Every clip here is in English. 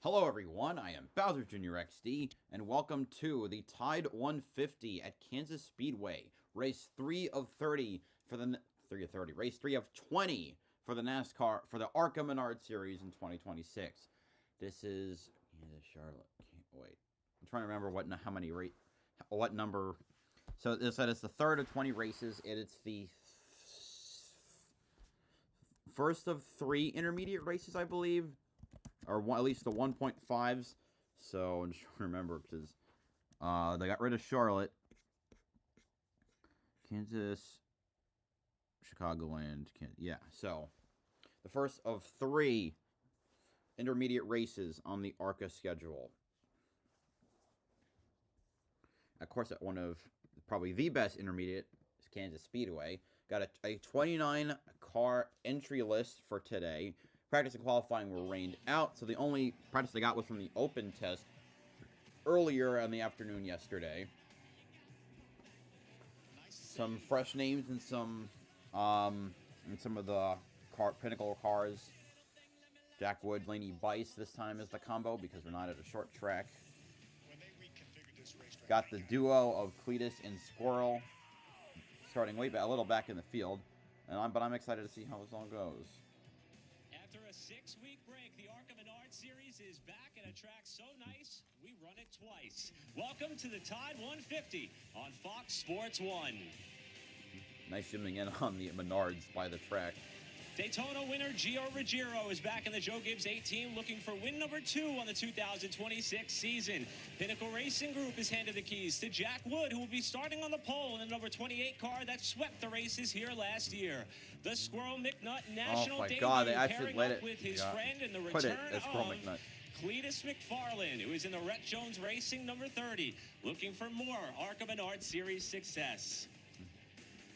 Hello everyone, I am BowserJrXD, and welcome to the Tide 150 at Kansas Speedway, race 3 of 30 for the race 3 of 20 for the NASCAR for the ARCA Menards series in 2026. This is Charlotte. Can't wait. I'm trying to remember what number. So this said it's the third of 20 races. It's the first of 3 intermediate races, I believe. Or at least the 1.5s. So I'm just trying to remember because they got rid of Charlotte, Kansas, Chicagoland. Yeah, so the first of 3 intermediate races on the ARCA schedule. Of course, at one of probably the best intermediate is Kansas Speedway. Got a 29-car entry list for today. Practice and qualifying were rained out, so the only practice I got was from the open test earlier in the afternoon yesterday. Some fresh names and some of the pinnacle cars. Jack Wood, Laney Bice this time is the combo because we're not at a short track. Got the duo of Cletus and Squirrel starting way back, a little back in the field, but I'm excited to see how this all goes. After a 6-week break, the ARCA Menards series is back at a track so nice, we run it twice. Welcome to the Tide 150 on Fox Sports 1. Nice zooming in on the Menards by the track. Daytona winner Gio Ruggiero is back in the Joe Gibbs 18 looking for win number 2 on the 2026 season. Pinnacle Racing Group is handed the keys to Jack Wood, who will be starting on the pole in the number 28 car that swept the races here last year. The Squirrel McNutt national debut pairing up with his friend in the return of Cletus McFarland, who is in the Rhett Jones Racing number 30, looking for more ARCA Menards Series success.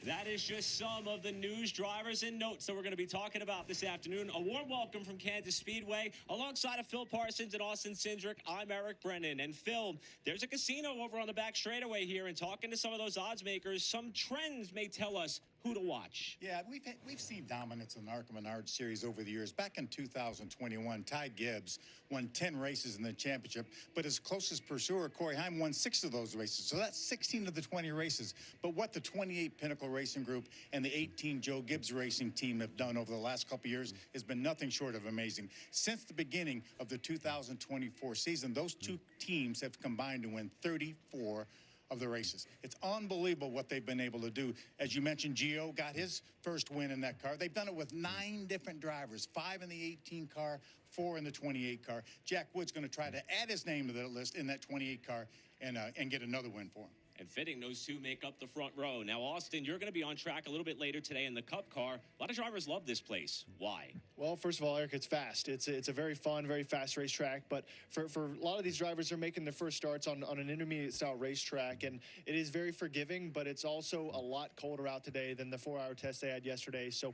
That is just some of the news, drivers, and notes that we're going to be talking about this afternoon. A warm welcome from Kansas Speedway. Alongside of Phil Parsons and Austin Cindric, I'm Eric Brennan. And Phil, there's a casino over on the back straightaway here, and talking to some of those odds makers, some trends may tell us who to watch. Yeah, we've seen dominance in the ARCA Menards series over the years. Back in 2021, Ty Gibbs won 10 races in the championship, but his closest pursuer, Corey Heim, won 6 of those races. So that's 16 of the 20 races. But what the 28 Pinnacle Racing Group and the 18 Joe Gibbs Racing team have done over the last couple of years has been nothing short of amazing. Since the beginning of the 2024 season, those 2 teams have combined to win 34 of the races. It's unbelievable what they've been able to do. As you mentioned, Gio got his first win in that car. They've done it with 9 different drivers, 5 in the 18 car, 4 in the 28 car. Jack Wood's going to try to add his name to that list in that 28 car and get another win for him. And fitting, those 2 make up the front row. Now, Austin, you're going to be on track a little bit later today in the Cup car. A lot of drivers love this place. Why? Well, first of all, Eric, it's fast. It's a very fun, very fast racetrack. But for a lot of these drivers, they're making their first starts on an intermediate-style racetrack. And it is very forgiving, but it's also a lot colder out today than the 4-hour test they had yesterday. So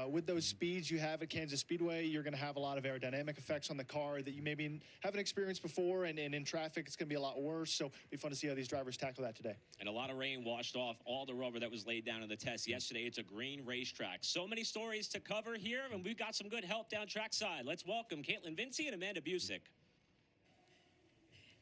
with those speeds you have at Kansas Speedway, you're going to have a lot of aerodynamic effects on the car that you maybe haven't experienced before. And in traffic, it's going to be a lot worse. So it'll be fun to see how these drivers tackle that today. And a lot of rain washed off all the rubber that was laid down in the test yesterday. It's a green racetrack. So many stories to cover here, and we've got some good help down trackside. Let's welcome Caitlin Vincey and Amanda Busick.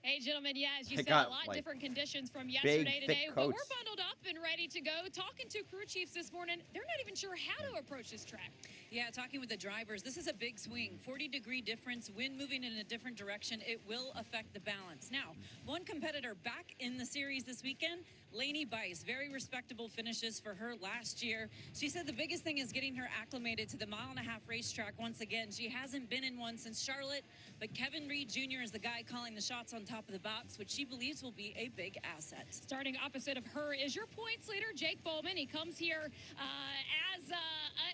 Hey, gentlemen, yeah, as you said, a lot different conditions from yesterday today, but we're bundled up and ready to go. Talking to crew chiefs this morning, they're not even sure how to approach this track. Yeah, talking with the drivers, this is a big swing, 40-degree difference, wind moving in a different direction. It will affect the balance. Now, one competitor back in the series this weekend, Laney Bice, very respectable finishes for her last year. She said the biggest thing is getting her acclimated to the mile-and-a-half racetrack once again. She hasn't been in one since Charlotte, but Kevin Reed Jr. is the guy calling the shots on top of the box, which she believes will be a big asset. Starting opposite of her is your points leader, Jake Bowman. He comes here as an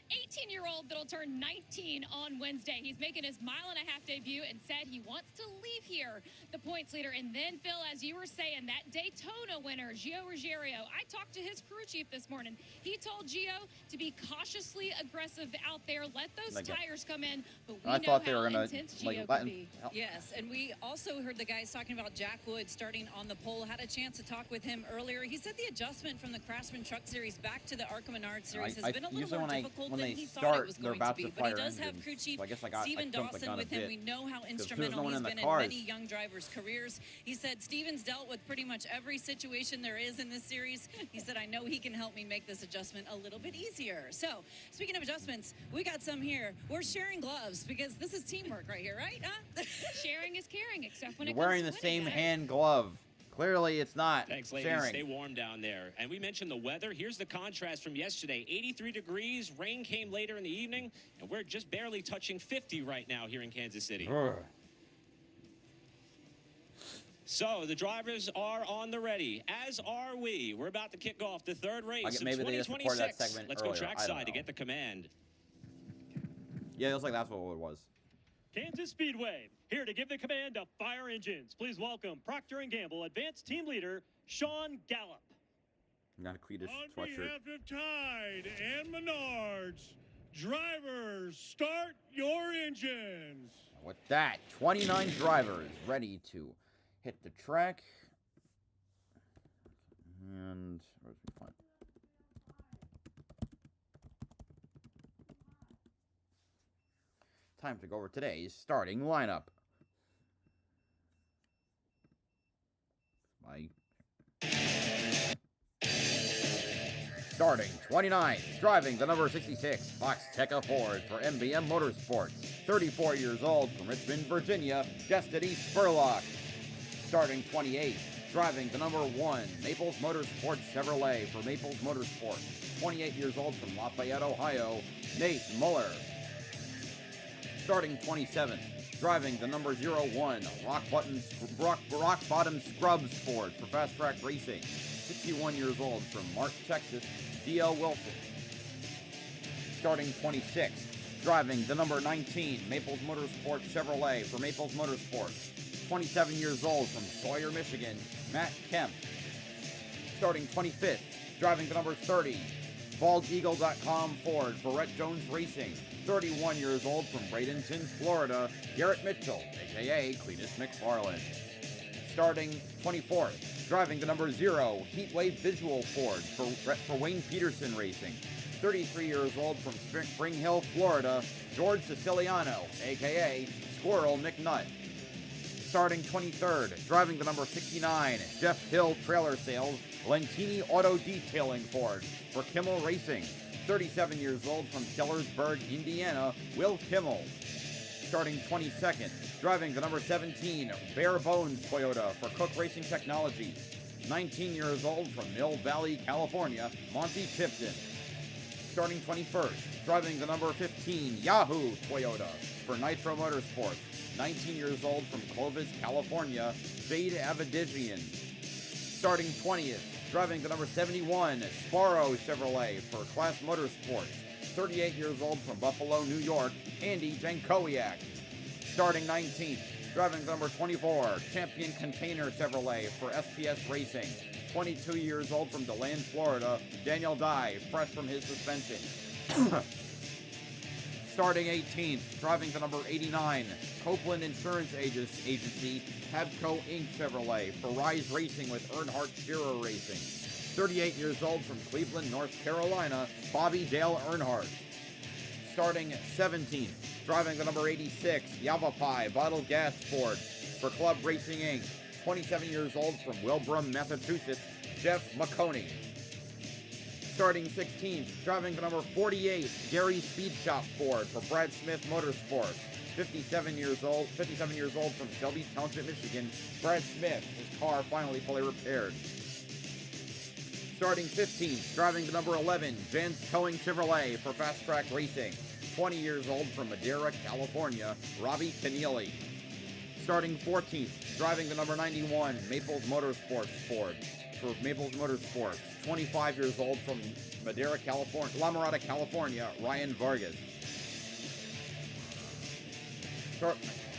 18-year-old that'll turn 19 on Wednesday. He's making his mile-and-a-half debut and said he wants to leave here, the points leader. And then, Phil, as you were saying, that Daytona winner, Gio Ruggiero, I talked to his crew chief this morning. He told Gio to be cautiously aggressive out there, let those tires come in, but we know how intense Gio can be. Yes, and we also heard the guys talking about Jack Wood starting on the pole. Had a chance to talk with him earlier. He said the adjustment from the Craftsman Truck Series back to the ARCA Menards Series has been a little more difficult than he thought start, it was they're going to about be. to But he fire does have engines. crew chief So I guess I Steven jumped the Dawson gun a with him. bit, We know how 'cause there's instrumental no one he's in the been in cars. many young drivers' careers. He said Steven's dealt with pretty much every situation there is in this series. He said, I know he can help me make this adjustment a little bit easier. So, speaking of adjustments, we got some here. We're sharing gloves because this is teamwork right here, right? Huh? Sharing is caring, except when You're it wearing comes the to winning, same guys. hand glove. Clearly, it's not Thanks, ladies. sharing. Stay warm down there. And we mentioned the weather. Here's the contrast from yesterday. 83 degrees. Rain came later in the evening. And we're just barely touching 50 right now here in Kansas City. Ugh. So the drivers are on the ready, as are we. We're about to kick off the third race of maybe they just recorded that 2026. segment Let's earlier. go I don't trackside to know. get the command. Yeah, it looks like that's what it was. Kansas Speedway, here to give the command to fire engines. Please welcome Procter & Gamble Advanced Team Leader, Sean Gallup. Not a Cletus On sweatshirt. behalf of Tide and Menards, drivers, start your engines. With that, 29 drivers ready to hit the track. And where's my fun? Time to go over today's starting lineup. Starting 29, driving the number 66, Fox Tekka Ford for MBM Motorsports. 34 years old from Richmond, Virginia, Destiny Spurlock. Starting 28, driving the number 1, Maples Motorsports Chevrolet for Maples Motorsports. 28 years old from Lafayette, Ohio, Nate Muller. Starting 27th, driving the number 01, Rock Bottom Scrubs Ford for Fast Track Racing. 61 years old from Mark, Texas, D.L. Wilson. Starting 26th, driving the number 19, Maples Motorsports Chevrolet for Maples Motorsports. 27 years old from Sawyer, Michigan, Matt Kemp. Starting 25th, driving the number 30, BaldEagle.com Ford for Rhett Jones Racing. 31 years old from Bradenton, Florida, Garrett Mitchell, a.k.a. Cletus McFarland. Starting 24th, driving the number 0, Heatwave Visual Ford for Wayne Peterson Racing. 33 years old from Spring Hill, Florida, George Siciliano, a.k.a. Squirrel McNutt. Starting 23rd, driving the number 69, Jeff Hill Trailer Sales, Lentini Auto Detailing Ford for Kimmel Racing. 37 years old from Sellersburg, Indiana, Will Kimmel. Starting 22nd, driving the number 17, Bare Bones Toyota for Cook Racing Technologies. 19 years old from Mill Valley, California, Monty Tipton. Starting 21st, driving the number 15, Yahoo Toyota for Nitro Motorsports. 19 years old from Clovis, California, Jade Avedizian. Starting 20th, driving the number 71, Sparrow Chevrolet for Class Motorsports. 38 years old from Buffalo, New York, Andy Jankowiak. Starting 19th, driving the number 24, Champion Container Chevrolet for SPS Racing. 22 years old from DeLand, Florida, Daniel Dye, fresh from his suspension. Starting 18th, driving the number 89, Copeland Insurance Agency, Habco Inc. Chevrolet for Rise Racing with Earnhardt Shearer Racing. 38 years old from Cleveland, North Carolina, Bobby Dale Earnhardt. Starting 17th, driving the number 86, Yavapai Bottled Gas Ford for Club Racing Inc. 27 years old from Wilbraham, Massachusetts, Jeff McConey. Starting 16th, driving the number 48, Gary Speed Shop Ford for Brad Smith Motorsports. 57 years old from Shelby Township, Michigan, Brad Smith, his car finally fully repaired. Starting 15th, driving the number 11, Vance Towing Chevrolet for Fast Track Racing. 20 years old from Madeira, California, Robbie Keneally. Starting 14th, driving the number 91, Maples Motorsports Ford for Maples Motorsports. 25 years old from Madeira, California, La Mirada, California, Ryan Vargas.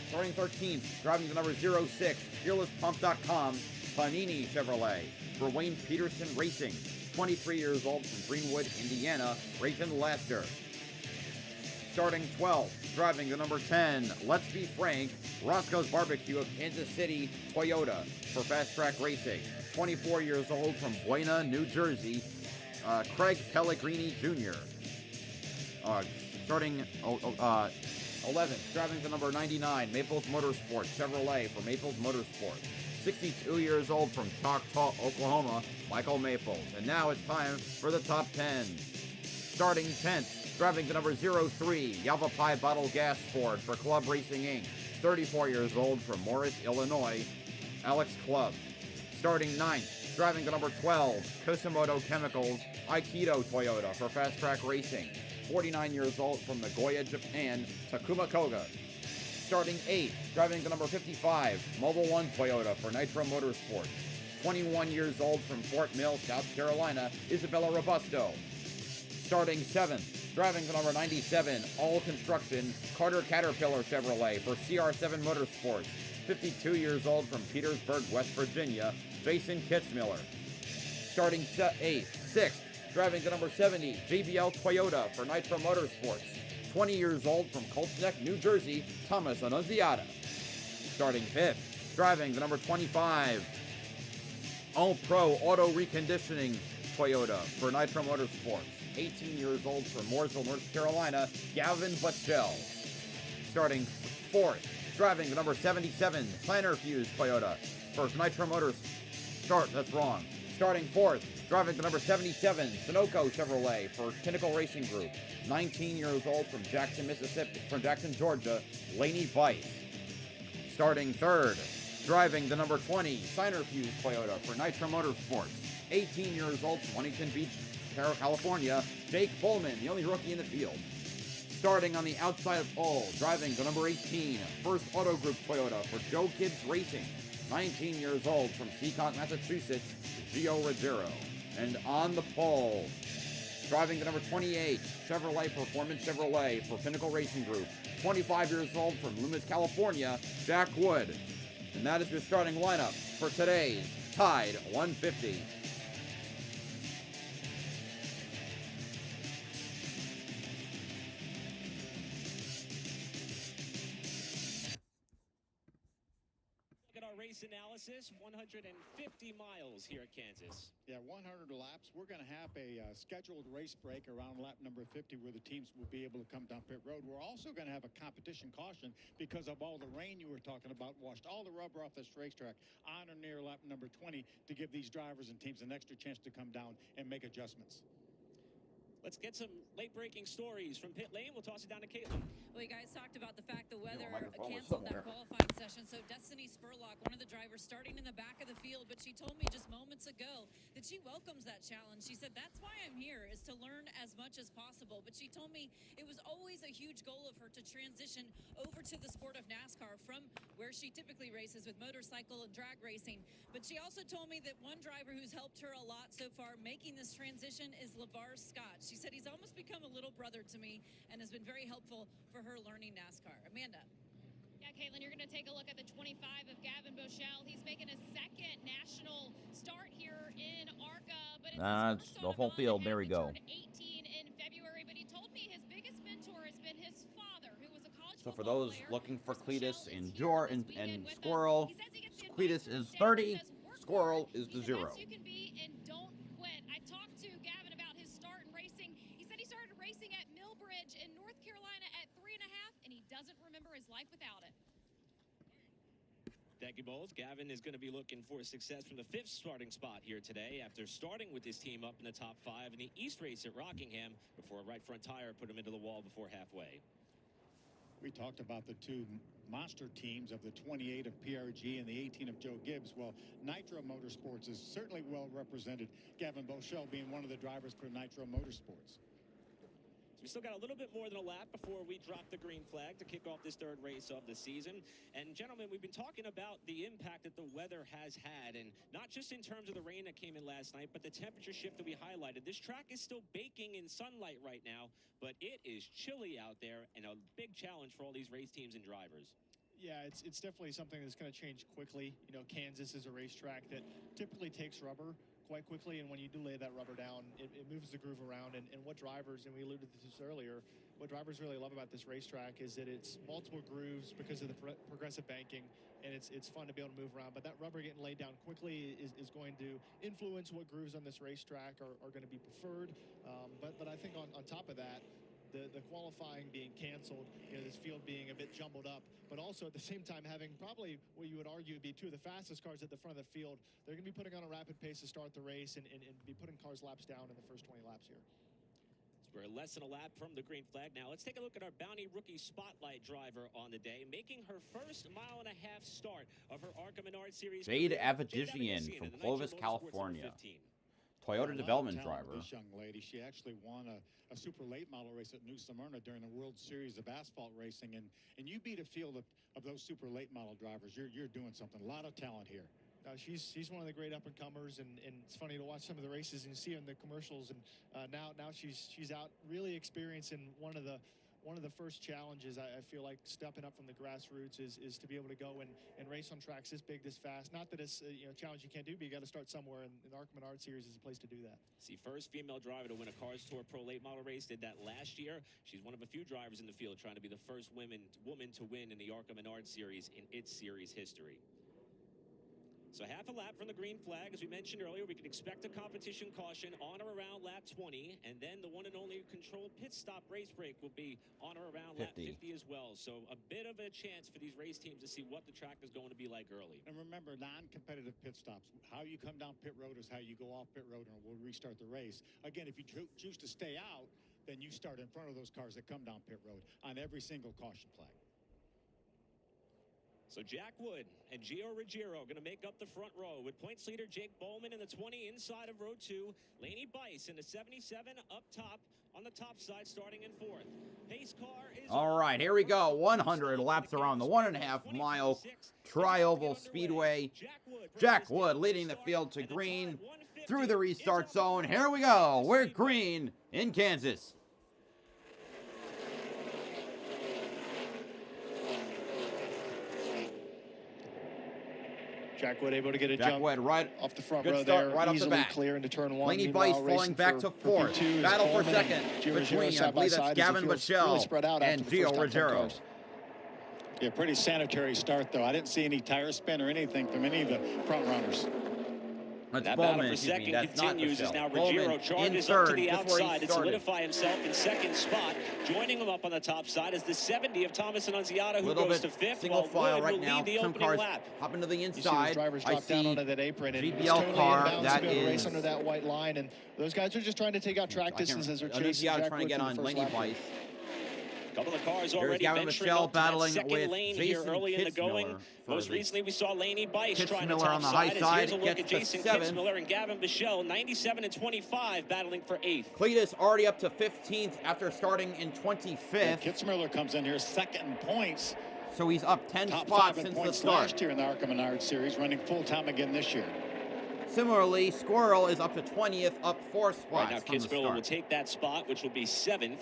Starting 13th, driving the number 06, FearlessPump.com, Panini Chevrolet for Wayne Peterson Racing. 23 years old from Greenwood, Indiana, Rayton Laster. Starting 12th, driving the number 10, Let's Be Frank, Roscoe's Barbecue of Kansas City, Toyota for Fast Track Racing. 24 years old from Buena, New Jersey, Craig Pellegrini Jr. Starting 11th, driving the number 99, Maples Motorsports, Chevrolet for Maples Motorsports. 62 years old from Choctaw, Oklahoma, Michael Maples. And now it's time for the top 10. Starting 10th, driving the number 03, Yavapai Bottle Gas Ford for Club Racing Inc. 34 years old from Morris, Illinois, Alex Club. Starting 9th, driving the number 12, Kusamoto Chemicals, Aikido Toyota for Fast Track Racing. 49 years old from Nagoya, Japan, Takuma Koga. Starting 8th, driving the number 55, Mobile One Toyota for Nitro Motorsports. 21 years old from Fort Mill, South Carolina, Isabella Robusto. Starting 7th, driving the number 97, All Construction, Carter Caterpillar Chevrolet for CR7 Motorsports. 52 years old from Petersburg, West Virginia, Jason Kitzmiller. Starting 6th, driving the number 70, JBL Toyota for Nitro Motorsports. 20 years old from Colts Neck, New Jersey, Thomas Annunziata. Starting 5th, driving the number 25, All Pro Auto Reconditioning Toyota for Nitro Motorsports. 18 years old from Mooresville, North Carolina, Gavin Butchell. Starting 4th, driving the number 77, Signer Fuse Toyota for Nitro Motorsports. Starting 4th, driving the number 77, Sunoco Chevrolet for Pinnacle Racing Group. 19 years old from Jackson, Georgia, Laney Bice. Starting 3rd, driving the number 20, Signer Fuse Toyota for Nitro Motorsports. 18 years old from Huntington Beach, California, Jake Bullman, the only rookie in the field. Starting on the outside of pole, driving the number 18, First Auto Group Toyota for Joe Gibbs Racing. 19 years old from Seekonk, Massachusetts, Gio Ruggiero. And on the pole, driving the number 28, Chevrolet Performance Chevrolet for Pinnacle Racing Group. 25 years old from Loomis, California, Jack Wood. And that is your starting lineup for today's Tide 150. Race analysis, 150 miles here at Kansas. Yeah, 100 laps. We're going to have a scheduled race break around lap number 50 where the teams will be able to come down pit road. We're also going to have a competition caution because of all the rain you were talking about, washed all the rubber off this racetrack on or near lap number 20 to give these drivers and teams an extra chance to come down and make adjustments. Let's get some late-breaking stories from pit lane. We'll toss it down to Caitlin. Well, you guys talked about the fact the weather microphone was canceled that somewhere. qualifying session. So Destiny Spurlock, one of the drivers, starting in the back of the field, but she told me just moments ago that she welcomes that challenge. She said, that's why I'm here, is to learn as much as possible. But she told me it was always a huge goal of her to transition over to the sport of NASCAR from where she typically races with motorcycle and drag racing. But she also told me that one driver who's helped her a lot so far making this transition is LeVar Scott. She said he's almost become a little brother to me and has been very helpful for her learning NASCAR. Amanda. Yeah, Caitlin, you're going to take a look at the 25 of Gavin Boschel. He's making a second national start here in ARCA. But it's the whole field. There we go. 18 in February, but he told me his biggest mentor has been his father, who was a college So for football those player. looking for Cletus Boschel is and here this weekend with us. Squirrel, He says he gets the Cletus advice is from 30, Sam, says, "Work Squirrel hard, is be the 0. best you can be, and don't quit." I talked to Gavin about his start in racing. He said he started racing at Millbridge in North Carolina at 3.5, and he doesn't remember his life without it. Thank you both. Gavin is going to be looking for success from the 5th starting spot here today after starting with his team up in the top 5 in the East race at Rockingham before a right front tire put him into the wall before halfway. We talked about the two monster teams of the 28 of PRG and the 18 of Joe Gibbs. Well, Nitro Motorsports is certainly well represented, Gavin Boschel being one of the drivers for Nitro Motorsports. So we still got a little bit more than a lap before we drop the green flag to kick off this 3rd race of the season. And gentlemen, we've been talking about the impact that the weather has had, and not just in terms of the rain that came in last night, but the temperature shift that we highlighted. This track is still baking in sunlight right now, but it is chilly out there and a big challenge for all these race teams and drivers. Yeah, it's definitely something that's going to change quickly. You know, Kansas is a racetrack that typically takes rubber quite quickly, and when you do lay that rubber down, it moves the groove around. And what drivers, and we alluded to this earlier, what drivers really love about this racetrack is that it's multiple grooves because of the progressive banking, and it's fun to be able to move around. But that rubber getting laid down quickly is going to influence what grooves on this racetrack are going to be preferred. But I think on top of that, the qualifying being canceled, this field being a bit jumbled up, but also at the same time having probably what you would argue would be two of the fastest cars at the front of the field. They're going to be putting on a rapid pace to start the race and be putting cars laps down in the first 20 laps here. We're less than a lap from the green flag. Now let's take a look at our Bounty Rookie Spotlight driver on the day, making her first mile-and-a-half start of her ARCA Menards Series. Jade Avedian from Clovis, California. Toyota development driver. This young lady, she actually won a super late model race at New Smyrna during the World Series of Asphalt Racing, and you beat a field of those super late model drivers. You're doing something. A lot of talent here. She's one of the great up-and-comers, and it's funny to watch some of the races and see her in the commercials. And now she's out really experiencing one of the first challenges. I feel like stepping up from the grassroots is to be able to go and race on tracks this big, this fast. Not that it's a challenge you can't do, but you got to start somewhere. And the ARCA Menards Series is a place to do that. See, first female driver to win a Cars Tour Pro Late Model race. Did that last year. She's one of a few drivers in the field trying to be the first woman to win in the ARCA Menards Series in its series history. So half a lap from the green flag. As we mentioned earlier, we can expect a competition caution on or around lap 20, and then the one and only controlled pit stop race break will be on or around lap 50 as well. So a bit of a chance for these race teams to see what the track is going to be like early. And remember, non-competitive pit stops. How you come down pit road is how you go off pit road, and we'll restart the race. Again, if you choose to stay out, then you start in front of those cars that come down pit road on every single caution flag. So Jack Wood and Gio Ruggiero going to make up the front row with points leader Jake Bowman in the 20 inside of row 2. Laney Bice in the 77 up top on the top side starting in 4th. Pace car is all right, here we go. 100 laps around the 1.5 mile Tri-Oval Speedway. Jack Wood leading the field to green through the restart zone. Here we go. We're green in Kansas. Jack Wood able to get a jump right off the front good row start, there, right easily off the bat. clear into turn 1. Laney Bice falling back to 4th. Battle for second between, I believe that's Gavin Michelle and Gio Ruggiero. Yeah, pretty sanitary start, though. I didn't see any tire spin or anything from any of the front runners. That's that Bowman, battle for second continues as now Bowman Ruggiero charges up to the outside to solidify himself in second spot. Joining him up on the top side is the 70 of Thomas Annunziata, who goes to 5th. Single file right now. Some cars lap. hop into the You see inside. the drivers drop down onto that apron, and GBL it's totally car inbounds that to be able to race is under that white line, and those guys are just trying to take out track distance as they're chasing Jack trying to Wood get on Laney Bice. Couple of cars There's already Gavin venturing Michelle up to that battling second with lane here Jason early in the going. Most recently, we saw Laney Bice trying to top side. Here's a look at Jason Kitzmiller and Gavin Michelle, 97 and 25, battling for 8th. Cletus already up to 15th after starting in 25th. And Kitzmiller comes in here second in points. So he's up 10 Top spots 5 in since the points start. last year in the ARCA Menards Series, running full-time again this year. Similarly, Squirrel is up to 20th, up 4 spots Right now, from the Kitzmiller start. will take that spot, which will be 7th.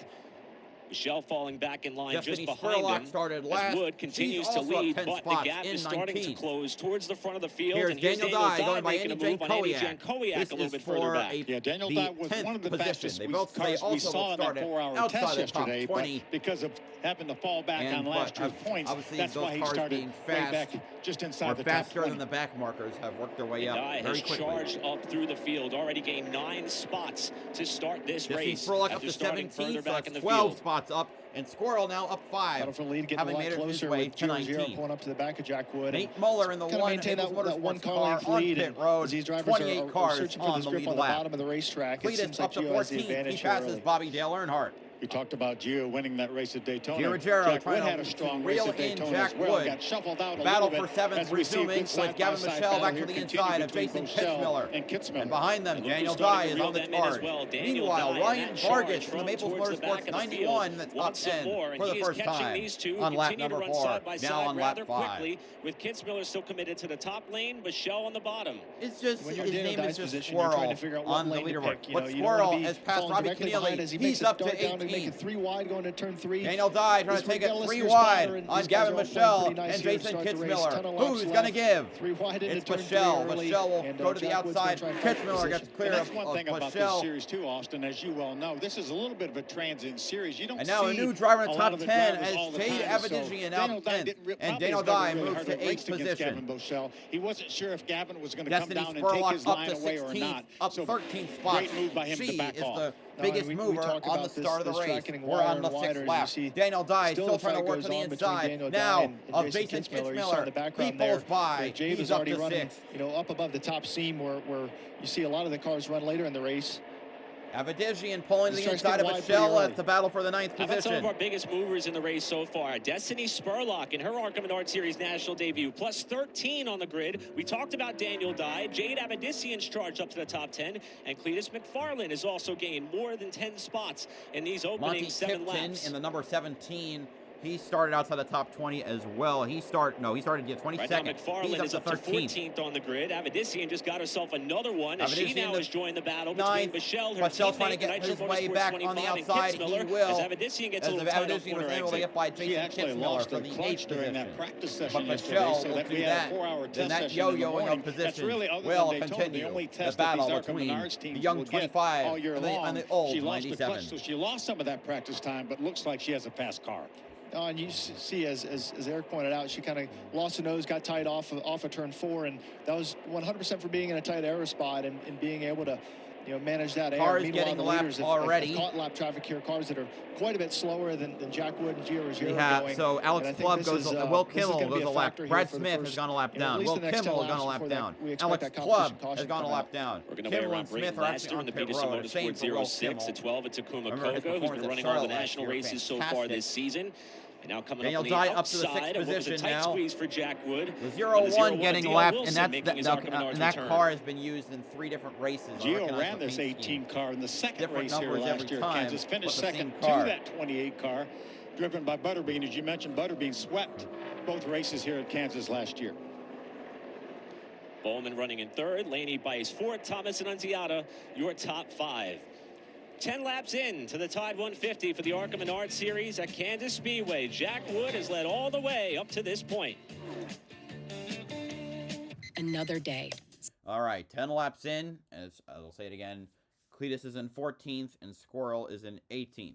Michelle falling back in line Destiny just behind Spurlock him started as last. Wood continues She's to also up lead, 10 but the spots gap in is starting 19th. to close towards the front of the field. Here's and here's Daniel Dye going by making a Andy move on Andy Jan Kowiak This a little is bit further for back. Yeah, Daniel the Dye was 10th one of the position. fastest They both cars we saw in that started 4-hour outside test the top yesterday, 20. but because of having to fall back on last year's points, that's why he started being way fast back just inside the top faster 20. than the back markers have worked their way up Dye very has quickly. charged up through the field, already gained 9 spots to start this Destiny race. Spurlock up after to starting 17th, further so back in that's the 12 field. spots up, and Squirrel now up 5, Battle for lead, getting having a lot made it his closer way with to Gio Ruggiero 19th. pulling up to the back of Jack Wood. Nate Muller in the Kind of maintain that one car car length on lead, pit and road, as these drivers 28 are cars searching for on the the grip lead on the lap. bottom of the racetrack. It Cletus seems up like to Gio has the 14th. He advantage here passes early. Bobby Dale Earnhardt. We talked about Gio winning that race at Daytona. Gio Ruggiero Jack trying Wood had a to strong reel race at in Daytona Jack as well. Wood. Got shuffled out a Battle little for bit 7th, as we see a resuming good with Gavin side-by-side Michelle battle back here to the continue inside of between Jason Michelle Kitzmiller. and Kitzmiller. And behind them, And Daniel Lucas starting Dye to is reel on the them in as charge. well. Daniel Meanwhile, Dye Ryan in that Vargas charge from the Maples towards the back Motorsports of the 91 field. that's Wants up some 10 more, and for the he is first catching time these two on lap continue to number run 4. side by Now side on lap rather 5. quickly, with Kitzmiller still committed to the top lane, Michelle on the bottom. It's just When you're his in name Daniel is Dye's just position, you're trying Squirrel to figure out what on the lane to leaderboard. pick. But You don't wanna Squirrel be has passed falling Robbie directly behind Keneally. as he He's makes a up to dart down and make 18th. it 3 wide going to turn 3. Daniel Dye trying to take it 3 wide on Gavin Michelle and Jason Kitzmiller. Who's going to give? 3 wide into It's turn Michelle. 3 early, Michelle will and, go to the Jack Wood's gonna outside. try and fight for Kitzmiller gets position. clear And that's of one thing about this Michelle. series too, Austin, as you well know. This is a little bit of a transient series. You don't And now a see new driver in a the lot top of the 10 drivers as all the Jade time, so Avedian Daniel out Dye 10th. didn't And probably Daniel has never Dye really moves hard to raced 8th against position. Gavin Michelle. He wasn't sure if Gavin was going to come Destiny down and take Spurlock his up line to away or 16th, not. up So 13th spot. great move by him She to back is off. the biggest we mover talk on the about start of the this race. track getting We're wider on the and wider 6th as you lap. see. Daniel Dye Still still a trying to fight work to goes the on between inside. Daniel Dye Now and of Jason Jason Kitzmiller. You saw in the Kitzmiller. He background there pulls by. where Jabe He's is up already to running, 6th. up above the top seam where you see a lot of the cars run later in the race. Avedizian pulling to This the track's inside of getting wide Michelle pretty at the battle for the 9th How about some of position. our biggest movers in the race so far? Destiny Spurlock in her ARCA Menards Series national debut, plus 13 on the grid. We talked about Daniel Dye. Jade Avedizian's charged up to the top 10, and Cletus McFarlane has also gained more than 10 spots in these opening Monty 7 Tipton laps. in the number 17. He started outside the top 20 as well. He started 22nd. Right now, McFarlane is up to 13th. 14th on the grid. Avedizian just got herself another one, as she Avedizian now the has joined the battle between 9th. Michelle, her Michelle trying to teammate, get Nitro his way Motorsports back on 25, the and outside. He Kitzmiller, will. as Avedizian gets As a little tight on Avedizian was corner able to exit. get by She Jason actually Kitzmiller lost for her the 8th clutch during position. that practice But session Michelle yesterday, so will that do we had that. a 4-hour Then test that session in the yo-yoing morning. of That's positions really, other will than Daytona, continue. the only The test that battle these ARCA between Menards teams the young will get 25 all year and long. the old She lost the 97. clutch, so she lost some of that practice time, but looks like she has a fast car. And you see, as Eric pointed out, she kind of lost the nose, got tight off of turn 4, and that was 100% for being in a tight aero spot and being able to, manage that air. Cars Meanwhile, getting the lapped leaders have already. caught lap traffic here. Cars that are quite a bit slower than Jack Wood and Gio Ruggiero going. So Alex And I think Clubb this goes. is, Will this is Kimmel gonna be goes a a lap. factor here Brad for the Smith has first, gone a lap down. at least Will the next 10 Kimmel has laps gone a lap before that down. we expect Alex that competition Clubb caution has to gone a come lap out. down. We're going to wait Kimmel around and Smith Brayton are actually Laster on in the pit Peterson road. Same Motorsports for Will 06 Kimmel. to 12 at Takuma Remember his Kogo, who's been performance at running all the Charlotte last national year, races so far fantastic. this season. And now coming Daniel up on Dye the up to the 6th outside of what was a position tight now. squeeze for Jack Wood. The On the 0-1 getting DL lapped, Wilson and making his ARCA Menards that return. car has been used in 3 different races. I Gio recognize ran the this paint 18 scheme. car in the second Different race here numbers last every year time, at Kansas. Finished but the same second to car. that 28 car, driven by Butterbean. As you mentioned, Butterbean swept both races here at Kansas last year. Bowman running in 3rd, Laney Bice 4th, Thomas Annunziata, your top 5. 10 laps in to the Tide 150 for the ARCA Menards Series at Kansas Speedway. Jack Wood has led all the way up to this point. Another day. All right, 10 laps in. As I'll say it again, Cletus is in 14th and Squirrel is in 18th.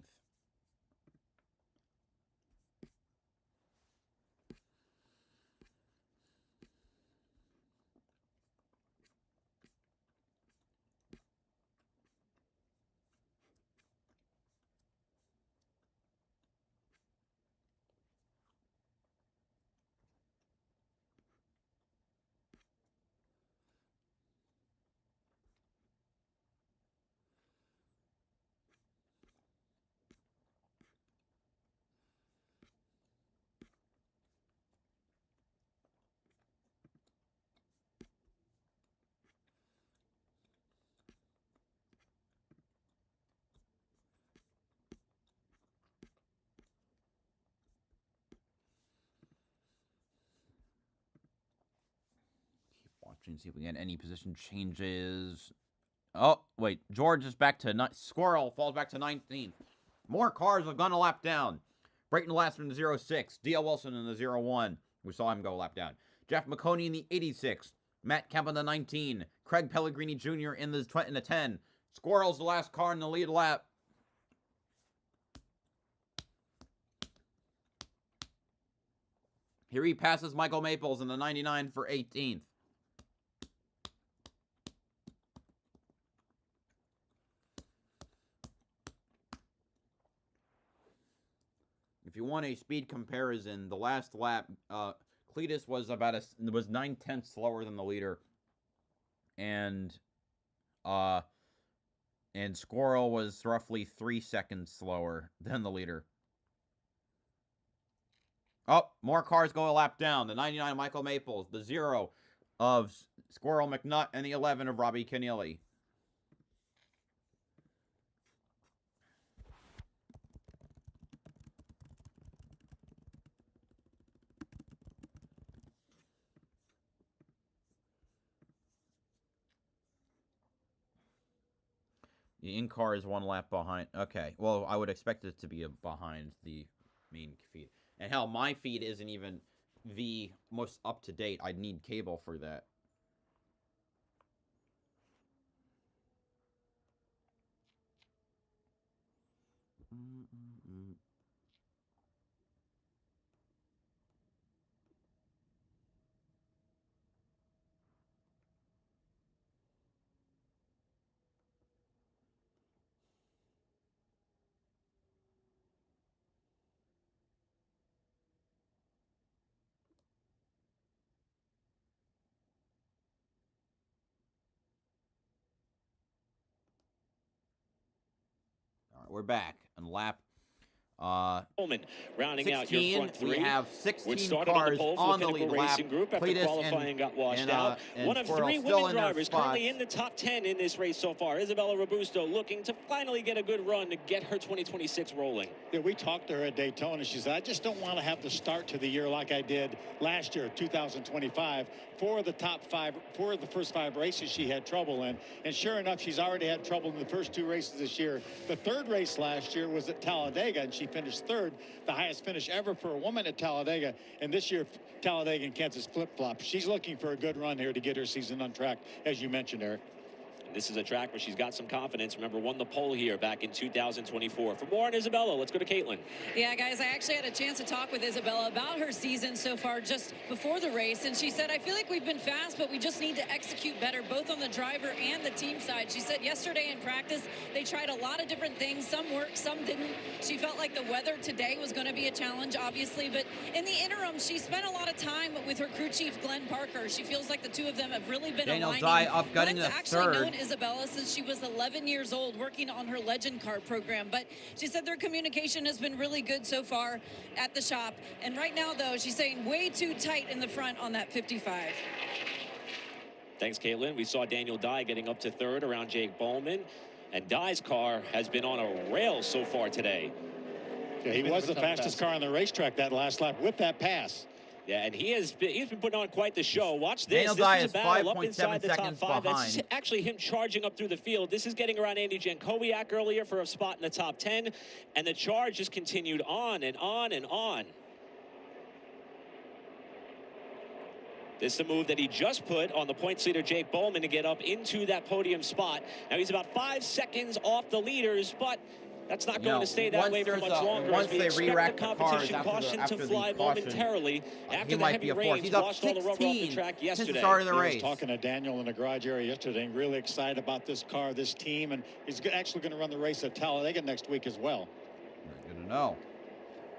Watching, see if we get any position changes. Oh, wait. George is back to... Squirrel falls back to 19th. More cars have gone a lap down. Brayton Laster in the 06. D.L. Wilson in the 01. We saw him go a lap down. Jeff McConey in the 86. Matt Kemp in the 19. Craig Pellegrini Jr. in the 10. Squirrel's the last car in the lead lap. Here he passes Michael Maples in the 99 for 18th. If you want a speed comparison, the last lap, Cletus was about was 9/10 slower than the leader, and Squirrel was roughly 3 seconds slower than the leader. Oh, more cars go a lap down. The 99 Michael Maples, the 0 of Squirrel McNutt, and the 11 of Robbie Keneally. The in-car is 1 lap behind. Okay, well, I would expect it to be behind the main feed. And hell, my feed isn't even the most up-to-date. I'd need cable for that. we're back on lap Coleman rounding out your 16. front three. We have Which 16 started cars on the on the Pinnacle lead lap. Racing Group after Cletus qualifying got washed out. and One of Squirrel 3 still women in their drivers spots. currently in the top 10 in this race so far. Isabella Robusto looking to finally get a good run to get her 2026 rolling. Yeah, we talked to her at Daytona. She said, I just don't want to have the start to the year like I did last year, 2025. 4 of the first 5 races she had trouble in. And sure enough, she's already had trouble in the first 2 races this year. The 3rd race last year was at Talladega, and she finished 3rd, the highest finish ever for a woman at Talladega. And this year, Talladega and Kansas flip-flop. She's looking for a good run here to get her season on track, as you mentioned, Eric. This is a track where she's got some confidence. Remember, won the pole here back in 2024. For more on Isabella, let's go to Caitlin. Yeah, guys, I actually had a chance to talk with Isabella about her season so far just before the race, and she said, I feel like we've been fast, but we just need to execute better, both on the driver and the team side. She said yesterday in practice, they tried a lot of different things. Some worked, some didn't. She felt like the weather today was going to be a challenge, obviously, but in the interim, she spent a lot of time with her crew chief, Glenn Parker. She feels like the two of them have really been Daniel aligning. Dye up, gunning Glenn's the actually 3rd. known Isabella since she was 11 years old, working on her Legend Car program. But she said their communication has been really good so far at the shop. And right now, though, she's saying way too tight in the front on that 55. Thanks, Caitlin. We saw Daniel Dye getting up to 3rd around Jake Bowman. And Dye's car has been on a rail so far today. Yeah, he was the fastest car on the racetrack that last lap with that pass. Yeah, and he's been putting on quite the show. Watch this. Daniel This Dye is a is battle up 5.7 inside the top seconds 5. That's behind. actually him charging up through the field. This is getting around Andy Jankowiak earlier for a spot in the top 10. And the charge just continued on and on and on. This is the move that he just put on the points leader, Jake Bowman, to get up into that podium spot. Now he's about 5 seconds off the leaders, but that's not going to stay that way for much longer. Once as we they expect re-rack the the cars competition caution after to the fly caution, momentarily after he the might heavy be a force. rains He's up washed all the rubber off the 16 track since the yesterday. start of the I was race. talking to Daniel in the garage area yesterday, and really excited about this car, this team, and he's actually going to run the race at Talladega next week as well. Good to know.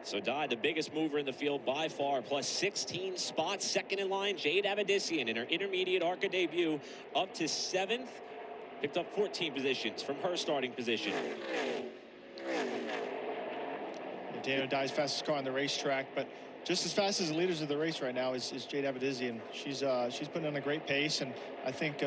So Dye, the biggest mover in the field by far, plus 16 spots. Second in line, Jade Avedissian in her intermediate ARCA debut, up to 7th. Picked up 14 positions from her starting position. Daniel Dye's fastest car on the racetrack, but just as fast as the leaders of the race right now is Jade Avedissian. She's putting on a great pace, and I think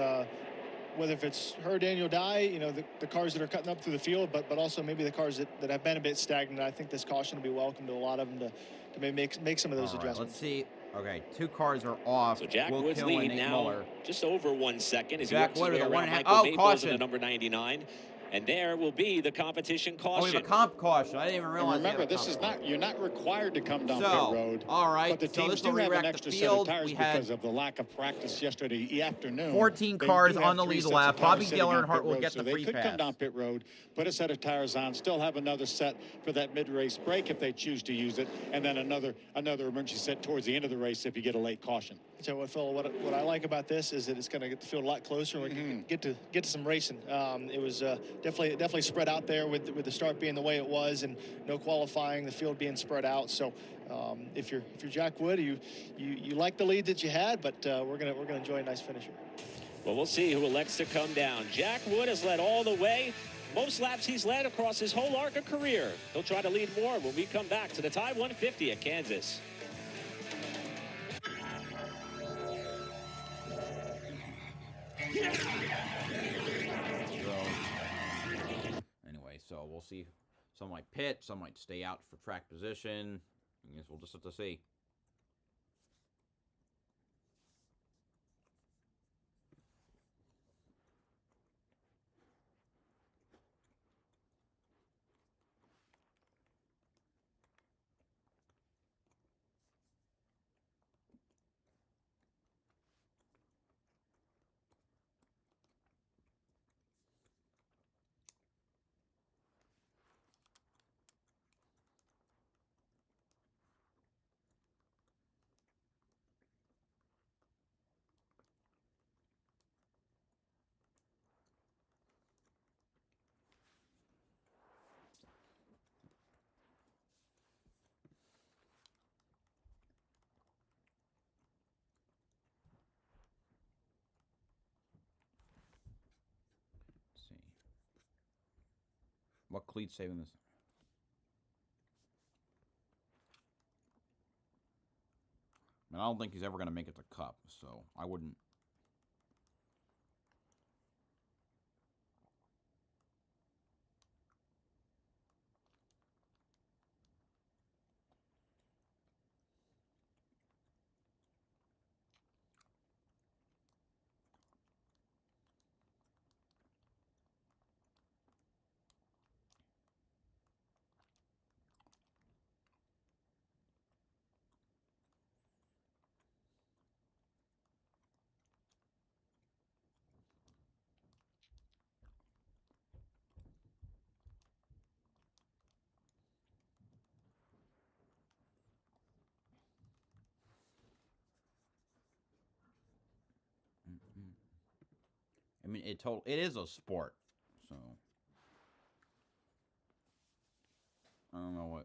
whether if it's her, Daniel Dye, you know, the cars that are cutting up through the field, but also maybe the cars that have been a bit stagnant, I think this caution will be welcome to a lot of them to maybe make some of those adjustments. Let's see. Okay, 2 cars are off. So Jack Will Wood's Kill and lead Nate now, Muller. just over 1 second. As Jack he Wood works with his way a 1.5. around Michael Oh, Maples caution. in the number 99. And there will be the competition caution. Oh, we have a comp caution. I didn't even And realize. remember, this is not, you're not required to come down pit So, road. all right, But the so teams this do will have re-rack an the extra set field. of tires We had because of the lack of practice yesterday afternoon. 14 They cars do have on the 3 lead sets of lap. tires Bobby sitting Dillon on and Hart pit will road, get so the free they could pass. come down pit road, put a set of tires on, still have another set for that mid-race break if they choose to use it, and then another emergency set towards the end of the race if you get a late caution. So what I like about this is that it's going to get the field a lot closer. We can get to some racing. It was definitely spread out there with the start being the way it was, and no qualifying, the field being spread out. So if you're Jack Wood, you like the lead that you had, but we're gonna enjoy a nice finish here. Well, we'll see who elects to come down. Jack Wood has led all the way. Most laps he's led across his whole ARCA career. He'll try to lead more when we come back to the Tide 150 at Kansas. Anyway, so we'll see. Some might pit, some might stay out for track position. I guess we'll just have to see. What cleat saving this? I mean, I don't think he's ever going to make it to Cup, so I wouldn't. I mean, it is a sport, so I don't know what.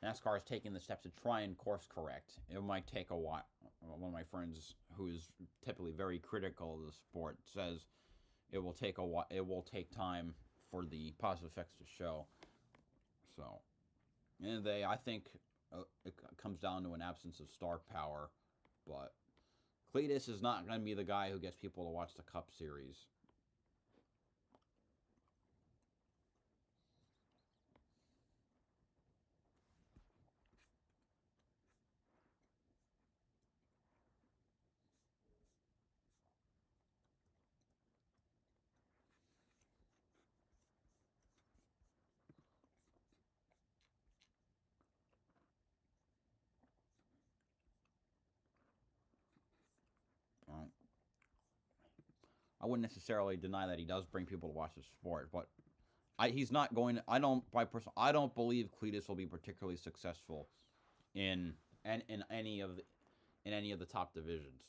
NASCAR is taking the steps to try and course correct. It might take a while. One of my friends, who is typically very critical of the sport, says it will take a while. It will take time for the positive effects to show. So, and I think it comes down to an absence of star power. But Cletus is not going to be the guy who gets people to watch the Cup Series. I wouldn't necessarily deny that he does bring people to watch the sport, but he's not going to. I don't believe Cletus will be particularly successful in any of the top divisions.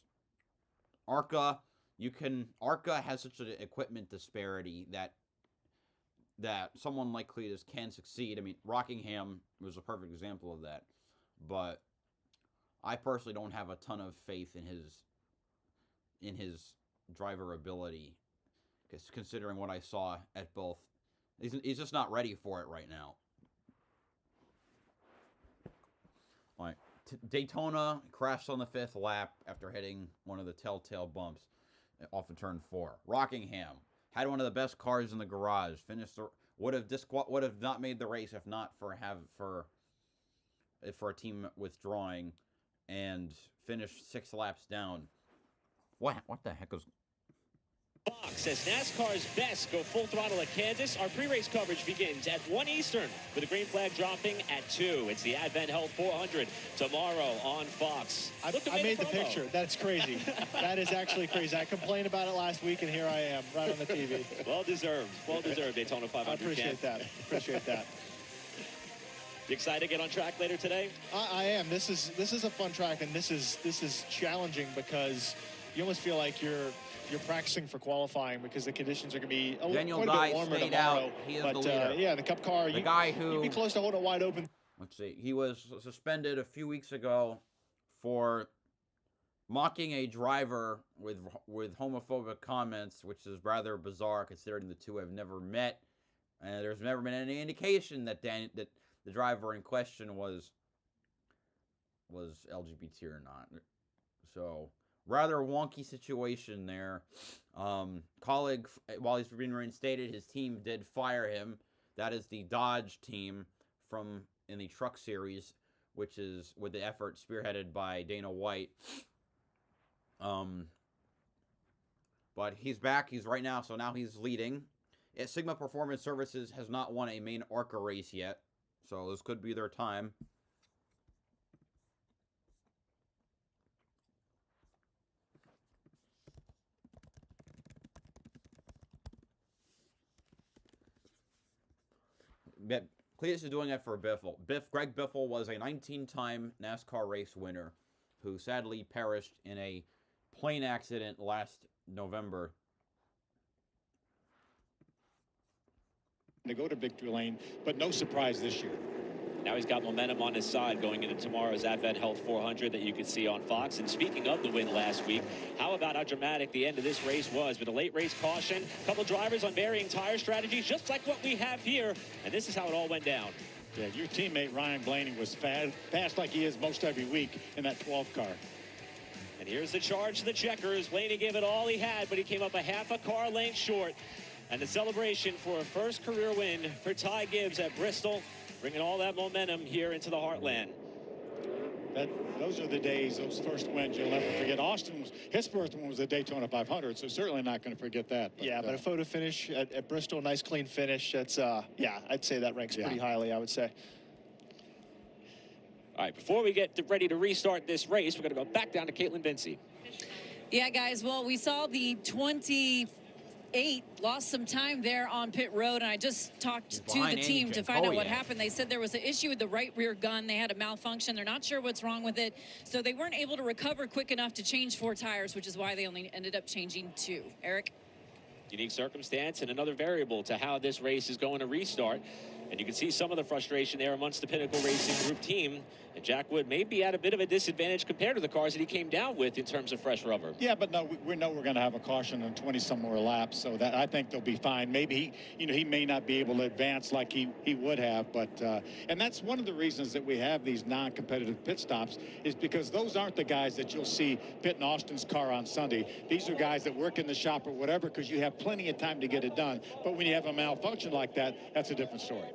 ARCA has such an equipment disparity that someone like Cletus can succeed. I mean, Rockingham was a perfect example of that, but I personally don't have a ton of faith in his driver ability, because considering what I saw at both, he's just not ready for it right now. Like Daytona crashed on the 5th lap after hitting one of the telltale bumps off of turn 4. Rockingham had one of the best cars in the garage. Would have not made the race if not for a team withdrawing, and finished 6 laps down. What the heck was... Fox, as NASCAR's best go full throttle at Kansas, our pre-race coverage begins at 1 Eastern, with the green flag dropping at 2. It's the Advent Health 400 tomorrow on Fox. I made the picture. That's crazy. That is actually crazy. I complained about it last week, and here I am, right on the TV. Well deserved. Well deserved, Daytona 500. I appreciate that. Appreciate that. You excited to get on track later today? I am. This is a fun track, and this is challenging, because you almost feel like you're practicing for qualifying, because the conditions are going to be a little bit warmer tomorrow. Out. He is the leader. Yeah, the Cup car. You'd be close to holding it wide open. Let's see. He was suspended a few weeks ago for mocking a driver with homophobic comments, which is rather bizarre considering the two have never met, and there's never been any indication that the driver in question was LGBT or not. So, rather wonky situation there. Colleague, while he's been reinstated, his team did fire him. That is the Dodge team in the Truck Series, which is with the effort spearheaded by Dana White. But he's back. He's right now, so now he's leading. Sigma Performance Services has not won a main ARCA race yet, so this could be their time. Cletus is doing it for Biffle. Greg Biffle was a 19-time NASCAR race winner who sadly perished in a plane accident last November. To go to victory lane, but no surprise this year. Now he's got momentum on his side going into tomorrow's Advent Health 400 that you can see on Fox. And speaking of the win last week, how about how dramatic the end of this race was with a late race caution, a couple drivers on varying tire strategies, just like what we have here. And this is how it all went down. Yeah, your teammate Ryan Blaney was fast like he is most every week in that 12 car. And here's the charge to the checkers. Blaney gave it all he had, but he came up a half a car length short. And the celebration for a first career win for Ty Gibbs at Bristol, bringing all that momentum here into the Heartland. Those are the days, those first wins you'll never forget. His first one was the Daytona 500, so certainly not going to forget that. But a photo finish at Bristol, nice clean finish. That's, yeah, I'd say that ranks pretty highly, I would say. All right, before we get ready to restart this race, we're going to go back down to Caitlin Vincey. Yeah, guys, well, we saw the 28 lost some time there on pit road, and I just talked to the team to find out what happened. They said there was an issue with the right rear gun. They had a malfunction. They're not sure what's wrong with it, so they weren't able to recover quick enough to change 4 tires, which is why they only ended up changing 2. Eric? Unique circumstance and another variable to how this race is going to restart. And you can see some of the frustration there amongst the Pinnacle Racing Group team. And Jack Wood may be at a bit of a disadvantage compared to the cars that he came down with in terms of fresh rubber. Yeah, but no, we know we're going to have a caution on 20-some more laps, so that I think they'll be fine. Maybe he may not be able to advance like he would have, but and that's one of the reasons that we have these non-competitive pit stops, is because those aren't the guys that you'll see pitting Austin's car on Sunday. These are guys that work in the shop or whatever, because you have plenty of time to get it done. But when you have a malfunction like that, that's a different story.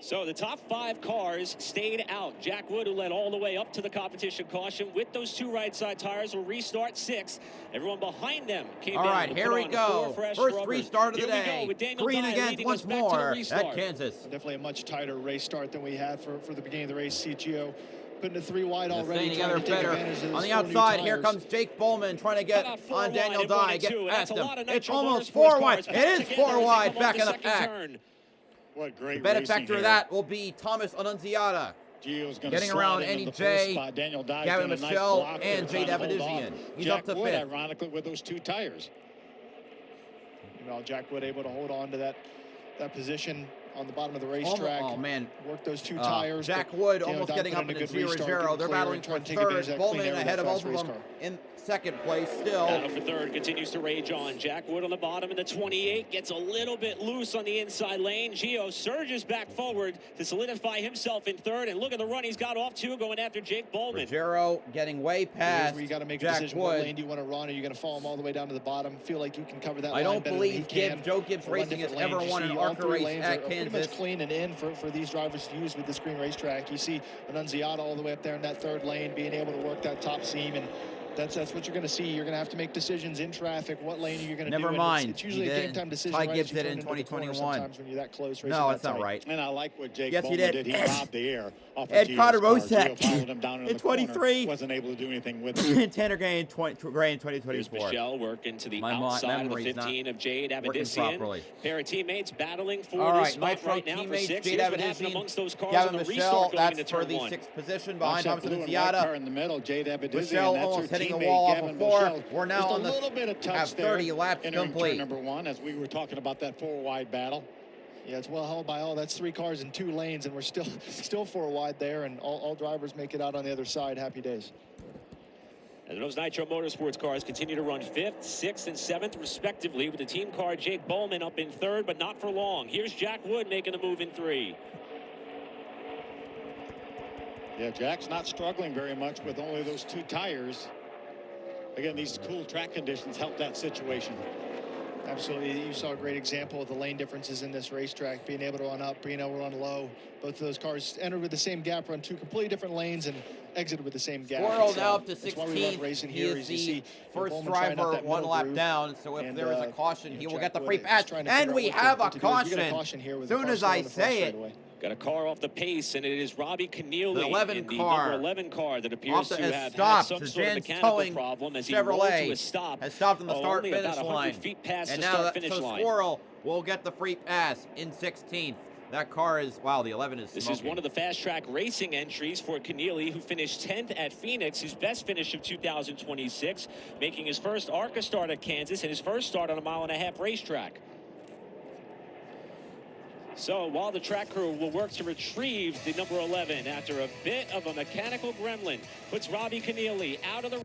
So the top 5 cars stayed out. Jack Wood, who led all the way up to the competition caution with those 2 right side tires, will restart 6th. Everyone behind them came down. All right, here we go. First restart of the day. Green again once more at Kansas. Definitely a much tighter race start than we had for the beginning of the race. CGO putting a 3 wide already. Together better. On the outside, here comes Jake Bowman trying to get on Daniel Dye. Get past him. It's almost 4 wide. It is 4 wide back in the pack. What great the benefactor of that will be Thomas Annunziata. Getting around Andy J, Gavin Michelle, and Jade Abadizian. He's up to 5th. Ironically, with those 2 tires. Jack Wood able to hold on to that position on the bottom of the racetrack. Oh, man. Work those 2 tires. Jack Wood almost getting up into Giro. They're battling for 3rd. Bowman ahead of both of them in 2nd place still. Battle for 3rd continues to rage on. Jack Wood on the bottom in the 28 gets a little bit loose on the inside lane. Gio surges back forward to solidify himself in 3rd. And look at the run he's got off to going after Jake Bowman. Giro getting way past you got to make Jack a decision. Wood. What lane do you want to run? Are you going to follow him all the way down to the bottom? Feel like you can cover that line. I don't better believe than Joe Gibbs Racing has ever won an ARCA race at Kansas. Pretty much clean and in for these drivers to use with this green racetrack. You see Annunziata all the way up there in that 3rd lane, being able to work that top seam, and that's what you're going to see. You're going to have to make decisions in traffic. What lane are you going to do? Never mind. It's usually a game time decision. Ty Gibbs did it in 2021. Sometimes when you're that close. No, that's not right. And I like what Jake Bowman did. He robbed the air off of Ed Carter-Rosek in 23 wasn't able to do anything with it. Tanner Gray in 2024. Here's Michelle working to the outside of the 15 of Jade Abadizian. Pair of teammates battling for this spot right now for 6th. Here's what happened amongst those cars on the restart going into turn 1. That's for the 6th position behind Thomas Annunziata. In the middle, Jade Abadizian. Michelle almost hitting the wall off of 4. We're now on the little bit of touch 30 laps complete. Number 1, as we were talking about that 4 wide battle. Yeah, it's well held by all. That's 3 cars in 2 lanes, and we're still 4 wide there, and all drivers make it out on the other side. Happy days. And those Nitro Motorsports cars continue to run 5th, 6th, and 7th, respectively, with the team car Jake Bowman up in 3rd, but not for long. Here's Jack Wood making the move in 3. Yeah, Jack's not struggling very much with only those 2 tires. Again, these cool track conditions help that situation. Absolutely. You saw a great example of the lane differences in this racetrack, being able to run up, being able to run low. Both of those cars entered with the same gap, run 2 completely different lanes, and exited with the same gap. Squirrel now up to That's why we love 16th. racing He here. is as you the see, first Bowman trying out driver that one middle lap groove. down. So if And, there is a caution, you know, he will Jack get the Wood free is pass. trying to And figure we out have a what to do. We get a caution. caution here with As the soon car as still I on the front say it, straightaway. Got a car off the pace, and it is Robbie Keneally, the 11 in the car. number 11 car that appears to have had stopped. some The sort of Jan's mechanical towing problem as he rolled to Chevrolet a stop. has stopped on the Only start-finish about 100 line. feet past And the now start-finish line. Squirrel will get the free pass in 16th. That car is, wow, the 11 is This smoking. is one of the fast track racing entries for Keneally, who finished 10th at Phoenix, his best finish of 2026, making his first ARCA start at Kansas and his first start on a 1.5-mile racetrack. So while the track crew will work to retrieve the number 11 after a bit of a mechanical gremlin, puts Robbie Keneally out of the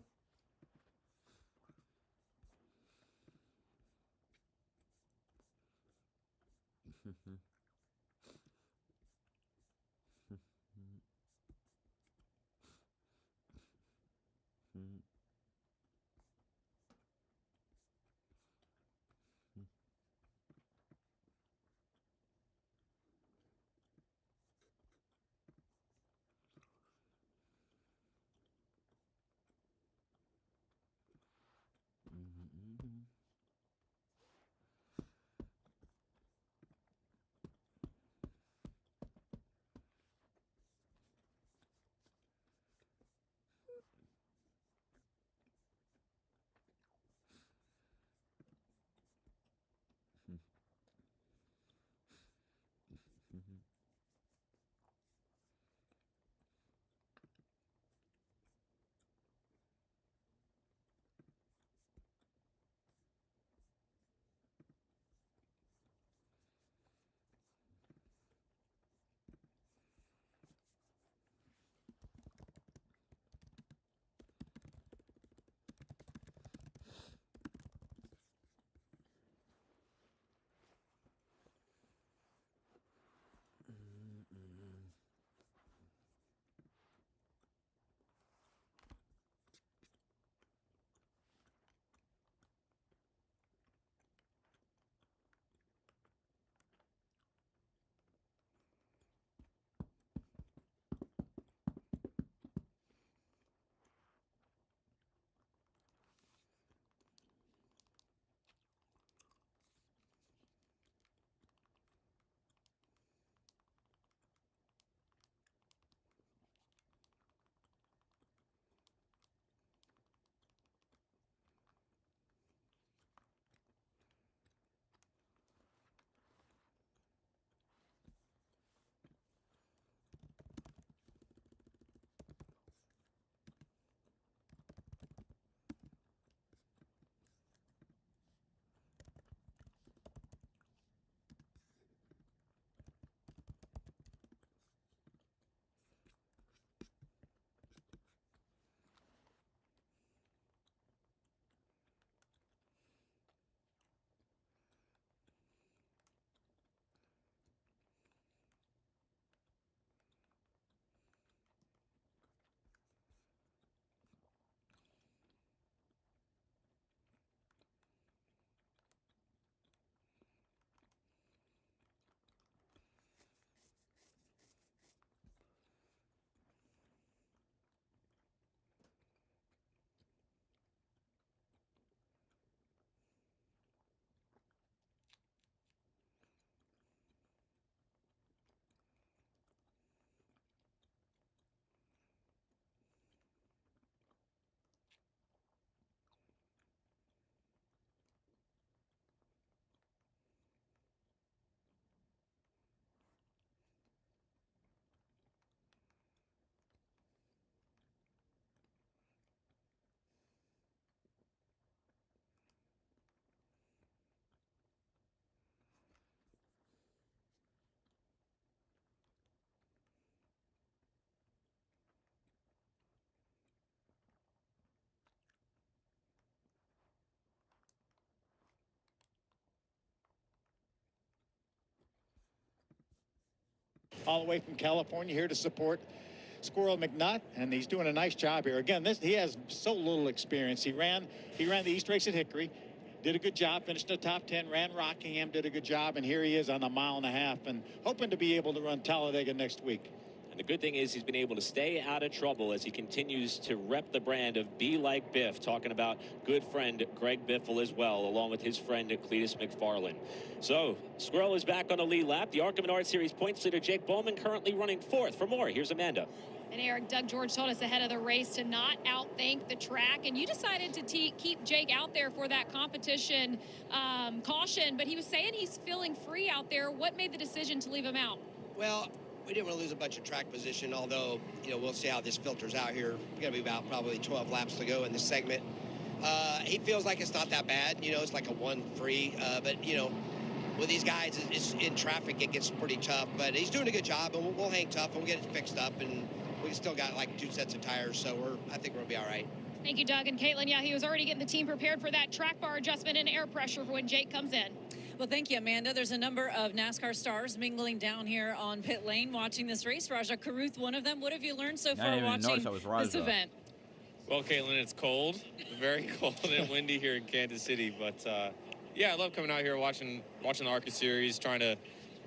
all the way from California here to support Squirrel McNutt, and he's doing a nice job here. Again, he has so little experience. He ran the East race at Hickory, did a good job, finished in the top 10, ran Rockingham, did a good job, and here he is on a 1.5 miles, and hoping to be able to run Talladega next week. The good thing is he's been able to stay out of trouble as he continues to rep the brand of Be Like Biff, talking about good friend Greg Biffle as well, along with his friend Cletus McFarland. So Squirrel is back on the lead lap. The ARCA Menards Series points leader Jake Bowman currently running fourth. For more, here's Amanda. And Eric, Doug George told us ahead of the race to not outthink the track, and you decided to keep Jake out there for that competition caution, but he was saying he's feeling free out there. What made the decision to leave him out? Well, we didn't want to lose a bunch of track position, although, you know, we'll see how this filters out here. We're going to be about probably 12 laps to go in this segment. He feels like it's not that bad. You know, it's like a 1-3, but, you know, with these guys, it's in traffic, it gets pretty tough, but he's doing a good job, and we'll hang tough, and we'll get it fixed up, and we still got like 2 sets of tires, so I think we'll be all right. Thank you, Doug. And Caitlin, yeah, he was already getting the team prepared for that track bar adjustment and air pressure for when Jake comes in. Well, thank you, Amanda. There's a number of NASCAR stars mingling down here on pit lane watching this race. Raja Caruth, one of them. What have you learned so far watching this event? Well, Caitlin, it's cold, very cold and windy here in Kansas City. But, yeah, I love coming out here watching the ARCA Series, trying to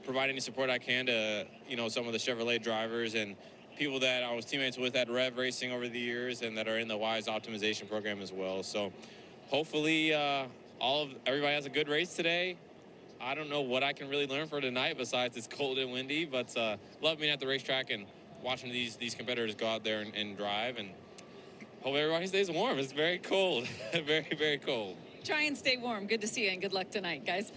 provide any support I can to, you know, some of the Chevrolet drivers and people that I was teammates with at Rev Racing over the years and that are in the WISE optimization program as well. So hopefully everybody has a good race today. I don't know what I can really learn for tonight besides it's cold and windy, but love being at the racetrack and watching these competitors go out there and drive, and hope everybody stays warm. It's very cold, very, very cold. Try and stay warm. Good to see you, and good luck tonight, guys.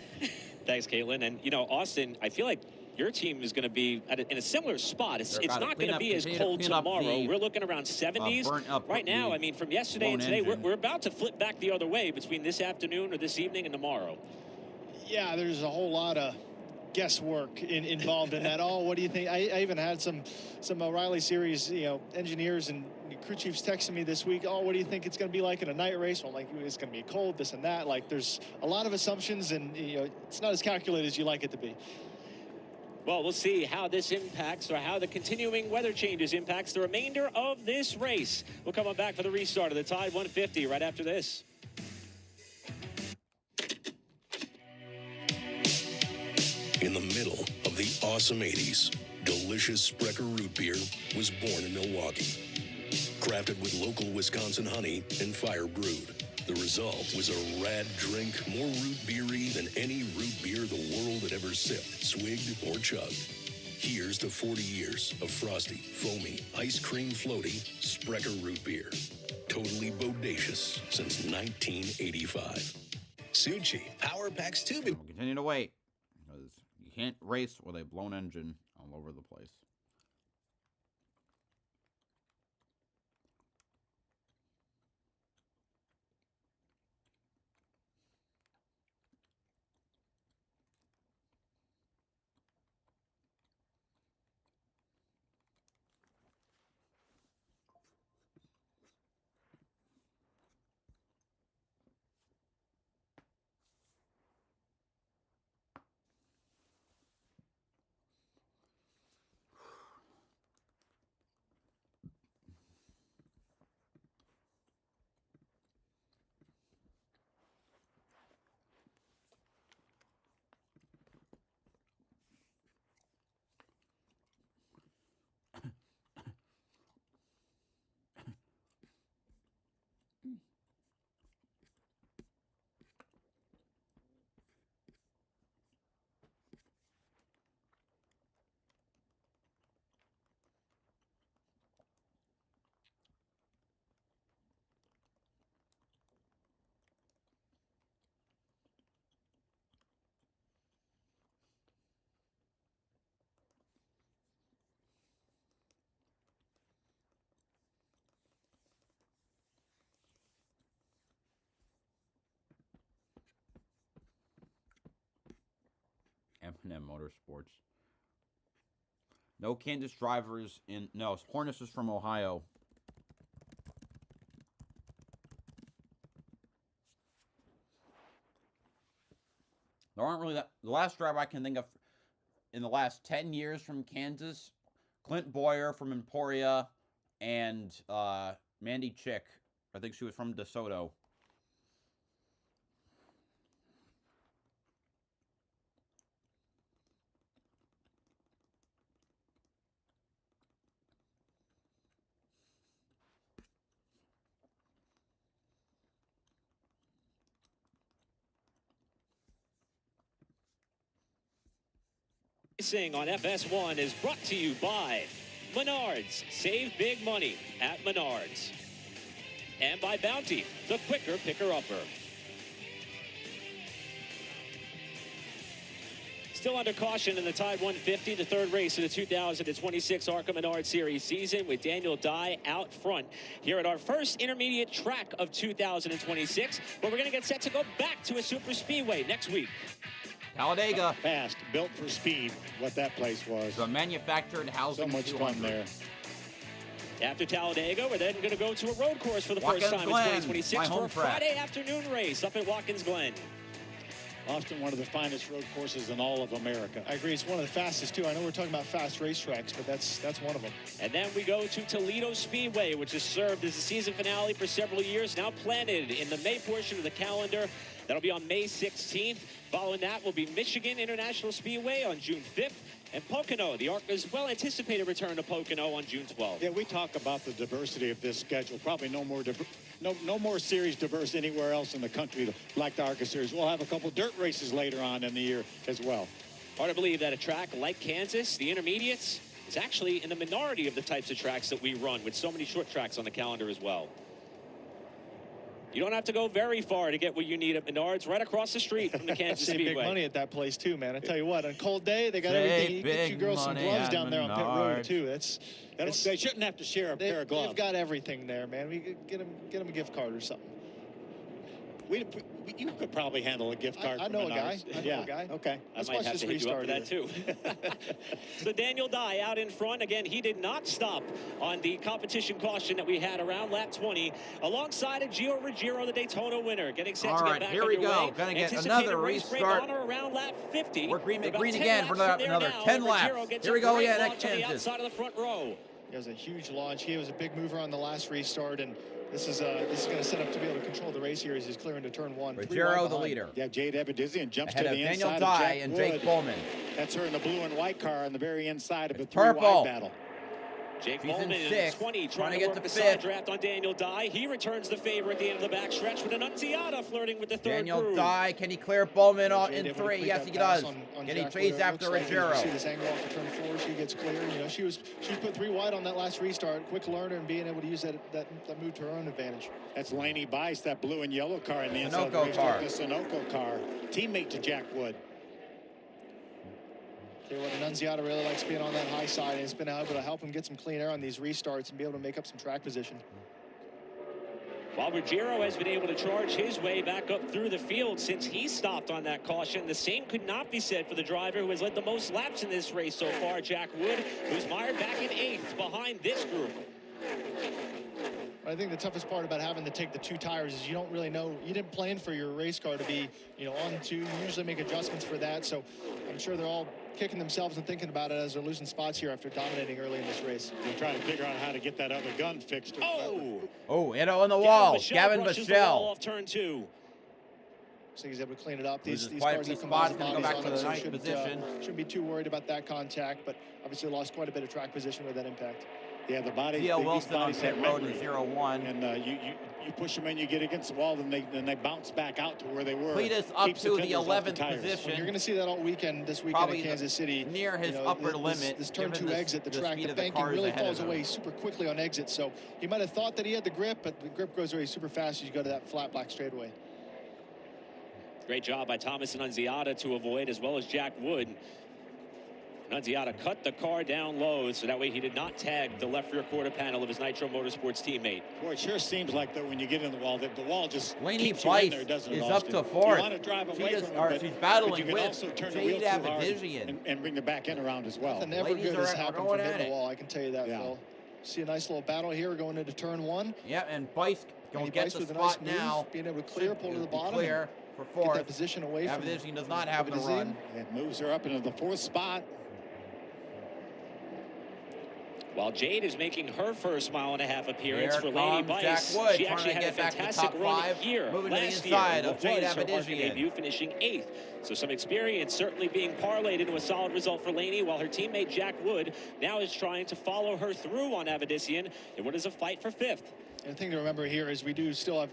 Thanks, Caitlin. And, you know, Austin, I feel like your team is going to be in a similar spot. It's not going to be as cold tomorrow. We're looking around 70s right now. I mean, from yesterday and today, we're about to flip back the other way between this afternoon or this evening and tomorrow. Yeah, there's a whole lot of guesswork involved in that. Oh, what do you think? I even had some O'Reilly Series, you know, engineers and crew chiefs texting me this week. Oh, what do you think it's going to be like in a night race? Well, like, it's going to be cold, this and that. Like, there's a lot of assumptions, and, you know, it's not as calculated as you like it to be. Well, we'll see how this impacts, or how the continuing weather changes impacts the remainder of this race. We'll come on back for the restart of the Tide 150 right after this. In the middle of the awesome 80s, delicious Sprecher root beer was born in Milwaukee. Crafted with local Wisconsin honey and fire brewed, the result was a rad drink more root beery than any root beer the world had ever sipped, swigged, or chugged. Here's to 40 years of frosty, foamy, ice cream floaty Sprecher root beer. Totally bodacious since 1985. Suchi, Power Packs Tube. We'll continue to wait, because you can't race with a blown engine all over the place. M&M Motorsports. No Kansas drivers in... No, Hornets is from Ohio. There aren't really that... The last driver I can think of in the last 10 years from Kansas, Clint Boyer from Emporia, and Mandy Chick. I think she was from DeSoto. Racing on FS1 is brought to you by Menards. Save big money at Menards. And by Bounty, the quicker picker-upper. Still under caution in the Tide 150, the third race of the 2026 ARCA Menards Series season, with Daniel Dye out front here at our first intermediate track of 2026. But we're going to get set to go back to a super speedway next week. Talladega. Fast, built for speed, what that place was. The manufactured housing. So much fun there. After Talladega, we're then going to go to a road course for the first time in 2026 for a Friday afternoon race up at Watkins Glen. Austin, one of the finest road courses in all of America. I agree. It's one of the fastest, too. I know we're talking about fast racetracks, but that's one of them. And then we go to Toledo Speedway, which has served as the season finale for several years, now planted in the May portion of the calendar. That'll be on May 16th. Following that will be Michigan International Speedway on June 5th. And Pocono, the ARCA's well-anticipated return to Pocono on June 12th. Yeah, we talk about the diversity of this schedule. Probably no more series diverse anywhere else in the country like the ARCA series. We'll have a couple dirt races later on in the year as well. Hard to believe that a track like Kansas, the intermediates, is actually in the minority of the types of tracks that we run, with so many short tracks on the calendar as well. You don't have to go very far to get what you need at Menards, right across the street from the Kansas Save Speedway. big money at that place too, man. I tell you what, on a cold day, they got everything. You get you girls some gloves down there on pit road too. They shouldn't have to share a pair of gloves. They've got everything there, man. We could get them a gift card or something. You could probably handle a gift card. I know a guy. I know a guy. Okay. Let's I might watch have this to hit you up for that too. So Daniel Dye out in front. Again, he did not stop on the competition caution that we had around lap 20. Alongside of Gio Ruggiero, the Daytona winner, getting set to get back here we underway. go. Gonna get Anticipated another race break restart. on or around lap 50. We're green About 10 again for laps from another there 10 now. laps. Ruggiero gets Here we a go great again at launch on the Kansas. outside of the front row. It was a huge launch. He was a big mover on the last restart, and this is going to set up to be able to control the race here as he's clearing to turn one. Ruggiero the leader. Yeah, Jade Ebedizian jumps Ahead to of the Daniel inside Dye of Jack and Wood. Jake Bowman. That's her in the blue and white car on the very inside of a Purple. three-wide battle. Jake She's Bowman in in sixth, 20, trying to to get work to the fifth. side draft on Daniel Dye. He returns the favor at the end of the backstretch with Annunziata flirting with the third Daniel crew. Dye, can he clear Bowman in Jade able to three? complete Yes, that he pass does. on Can he Jack chase Wood. after Looks like Ruggiero? you see this angle off of turn 4. She gets clear. You know, she was put 3 wide on that last restart. Quick learner and being able to use that move to her own advantage. That's Laney Bice, that blue and yellow car in the inside Sunoco car. The Sunoco car. Teammate to Jack Wood. Tell you what, Annunziata really likes being on that high side, and it's been able to help him get some clean air on these restarts and be able to make up some track position. While Ruggiero has been able to charge his way back up through the field since he stopped on that caution, the same could not be said for the driver who has led the most laps in this race so far, Jack Wood, who's mired back in 8th behind this group. I think the toughest part about having to take the 2 tires is you don't really know. You didn't plan for your race car to be, on 2. You usually make adjustments for that. So I'm sure they're all kicking themselves and thinking about it as they're losing spots here after dominating early in this race. They're trying to figure out how to get that other gun fixed. Oh, hit on the wall. Gavin Michelle. Off turn 2. So he's able to clean it up. These quite a cars few have come spots, out gonna go back to the ninth position. Shouldn't be too worried about that contact, but obviously lost quite a bit of track position with that impact. Yeah, the body. T.L. Wilson on pit road in 0-1. And you push them in, you get against the wall, then they bounce back out to where they were. Cletus up to the 11th position. Well, you're going to see that all weekend this weekend Probably at Kansas City. Near his upper limit. This turn 2 exit, the track, the banking really falls away super quickly on exit. So he might have thought that he had the grip, but the grip goes away super fast as you go to that flat black straightaway. Great job by Thomas Annunziata to avoid, as well as Jack Wood. Annunziata cut the car down low, so that way he did not tag the left rear quarter panel of his Nitro Motorsports teammate. Boy, it sure seems like, though, when you get in the wall, that the wall just Laney keeps you in there, Bice doesn't it, is up Austin? to 4th. You want to drive away from him, she's battling but you can with also turn the Jade wheel too hard Abedizian. and bring the back end around as well. Nothing ever Ladies good has are happened going from at hitting it. the wall. I can tell you that, Yeah. Phil. See a nice little battle here going into turn 1. Yeah, and Bice gonna get Bice the with a spot nice move, now. being able to clear, pull to the bottom. Clear for Get 4th. that position away from Abedizian does not have the Abedizian. run. It moves her up into the 4th spot. While Jade is making her first mile-and-a-half appearance Here for Laney comes Bice. Jack Wood, She trying actually to had a get back to fantastic top run 5, here moving to the last inside year. of Jade Was her ARCA Abedizian. debut, finishing 8th. So some experience certainly being parlayed into a solid result for Laney, while her teammate Jack Wood now is trying to follow her through on Abedizian in what is a fight for 5th. And the thing to remember here is we do still have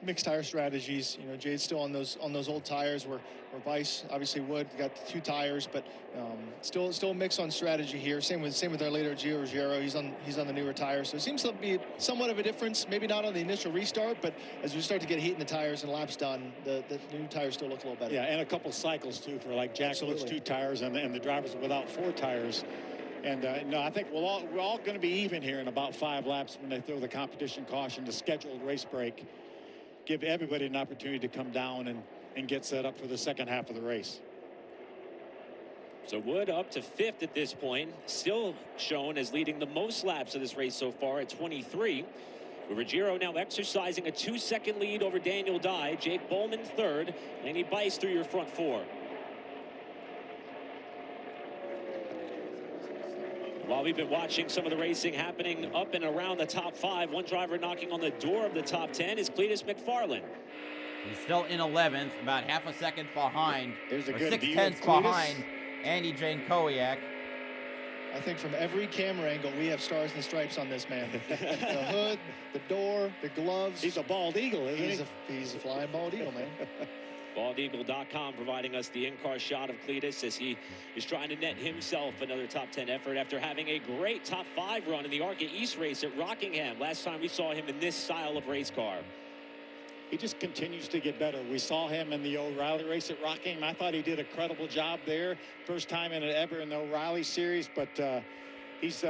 mixed tire strategies. You know, Jade's still on those old tires where Bice obviously would got the 2 tires, but still a mix on strategy here. Same with our leader Gio Ruggiero. He's on the newer tires, so it seems to be somewhat of a difference. Maybe not on the initial restart, but as we start to get heat in the tires and laps done, the new tires still look a little better. Yeah, and a couple cycles too for like Jack Wood's 2 tires and the drivers without 4 tires. And no, I think we're all going to be even here in about 5 laps when they throw the competition caution, the scheduled race break. Give everybody an opportunity to come down and get set up for the second half of the race. So Wood up to 5th at this point, still shown as leading the most laps of this race so far at 23. With Ruggiero now exercising a 2-second lead over Daniel Dye. Jake Bowman 3rd. Laney Bice through your front 4. While we've been watching some of the racing happening up and around the top 5, one driver knocking on the door of the top 10 is Cletus McFarland. He's still in 11th, about half a second behind. There's a or good 6/10 behind Andy Jankowiak. I think from every camera angle, we have stars and stripes on this man. The hood, the door, the gloves. He's a bald eagle, isn't he? He's a flying bald eagle, man. BaldEagle.com providing us the in-car shot of Cletus as he is trying to net himself another top 10 effort after having a great top 5 run in the ARCA East race at Rockingham. Last time we saw him in this style of race car. He just continues to get better. We saw him in the O'Reilly race at Rockingham. I thought he did a credible job there. First time ever in the O'Reilly series, but he's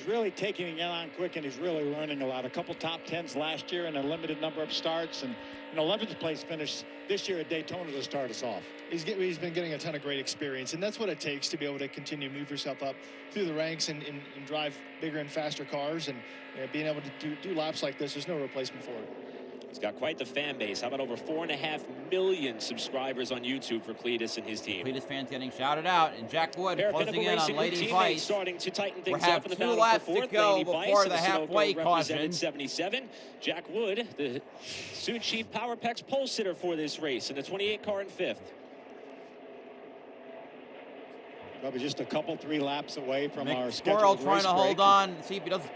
really taking it on quick, and he's really learning a lot. A couple top 10s last year and a limited number of starts, and an 11th place finish this year at Daytona to start us off. He's been getting a ton of great experience, and that's what it takes to be able to continue to move yourself up through the ranks and drive bigger and faster cars, and being able to do laps like this, there's no replacement for it. He's got quite the fan base. How about over 4.5 million subscribers on YouTube for Cletus and his team? Cletus fans getting shouted out, and Jack Wood closing in on Lady Bice. Bice. Starting to tighten We things have up in the 2 battle laps for 4th. to go Lady before Bice the and halfway Sunoco caution. represented 77. Jack Wood, the Sioux Chief Power Packs pole sitter for this race in the 28 car in 5th. Probably just a couple, 3 laps away from our Squirrel scheduled trying race to hold break. on, see if he doesn't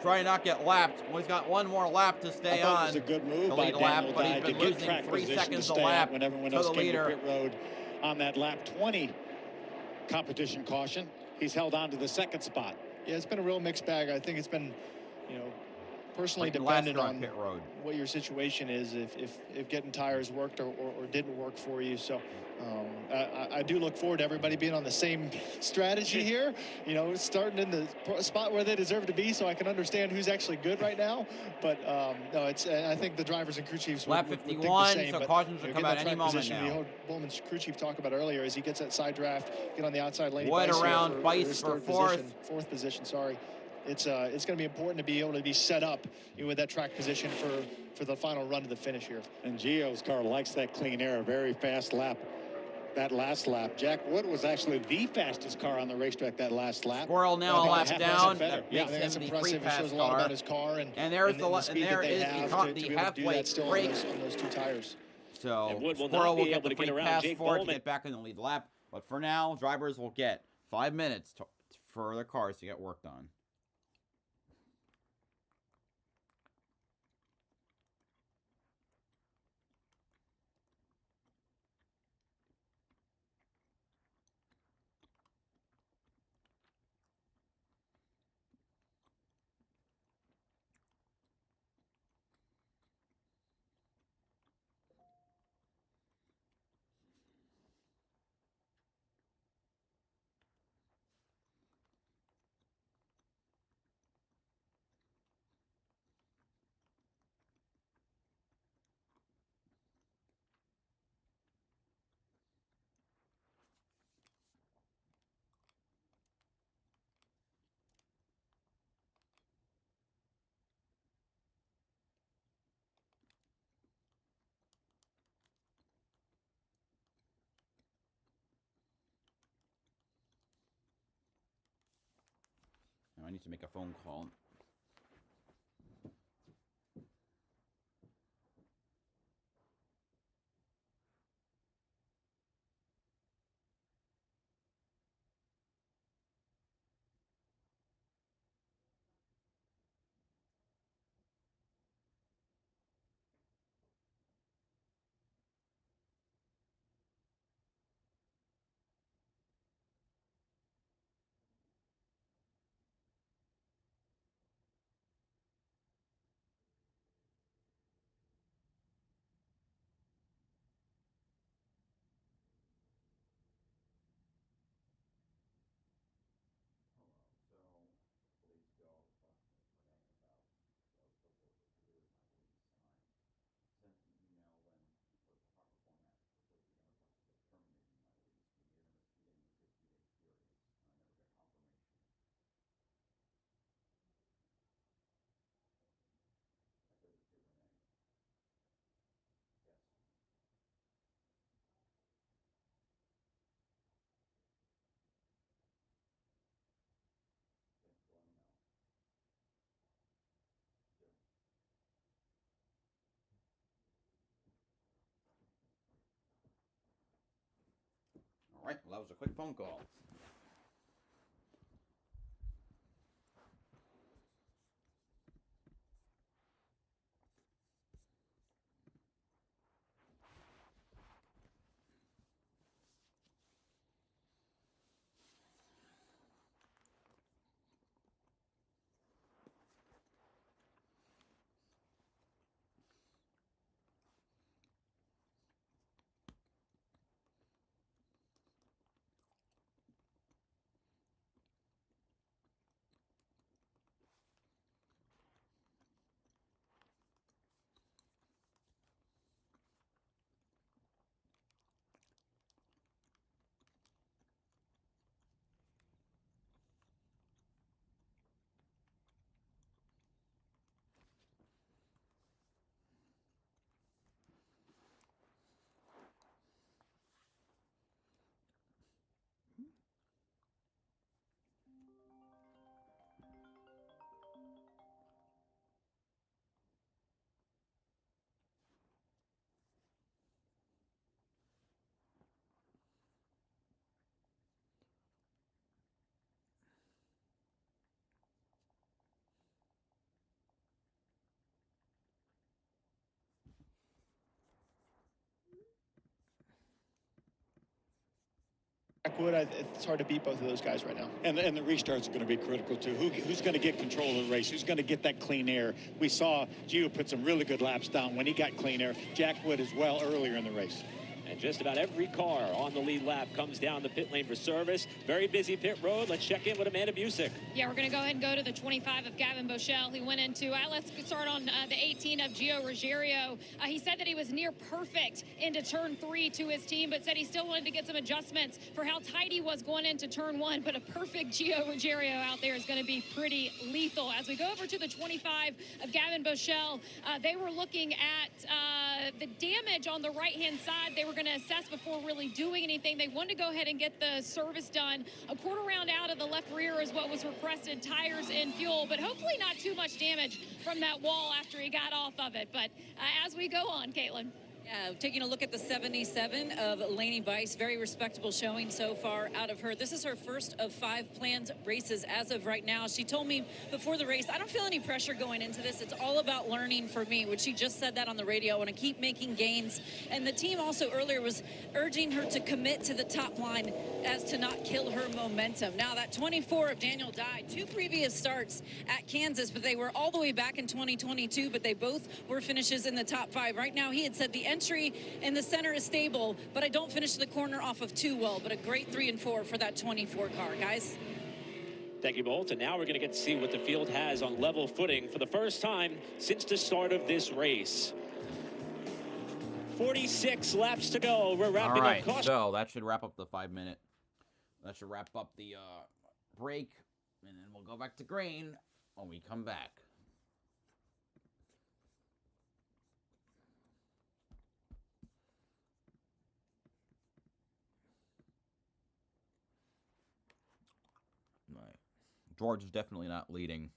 try and not get lapped. Well, he's got 1 more lap to stay I thought on. it was a good move the by lead lap, Daniel but he's Dye been to get losing track 3 position to seconds a stay lap out when everyone to else the came leader. to pit road on that lap 20 competition caution. He's held on to the 2nd spot. Yeah, it's been a real mixed bag. I think it's been, personally Like last dependent year on pit road. what your situation is, if getting tires worked or didn't work for you. So I do look forward to everybody being on the same strategy here, starting in the spot where they deserve to be, so I can understand who's actually good right now. But no, I think the drivers and crew chiefs Lap would think 51, the same, so but, cautions will come out getting that any track moment position, now. You heard Bowman's crew chief talk about earlier as he gets that side draft, get on the outside lane. Wood around Bice his for 4th position, sorry. It's going to be important to be able to be set up with that track position for the final run to the finish here. And Gio's car likes that clean air, a very fast lap. That last lap, Jack Wood was actually the fastest car on the racetrack that last lap. Squirrel now a lap down. That Yeah, I makes think that's him the impressive. free It pass shows a lot car. about his car and there's and the speed that they have the to be able to do halfway that still break. on those 2 tires. So And Wood will Squirrel not will be get able the to get free around pass Jake forward to Bowman. get back in the lead lap. But for now, drivers will get 5 minutes for their cars to get work done. Now I need to make a phone call. All right, well, that was a quick phone call. Wood, it's hard to beat both of those guys right now. And the restarts are going to be critical, too. Who's going to get control of the race? Who's going to get that clean air? We saw Gio put some really good laps down when he got clean air. Jack Wood as well earlier in the race. And just about every car on the lead lap comes down the pit lane for service. Very busy pit road. Let's check in with Amanda Busick. Yeah, we're going to go ahead and go to the 25 of Gavin Bochelle. He went into, let's start on the 18 of Gio Ruggiero. He said that he was near perfect into turn 3 to his team, but said he still wanted to get some adjustments for how tight he was going into turn 1. But a perfect Gio Ruggiero out there is going to be pretty lethal. As we go over to the 25 of Gavin Bochelle, they were looking at the damage on the right-hand side. They were going to assess before really doing anything. They wanted to go ahead and get the service done. A quarter round out of the left rear is what was requested, tires and fuel, but hopefully not too much damage from that wall after he got off of it. But as we go on, Caitlin. Taking a look at the 77 of Lainey Bice, very respectable showing so far out of her. This is her first of 5 planned races as of right now. She told me before the race, I don't feel any pressure going into this. It's all about learning for me, which she just said that on the radio. I want to keep making gains. And the team also earlier was urging her to commit to the top line as to not kill her momentum. Now that 24 of Daniel Dye, 2 previous starts at Kansas, but they were all the way back in 2022, but they both were finishes in the top 5. Right now, he had said the entry in the center is stable, but I don't finish the corner off of too well, but a great 3 and 4 for that 24 car, guys. Thank you both. And now we're going to get to see what the field has on level footing for the first time since the start of this race. 46 laps to go. We're wrapping up caution. So that should wrap up the 5-minute. That should wrap up the break, and then we'll go back to grain when we come back. George is definitely not leading.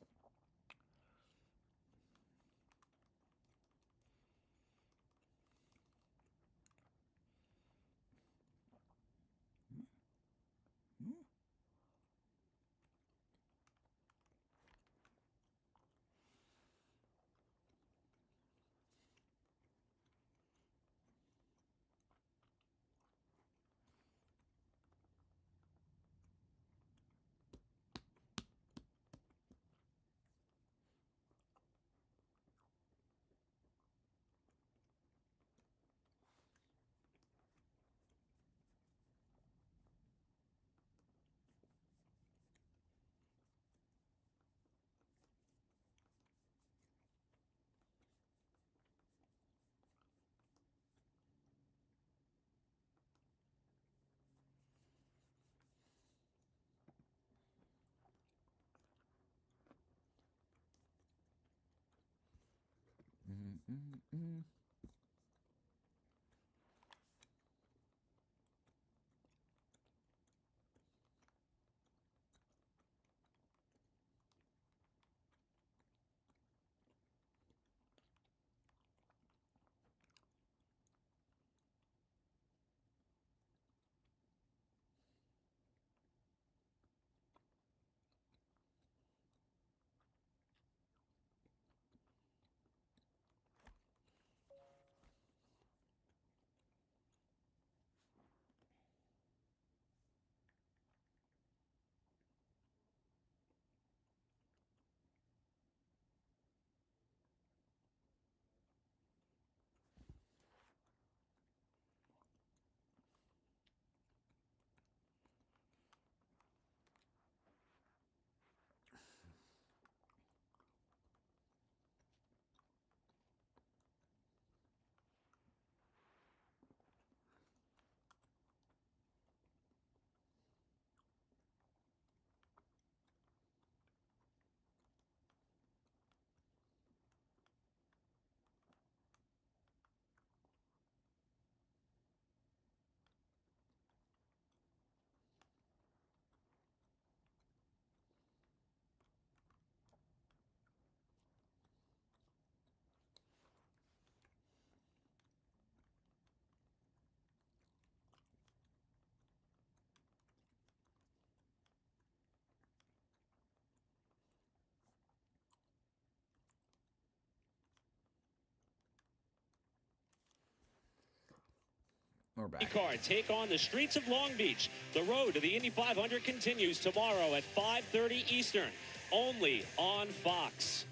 We're back. Car take on the streets of Long Beach. The road to the Indy 500 continues tomorrow at 5:30 Eastern, only on Fox.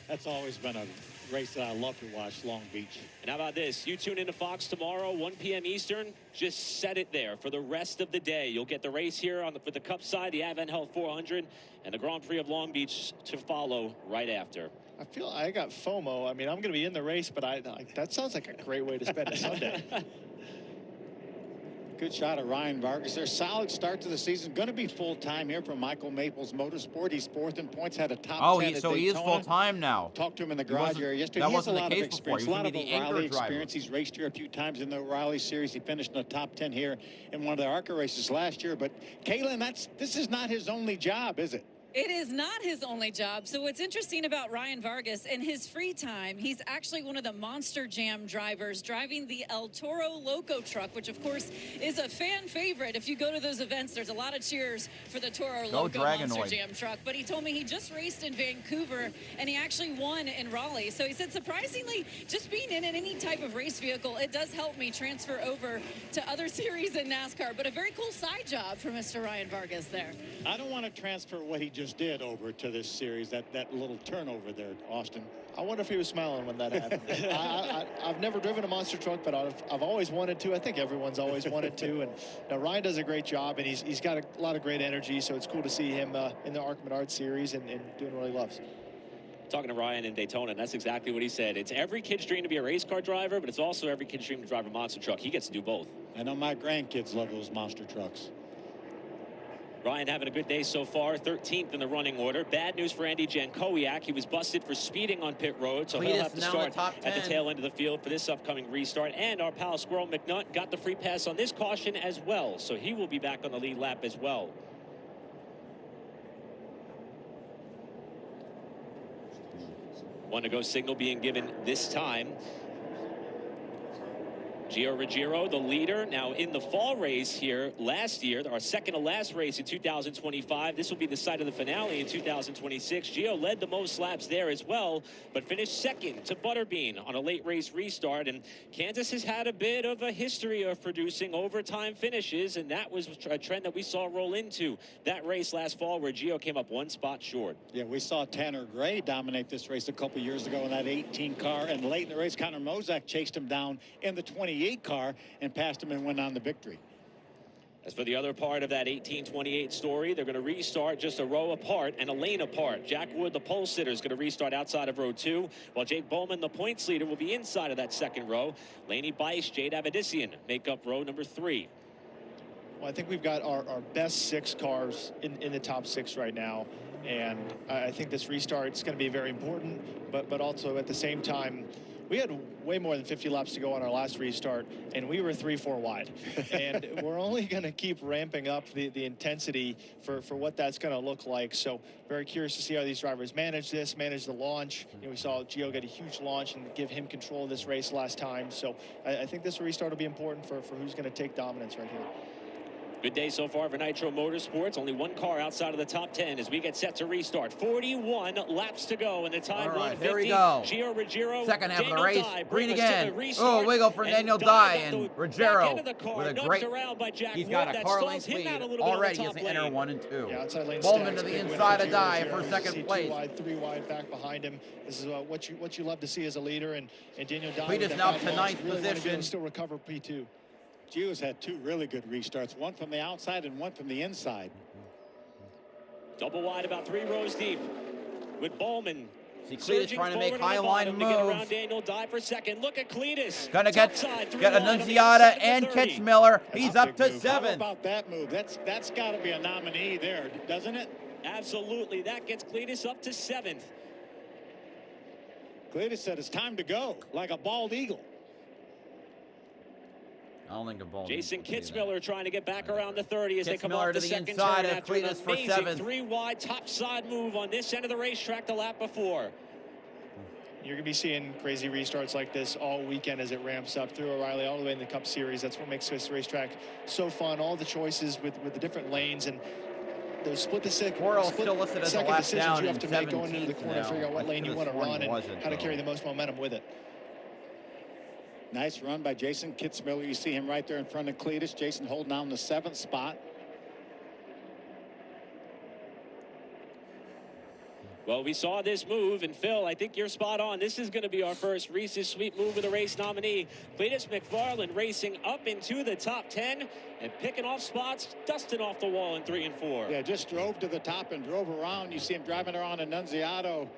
That's always been a race that I love to watch, Long Beach. And how about this? You tune into Fox tomorrow, 1 p.m. Eastern. Just set it there for the rest of the day. You'll get the race here for the Cup side, the Advent Health 400, and the Grand Prix of Long Beach to follow right after. I feel I got FOMO. I mean, I'm going to be in the race, but that sounds like a great way to spend a Sunday. Good shot of Ryan Vargas there. Solid start to the season. Going to be full-time here from Michael Maples Motorsport. He's 4th in points, had a top 10 at so he is Daytona. full-time now. Talked to him in the garage area yesterday. That He has a wasn't the lot of case experience, a before. lot of He was gonna be the O'Reilly anchor driver. experience. He's raced here a few times in the O'Reilly Series. He finished in the top 10 here in one of the ARCA races last year. But, Kaylin, this is not his only job, is it? It is not his only job. So what's interesting about Ryan Vargas, in his free time, he's actually one of the Monster Jam drivers driving the El Toro Loco truck, which of course is a fan favorite. If you go to those events, there's a lot of cheers for the Toro Loco Monster Jam truck. But he told me he just raced in Vancouver and he actually won in Raleigh. So he said, surprisingly, just being in any type of race vehicle, it does help me transfer over to other series in NASCAR. But a very cool side job for Mr. Ryan Vargas there. I don't want to transfer what he just did over to this series, that little turnover there, Austin. I wonder if he was smiling when that happened. I've never driven a monster truck, but I've always wanted to. I think everyone's always wanted to. And now Ryan does a great job, and he's got a lot of great energy, so it's cool to see him in the ARCA Menards series and doing what he loves. Talking to Ryan in Daytona, and that's exactly what he said. It's every kid's dream to be a race car driver, but it's also every kid's dream to drive a monster truck. He gets to do both. I know my grandkids love those monster trucks. Ryan having a good day so far, 13th in the running order. Bad news for Andy Jankowiak. He was busted for speeding on pit road, so he'll have to start at the tail end of the field for this upcoming restart. And our pal Squirrel McNutt got the free pass on this caution as well, so he will be back on the lead lap as well. One to go signal being given this time. Gio Ruggiero, the leader, now in the fall race here last year, our second to last race in 2025. This will be the site of the finale in 2026. Gio led the most laps there as well, but finished second to Butterbean on a late race restart. And Kansas has had a bit of a history of producing overtime finishes, and that was a trend that we saw roll into that race last fall where Gio came up one spot short. Yeah, we saw Tanner Gray dominate this race a couple years ago in that 18 car, and late in the race, Connor Mozak chased him down in the 28 car and passed him and went on the victory. As for the other part of that 1828 story, they're going to restart just a row apart and a lane apart. Jack Wood, the pole sitter, is going to restart outside of row 2, while Jake Bowman, the points leader, will be inside of that second row. Laney Bice, Jade Avedissian make up row number 3. Well, I think we've got our best 6 cars in the top 6 right now. And I think this restart is going to be very important, but also at the same time, we had way more than 50 laps to go on our last restart, and we were 3-4 wide. And we're only going to keep ramping up the intensity for what that's going to look like. So very curious to see how these drivers manage the launch. You know, we saw Gio get a huge launch and give him control of this race last time. So I think this restart will be important for who's going to take dominance right here. Good day so far for Nitro Motorsports. Only one car outside of the top 10 as we get set to restart. 41 laps to go, and the time 150. Here we go. Gio Ruggiero, second half Daniel of the race. Dye Green again. Oh, wiggle for Daniel Dye, and Ruggiero with a great. He's got a car length lead already. He's in inner 1 and 2. Yeah, outside lane Bowman to the inside of Dye for second place. 2 wide, 3 wide back behind him. This is what you love to see as a leader, and Daniel Dye. Cletus now to 9th really position. Still recover P2. Gio's had 2 really good restarts, one from the outside and one from the inside. Double wide, about 3 rows deep, with Bowman. See Cletus trying to make high line moves. To get around Daniel Dye for second. Look at Cletus. Gonna get Annunziata and Kitzmiller. He's up to 7th. How about that move? That's got to be a nominee there, doesn't it? Absolutely. That gets Cletus up to 7th. Cletus said it's time to go, like a bald eagle. I don't think a ball. Jason Kitzmiller trying to get back around the 30 as they come off the second inside turn of after an Cletus for amazing 7th. 3 wide top side move on this end of the racetrack the lap before. You're going to be seeing crazy restarts like this all weekend as it ramps up through O'Reilly all the way in the Cup Series. That's what makes this racetrack so fun. All the choices with the different lanes and those split second decisions you have to make going into the corner, figure out what lane you want to run and how to carry the most momentum with it. Nice run by Jason Kitzmiller. You see him right there in front of Cletus. Jason holding down the 7th spot. Well, we saw this move, and Phil, I think you're spot on. This is going to be our first Reese's Sweet Move of the race nominee. Cletus McFarland racing up into the top 10 and picking off spots, dusting off the wall in 3 and 4. Yeah, just drove to the top and drove around. You see him driving around Annunziato,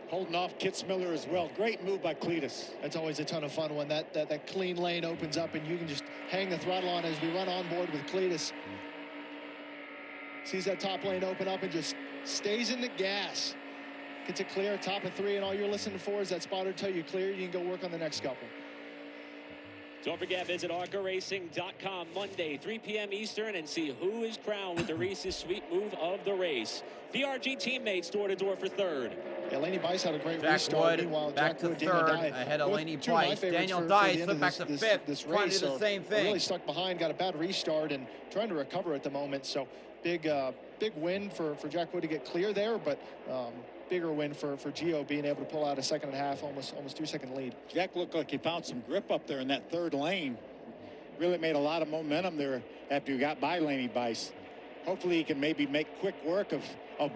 holding off Kitzmiller as well. Great move by Cletus. That's always a ton of fun when that clean lane opens up and you can just hang the throttle on as we run on board with Cletus. Sees that top lane open up and just stays in the gas. Gets it clear, top of 3, and all you're listening for is that spotter tell you clear. You can go work on the next couple. Don't forget, visit ARCARacing.com Monday, 3 p.m. Eastern, and see who is crowned with the Reese's Sweet Move of the race. VRG teammates door-to-door for 3rd. Yeah, Laney Bice had a great Jack restart. Wood Meanwhile, back Jack to Wood, 3rd ahead of Laney Bice. Daniel Dye slipped back to 5th. Trying to do the same thing. Really stuck behind, got a bad restart, and trying to recover at the moment. So big win for Jack Wood to get clear there, but bigger win for Gio being able to pull out a 2nd and a half, almost 2-second lead. Jack looked like he found some grip up there in that 3rd lane. Really made a lot of momentum there after he got by Laney Bice. Hopefully he can maybe make quick work of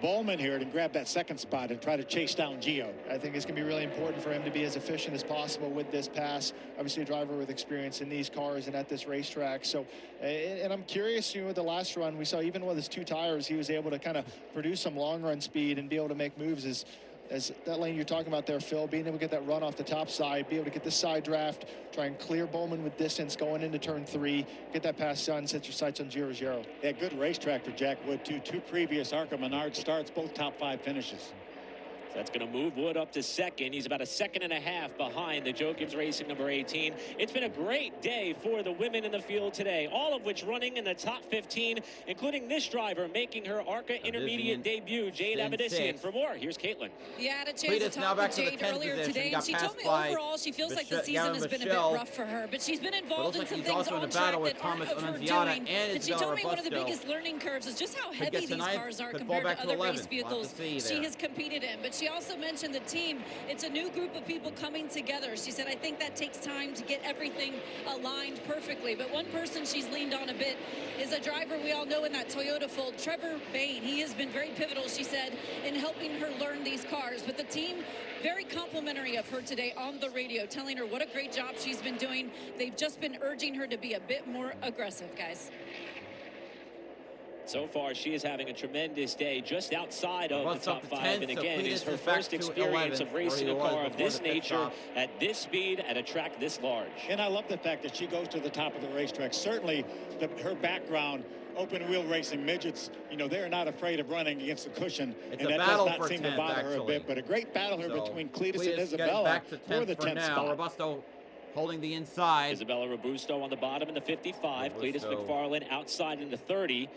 Bowman here and grab that 2nd spot and try to chase down Gio. I think it's going to be really important for him to be as efficient as possible with this pass. Obviously a driver with experience in these cars and at this racetrack. So, and I'm curious, with the last run, we saw even with his 2 tires, he was able to kind of produce some long run speed and be able to make moves as that lane you're talking about there, Phil, being able to get that run off the top side, be able to get this side draft, try and clear Bowman with distance going into turn 3, get that pass done, set your sights on Giro Giro. Yeah, good racetrack for Jack Wood, too. 2 previous ARCA Menards starts, both top 5 finishes. So that's going to move Wood up to 2nd. He's about a 2.5 seconds behind the Joe Gibbs Racing number 18. It's been a great day for the women in the field today, all of which running in the top 15, including this driver making her ARCA intermediate debut, Jade Abedissian. For more, here's Caitlin. Yeah, I had a chance to talk with Jade earlier today, and she told me overall she feels like the season has been a bit rough for her, but she's been involved in some things on track that aren't of her doing. And she told me one of the biggest learning curves is just how heavy these cars are compared to other race vehicles she has competed in. But she also mentioned the team. It's a new group of people coming together. She said, I think that takes time to get everything aligned perfectly. But one person she's leaned on a bit is a driver we all know in that Toyota fold, Trevor Bain. He has been very pivotal, she said, in helping her learn these cars. But the team, very complimentary of her today on the radio, telling her what a great job she's been doing. They've just been urging her to be a bit more aggressive, guys. So far, she is having a tremendous day just outside of the top 5. And again, it's her first experience of racing a car of this nature at this speed at a track this large. And I love the fact that she goes to the top of the racetrack. Certainly, her background, open wheel racing, midgets, they're not afraid of running against the cushion. It's and that does not seem to bother her a bit. But a great battle here between Cletus and Isabella back to 10th for the 10th spot. Robusto holding the inside. Isabella Robusto on the bottom in the 55. Cletus McFarland outside in the 30.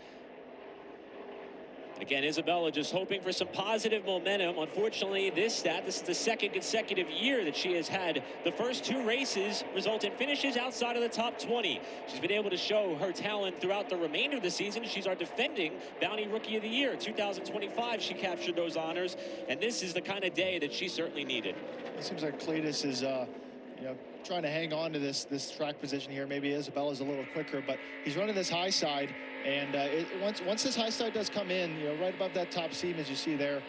Again, Isabella just hoping for some positive momentum. Unfortunately, this is the 2nd consecutive year that she has had the first 2 races result in finishes outside of the top 20. She's been able to show her talent throughout the remainder of the season. She's our defending Bounty Rookie of the Year. 2025, she captured those honors, and this is the kind of day that she certainly needed. It seems like Cletus is trying to hang on to this track position here. Maybe Isabella's a little quicker, but he's running this high side, and once this high side does come in, right above that top seam as you see there,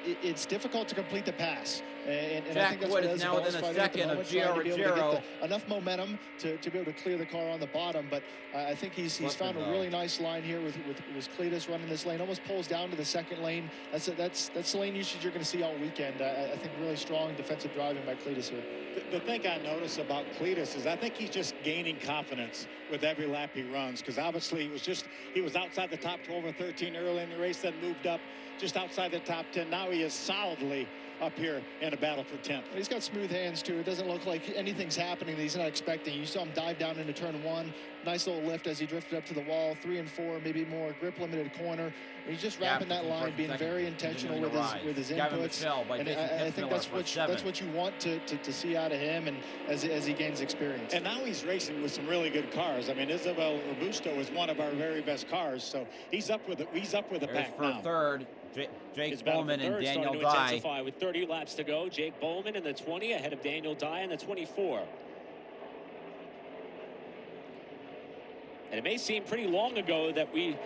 it's difficult to complete the pass. And I think that's Wood what is now within a second of Gio. Enough momentum to be able to clear the car on the bottom, but I think he's found a really nice line here with Cletus running this lane. Almost pulls down to the 2nd lane. That's the lane usage you're going to see all weekend. I think really strong defensive driving by Cletus here. The thing I notice about Cletus is I think he's just gaining confidence with every lap he runs, because obviously he was outside the top 12 or 13 early in the race, then moved up just outside the top 10. Now he is solidly up here in a battle for 10th. He's got smooth hands too. It doesn't look like anything's happening that he's not expecting. You saw him dive down into turn 1. Nice little lift as he drifted up to the wall. 3 and 4, maybe more grip limited corner. And he's just wrapping that line, being very intentional with his inputs. And I think that's what you want to see out of him, and as he gains experience. And now he's racing with some really good cars. I mean, Isabel Robusto is one of our very best cars, so he's up with the pack now. For 3rd. Jake Bowman and Daniel Dye. With 30 laps to go, Jake Bowman in the 20 ahead of Daniel Dye in the 24. And it may seem pretty long ago that we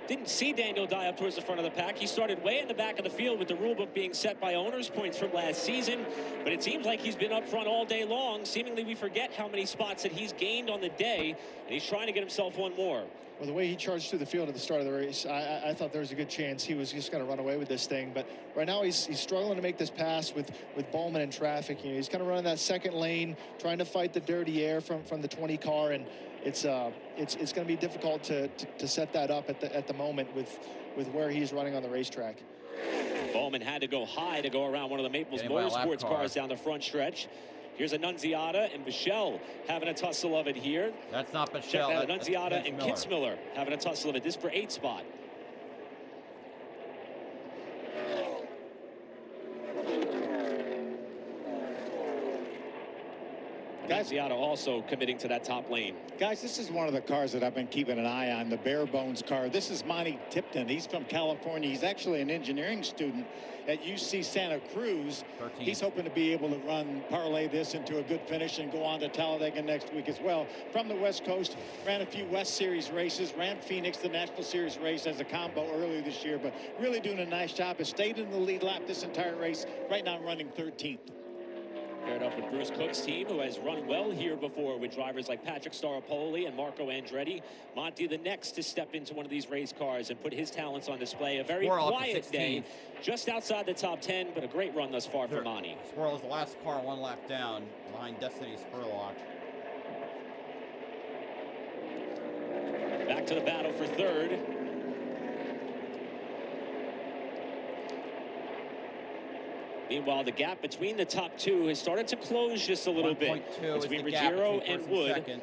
didn't see Daniel Dye up towards the front of the pack. He started way in the back of the field with the rule book being set by owners' points from last season. But it seems like he's been up front all day long. Seemingly we forget how many spots that he's gained on the day, and he's trying to get himself one more. Well, the way he charged through the field at the start of the race, I thought there was a good chance he was just going to run away with this thing. But right now he's struggling to make this pass with Bowman in traffic. You know, he's kind of running that second lane, trying to fight the dirty air from the 20 car, and it's going to be difficult to set that up at the moment with where he's running on the racetrack. Bowman had to go high to go around one of the Maples Motorsports cars down the front stretch. Here's Annunziata and Bichelle having a tussle of it here. That's not Bichelle. Check out Annunziata and Kitzmiller having a tussle of it. This for 8th spot. Annunziata also committing to that top lane. Guys, this is one of the cars that I've been keeping an eye on, the bare bones car. This is Monty Tipton. He's from California. He's actually an engineering student at UC Santa Cruz. 13th. He's hoping to be able to parlay this into a good finish and go on to Talladega next week as well. From the West Coast, ran a few West Series races, ran Phoenix, the National Series race as a combo earlier this year, but really doing a nice job. Has stayed in the lead lap this entire race. Right now running 13th. Paired up with Bruce Cook's team, who has run well here before with drivers like Patrick Staropoli and Marco Andretti. Monty the next to step into one of these race cars and put his talents on display. A very quiet day, just outside the top 10, but a great run thus far for Monty. Squirrel is the last car 1 lap down behind Destiny Spurlock. Back to the battle for 3rd. Meanwhile, the gap between the top 2 has started to close just a little bit between Ruggiero and Wood,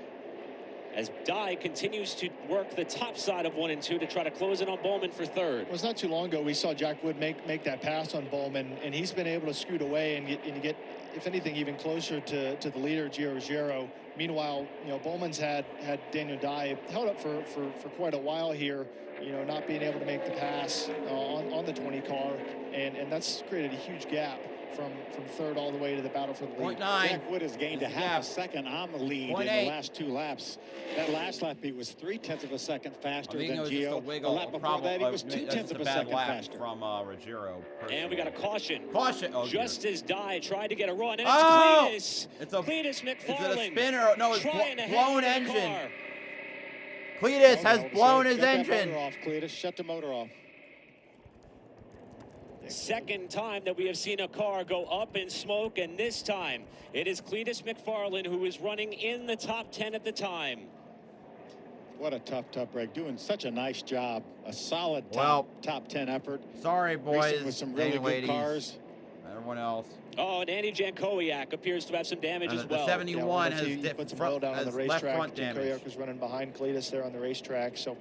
as Dye continues to work the top side of 1 and 2 to try to close it on Bowman for 3rd. Well, it's not too long ago we saw Jack Wood make that pass on Bowman, and he's been able to scoot away and get, if anything, even closer to the leader, Gio Ruggiero. Meanwhile, you know, Bowman's had Daniel Dye held up for quite a while here, you know, not being able to make the pass on the 20 car, and that's created a huge gap from 3rd all the way to the battle for the lead. Jack Wood has gained a half a second on the lead in the last 2 laps. That last lap he was 0.3 of a second faster than Gio. The lap before that he was 0.2 of a second faster. From Ruggiero. And we got a caution. Caution. Oh, just as Dye tried to get a run. And it's Cletus McFarlane. Is it a spinner? No, it's blown engine. Cletus has blown his engine. Shut the motor off, Cletus. Shut the motor off. Second time that we have seen a car go up in smoke, and this time it is Cletus McFarlane who is running in the top 10 at the time. What a tough break. Doing such a nice job. A solid top 10 effort. Sorry, boys. Racing with some really good cars. Everyone else. Oh, and Andy Jankowiak appears to have some damage as well. The 71 has put some oil down on the racetrack. Front damage. Jankowiak was running behind Cletus there on the racetrack, so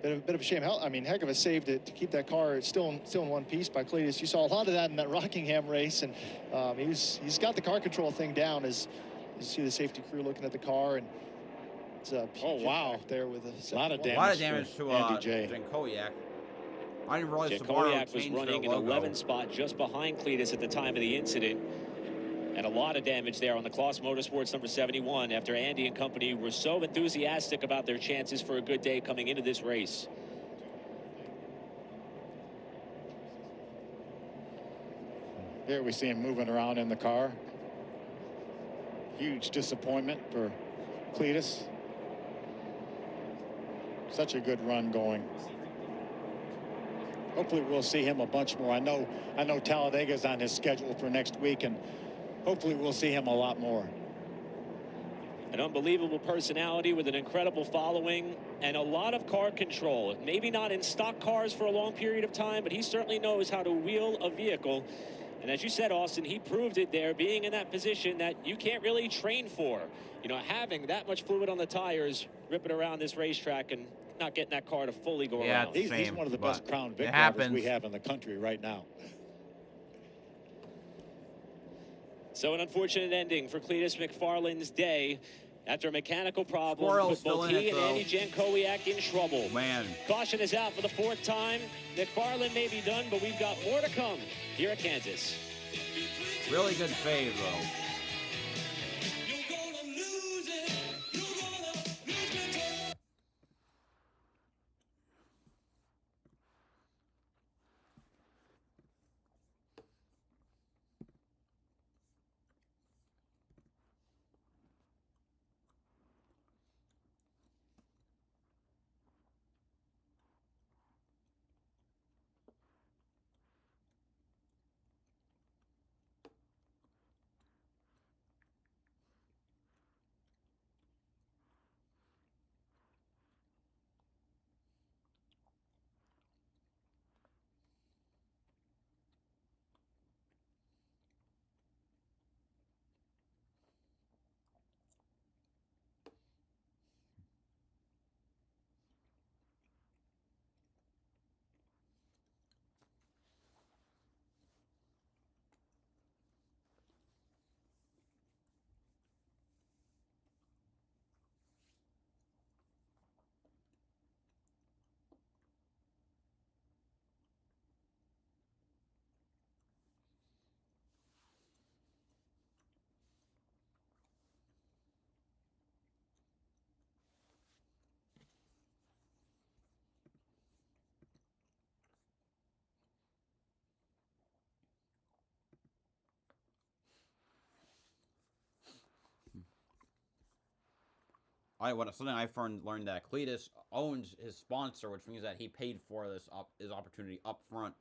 bit of a shame. I mean, heck of a save to keep that car still in one piece by Cletus. You saw a lot of that in that Rockingham race, and he's got the car control thing down. As you see the safety crew looking at the car, and it's a there with a lot of damage to Andy J. Jankowiak. I didn't realize Jankowiak was running an 11th spot just behind Cletus at the time of the incident. And a lot of damage there on the Kloss Motorsports number 71 after Andy and company were so enthusiastic about their chances for a good day coming into this race. Here we see him moving around in the car. Huge disappointment for Cletus. Such a good run going. Hopefully we'll see him a bunch more. I know Talladega's on his schedule for next week, and hopefully we'll see him a lot more. An unbelievable personality with an incredible following and a lot of car control. Maybe not in stock cars for a long period of time, but he certainly knows how to wheel a vehicle. And as you said, Austin, he proved it there, being in that position that you can't really train for. You know, having that much fluid on the tires, ripping around this racetrack and not getting that car to fully go around. He's one of the best Crown Vic drivers we have in the country right now. So an unfortunate ending for Cletus McFarlane's day after a mechanical problem with both he and Andy Jankowiak in trouble. Man. Caution is out for the 4th time. McFarlane may be done, but we've got more to come here at Kansas. Really good fade, though. something I learned that Cletus owns his sponsor, which means that he paid for his opportunity up front.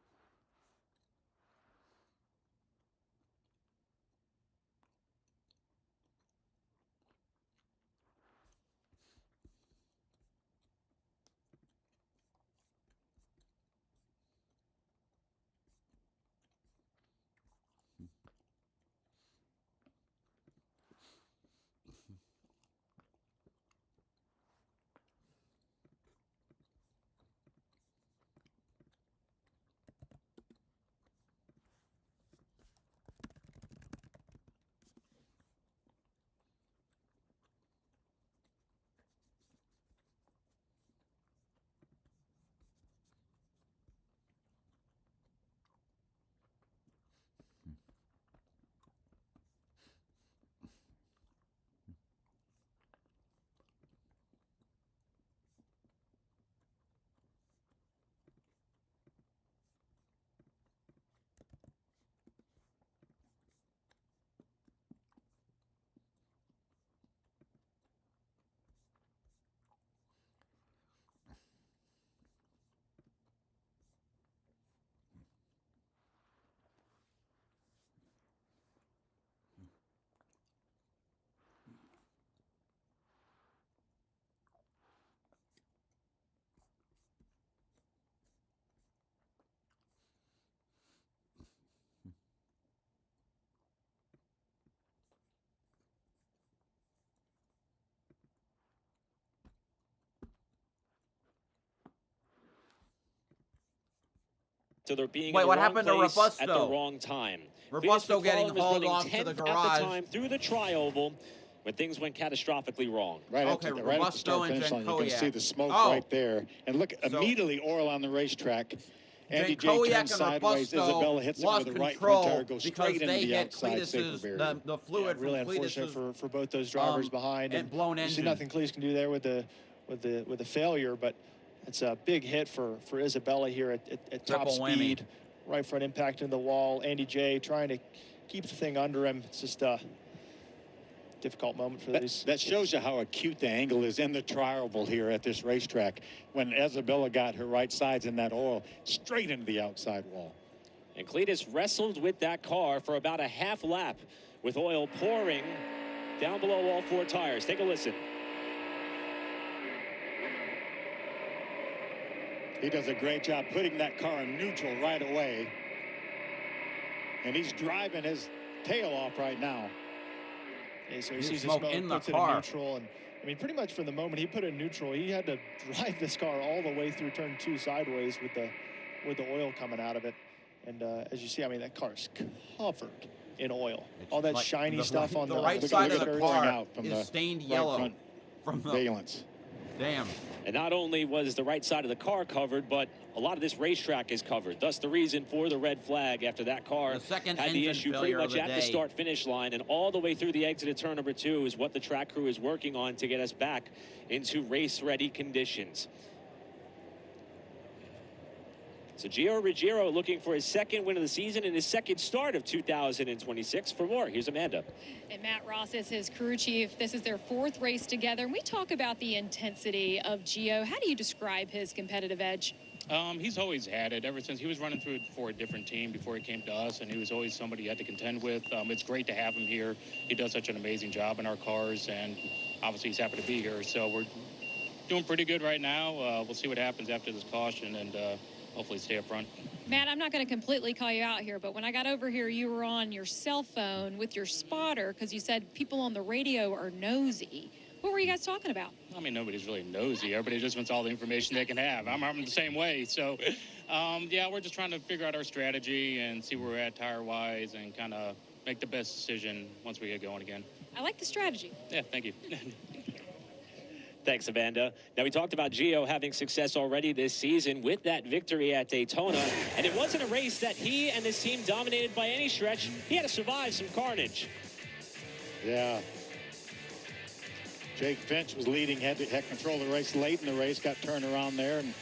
So they're being Wait, in the what wrong happened to place Robusto? at the wrong time. Robusto Cletus getting McCollum was hauled running off to 10th the at the garage. time through the tri-oval when things went catastrophically wrong. Right Okay, after right at the start finish line, you can see the smoke right there. And look, immediately oil on the racetrack. Andy J turns sideways. Isabella hits it with the right front tire, goes straight into the outside safer barrier. The fluid really from unfortunate Cletus's, for both those drivers behind. and blown you see engine. nothing Cletus can do there with the failure, but it's a big hit for Isabella here at top speed. Right front impact into the wall. Andy J trying to keep the thing under him. It's just a difficult moment for these. That shows you how acute the angle is in the tri-oval here at this racetrack. When Isabella got her right sides in that oil, straight into the outside wall. And Cletus wrestled with that car for about a half lap with oil pouring down below all four tires. Take a listen. He does a great job putting that car in neutral right away. And he's driving his tail off right now. Yeah, so he sees the smoke, puts it in neutral. And I mean, pretty much from the moment he put it in neutral, he had to drive this car all the way through turn 2 sideways with the oil coming out of it. And as you see, I mean, that car's covered in oil. All that shiny stuff on the right side of the car is stained yellow from the valence. Damn. And not only was the right side of the car covered, but a lot of this racetrack is covered. Thus the reason for the red flag after that car had the issue pretty much at the start-finish line. And all the way through the exit of turn number 2 is what the track crew is working on to get us back into race-ready conditions. So Gio Ruggiero looking for his second win of the season and his second start of 2026. For more, here's Amanda. And Matt Ross is his crew chief. This is their 4th race together. And we talk about the intensity of Gio. How do you describe his competitive edge? He's always had it ever since he was running through for a different team before he came to us, and he was always somebody you had to contend with. It's great to have him here. He does such an amazing job in our cars, and obviously he's happy to be here. So we're doing pretty good right now. We'll see what happens after this caution, and hopefully stay up front. Matt, I'm not going to completely call you out here, but when I got over here, you were on your cell phone with your spotter because you said people on the radio are nosy. What were you guys talking about? I mean, nobody's really nosy. Everybody just wants all the information they can have. I'm the same way. So, yeah, we're just trying to figure out our strategy and see where we're at tire-wise and kind of make the best decision once we get going again. I like the strategy. Yeah, thank you. Thanks, Amanda. Now, we talked about Gio having success already this season with that victory at Daytona, and it wasn't a race that he and his team dominated by any stretch. He had to survive some carnage. Yeah. Jake Finch was leading, had control of the race late in the race, got turned around there, and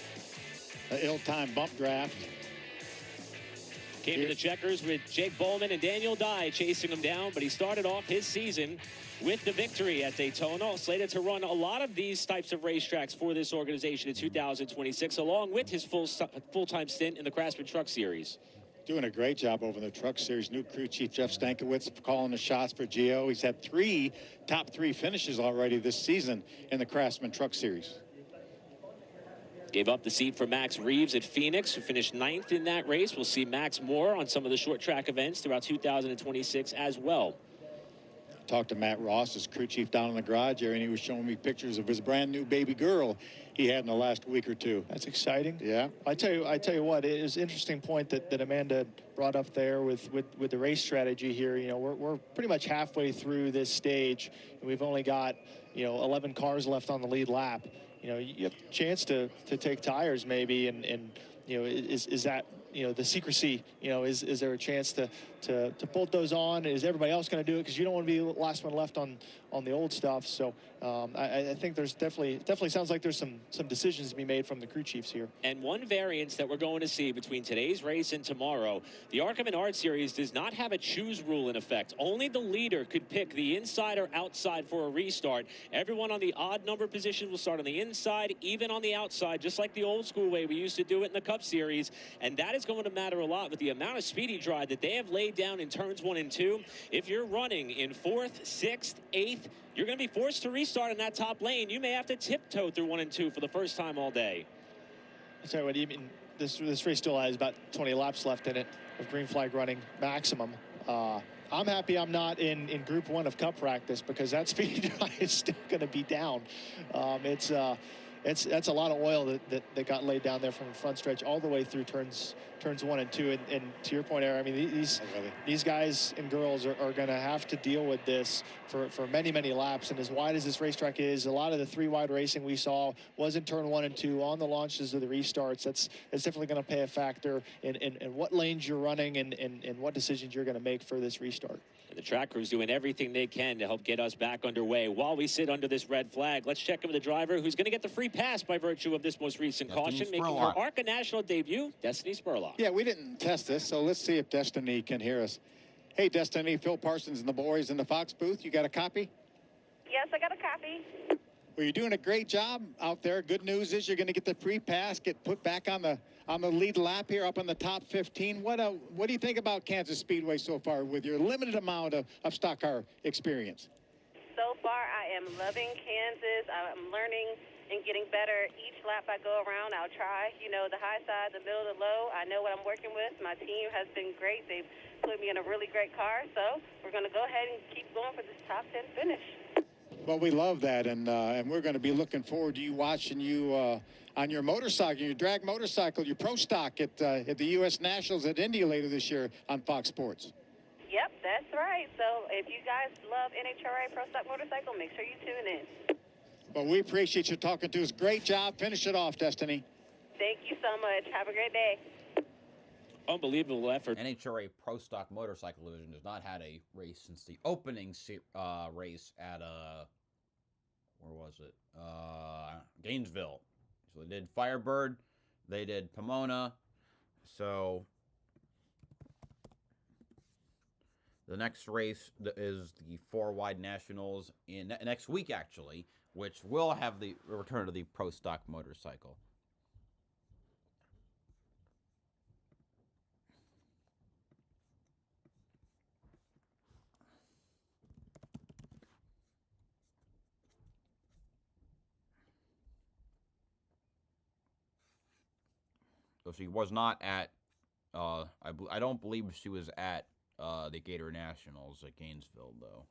an ill-timed bump draft. Came to the checkers with Jake Bowman and Daniel Dye chasing him down, but he started off his season with the victory at Daytona. Slated to run a lot of these types of racetracks for this organization in 2026, along with his full-time stint in the Craftsman Truck Series. Doing a great job over the Truck Series. New crew chief Jeff Stankiewicz calling the shots for Gio. He's had top three finishes already this season in the Craftsman Truck Series. Gave up the seat for Max Reeves at Phoenix, who finished 9th in that race. We'll see Max more on some of the short track events throughout 2026 as well. Talked to Matt Ross, his crew chief down in the garage area, and he was showing me pictures of his brand new baby girl he had in the last week or two. That's exciting. Yeah. I tell you what, it is an interesting point that Amanda brought up there with the race strategy here. You know, we're pretty much halfway through this stage, and we've only got, 11 cars left on the lead lap. You have a chance to take tires maybe, and is that, the secrecy, is there a chance to bolt those on? Is everybody else going to do it? Because you don't want to be the last one left on the old stuff. So I think there's definitely sounds like there's some decisions to be made from the crew chiefs here. And one variance that we're going to see between today's race and tomorrow, the ARCA Menards series does not have a choose rule in effect. Only the leader could pick the inside or outside for a restart. Everyone on the odd number position will start on the inside, even on the outside, just like the old school way we used to do it in the Cup Series. And that is going to matter a lot with the amount of speedy drive that they have laid down in turns 1 and 2. If you're running in 4th, 6th, 8th, you're going to be forced to restart in that top lane. You may have to tiptoe through 1 and 2 for the first time all day. I'll tell you what, even this race still has about 20 laps left in it with green flag running maximum. I'm happy I'm not in Group 1 of Cup practice, because that speed drive is still going to be down. That's a lot of oil that got laid down there from the front stretch all the way through turns 1 and 2. And to your point, Aaron, I mean, these guys and girls are going to have to deal with this for many, many laps. And as wide as this racetrack is, a lot of the 3-wide racing we saw was in turn 1 and 2 on the launches of the restarts. That's definitely going to play a factor in what lanes you're running and what decisions you're going to make for this restart. And the track crew's doing everything they can to help get us back underway. While we sit under this red flag, let's check in with the driver who's going to get the free pass by virtue of this most recent caution, making her ARCA National debut, Destiny Spurlock. Yeah, we didn't test this, so let's see if Destiny can hear us. Hey, Destiny, Phil Parsons and the boys in the Fox booth. You got a copy? Yes, I got a copy. Well, you're doing a great job out there. Good news is you're going to get the free pass, get put back on the lead lap here, up in the top 15. What do you think about Kansas Speedway so far with your limited amount of stock car experience? So far, I am loving Kansas. I'm learning and getting better each lap I go around. I'll try, the high side, the middle, the low. I know what I'm working with. My team has been great. They've put me in a really great car. So we're going to go ahead and keep going for this top 10 finish. Well, we love that, and we're going to be looking forward to you watching you on your motorcycle, your drag motorcycle, your pro stock at the U.S. Nationals at Indy later this year on Fox Sports. Yep, that's right. So if you guys love NHRA Pro Stock Motorcycle, make sure you tune in. Well, we appreciate you talking to us. Great job. Finish it off, Destiny. Thank you so much. Have a great day. Unbelievable effort. NHRA Pro Stock Motorcycle Division has not had a race since the opening race at where was it? Gainesville. So they did Firebird, they did Pomona. So the next race is the 4-wide nationals in next week, actually, which will have the return of the Pro Stock motorcycle. So she was not at, I don't believe she was at the Gator Nationals at Gainesville, though.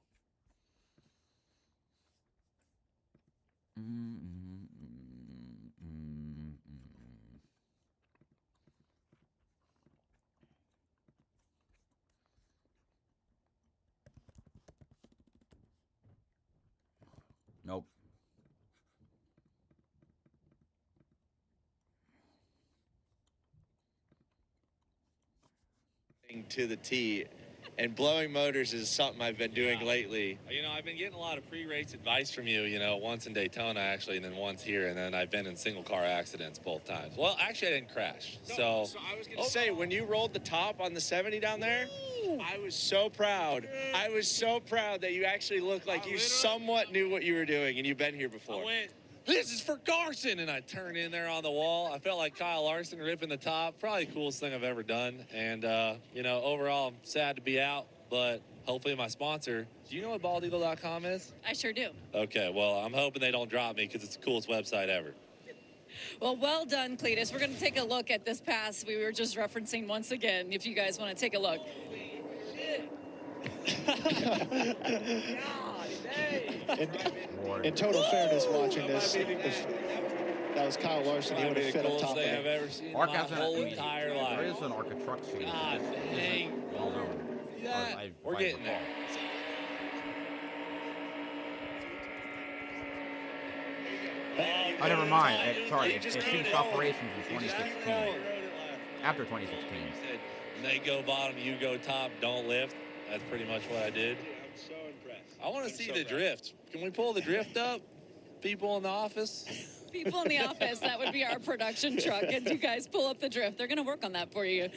Nope. To the tee, and blowing motors is something I've been doing lately. You know, I've been getting a lot of pre-race advice from you, you know, once in Daytona, actually, and then once here, and then I've been in single-car accidents both times. Well, actually, I didn't crash, So I was going to say, when you rolled the top on the 70 down there, I was so proud. I was so proud that you actually looked like you somewhat knew what you were doing, and you've been here before. I went, this is for Carson, and I turned in there on the wall. I felt like Kyle Larson ripping the top. Probably the coolest thing I've ever done. And, you know, overall, I'm sad to be out, but hopefully my sponsor, do you know what baldeagle.com is? I sure do. Okay, well, I'm hoping they don't drop me because it's the coolest website ever. Well done, Cletus. We're going to take a look at this pass we were just referencing once again, if you guys want to take a look. In total fairness, watching this, if that was Kyle Larson, he would have fit up top of I've it. ever seen ARCA my has whole entire life. There is an ARCA truck series. God dang. Well known. We're getting there. Oh, never mind. Sorry, it ceased operations in 2016. After 2016. They go bottom, you go top, don't lift. That's pretty much what I did. I'm so impressed. I want to see the drift. Can we pull the drift up? People in the office? People in the office, that would be our production truck, and you guys pull up the drift. They're going to work on that for you.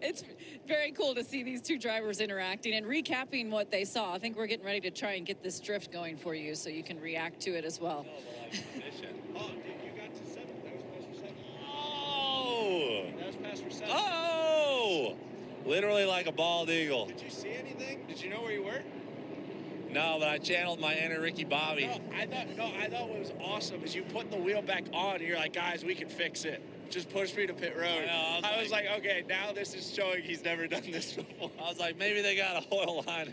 It's very cool to see these two drivers interacting and recapping what they saw. I think we're getting ready to try and get this drift going for you so you can react to it as well. Oh, dude, you got to 7. That was close for 7. Oh! That was past for 7. Oh! Literally like a bald eagle. Did you see anything? Did you know where you were? No, but I channeled my inner Ricky Bobby. I thought what was awesome is you put the wheel back on and you're like, guys, we can fix it. Just push me to pit road. I was like, okay, now this is showing he's never done this before. I was like, maybe they got a oil line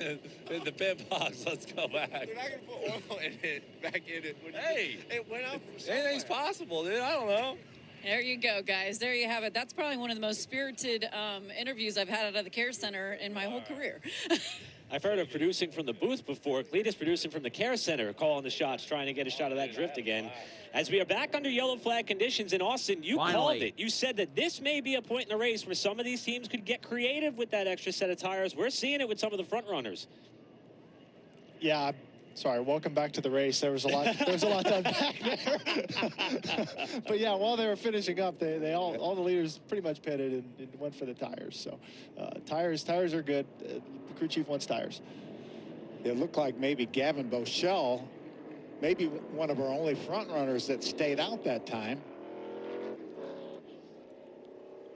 in the pit box. Let's go back. They're not gonna put oil in it, back in it. Hey, it went out from somewhere. anything's possible, dude. I don't know. There you go, guys. There you have it. That's probably one of the most spirited interviews I've had out of the Care Center in my whole career. I've heard of producing from the booth before. Cletus producing from the Care Center, calling the shots, trying to get a shot of that drift again. As we are back under yellow flag conditions in Austin, you called it. You said that this may be a point in the race where some of these teams could get creative with that extra set of tires. We're seeing it with some of the front runners. Yeah, sorry, welcome back to the race. There was a lot done back there. But yeah, while they were finishing up, they all the leaders pretty much pitted and went for the tires. So tires are good. The crew chief wants tires. It looked like maybe Gavin Boschel, maybe one of our only front runners that stayed out that time.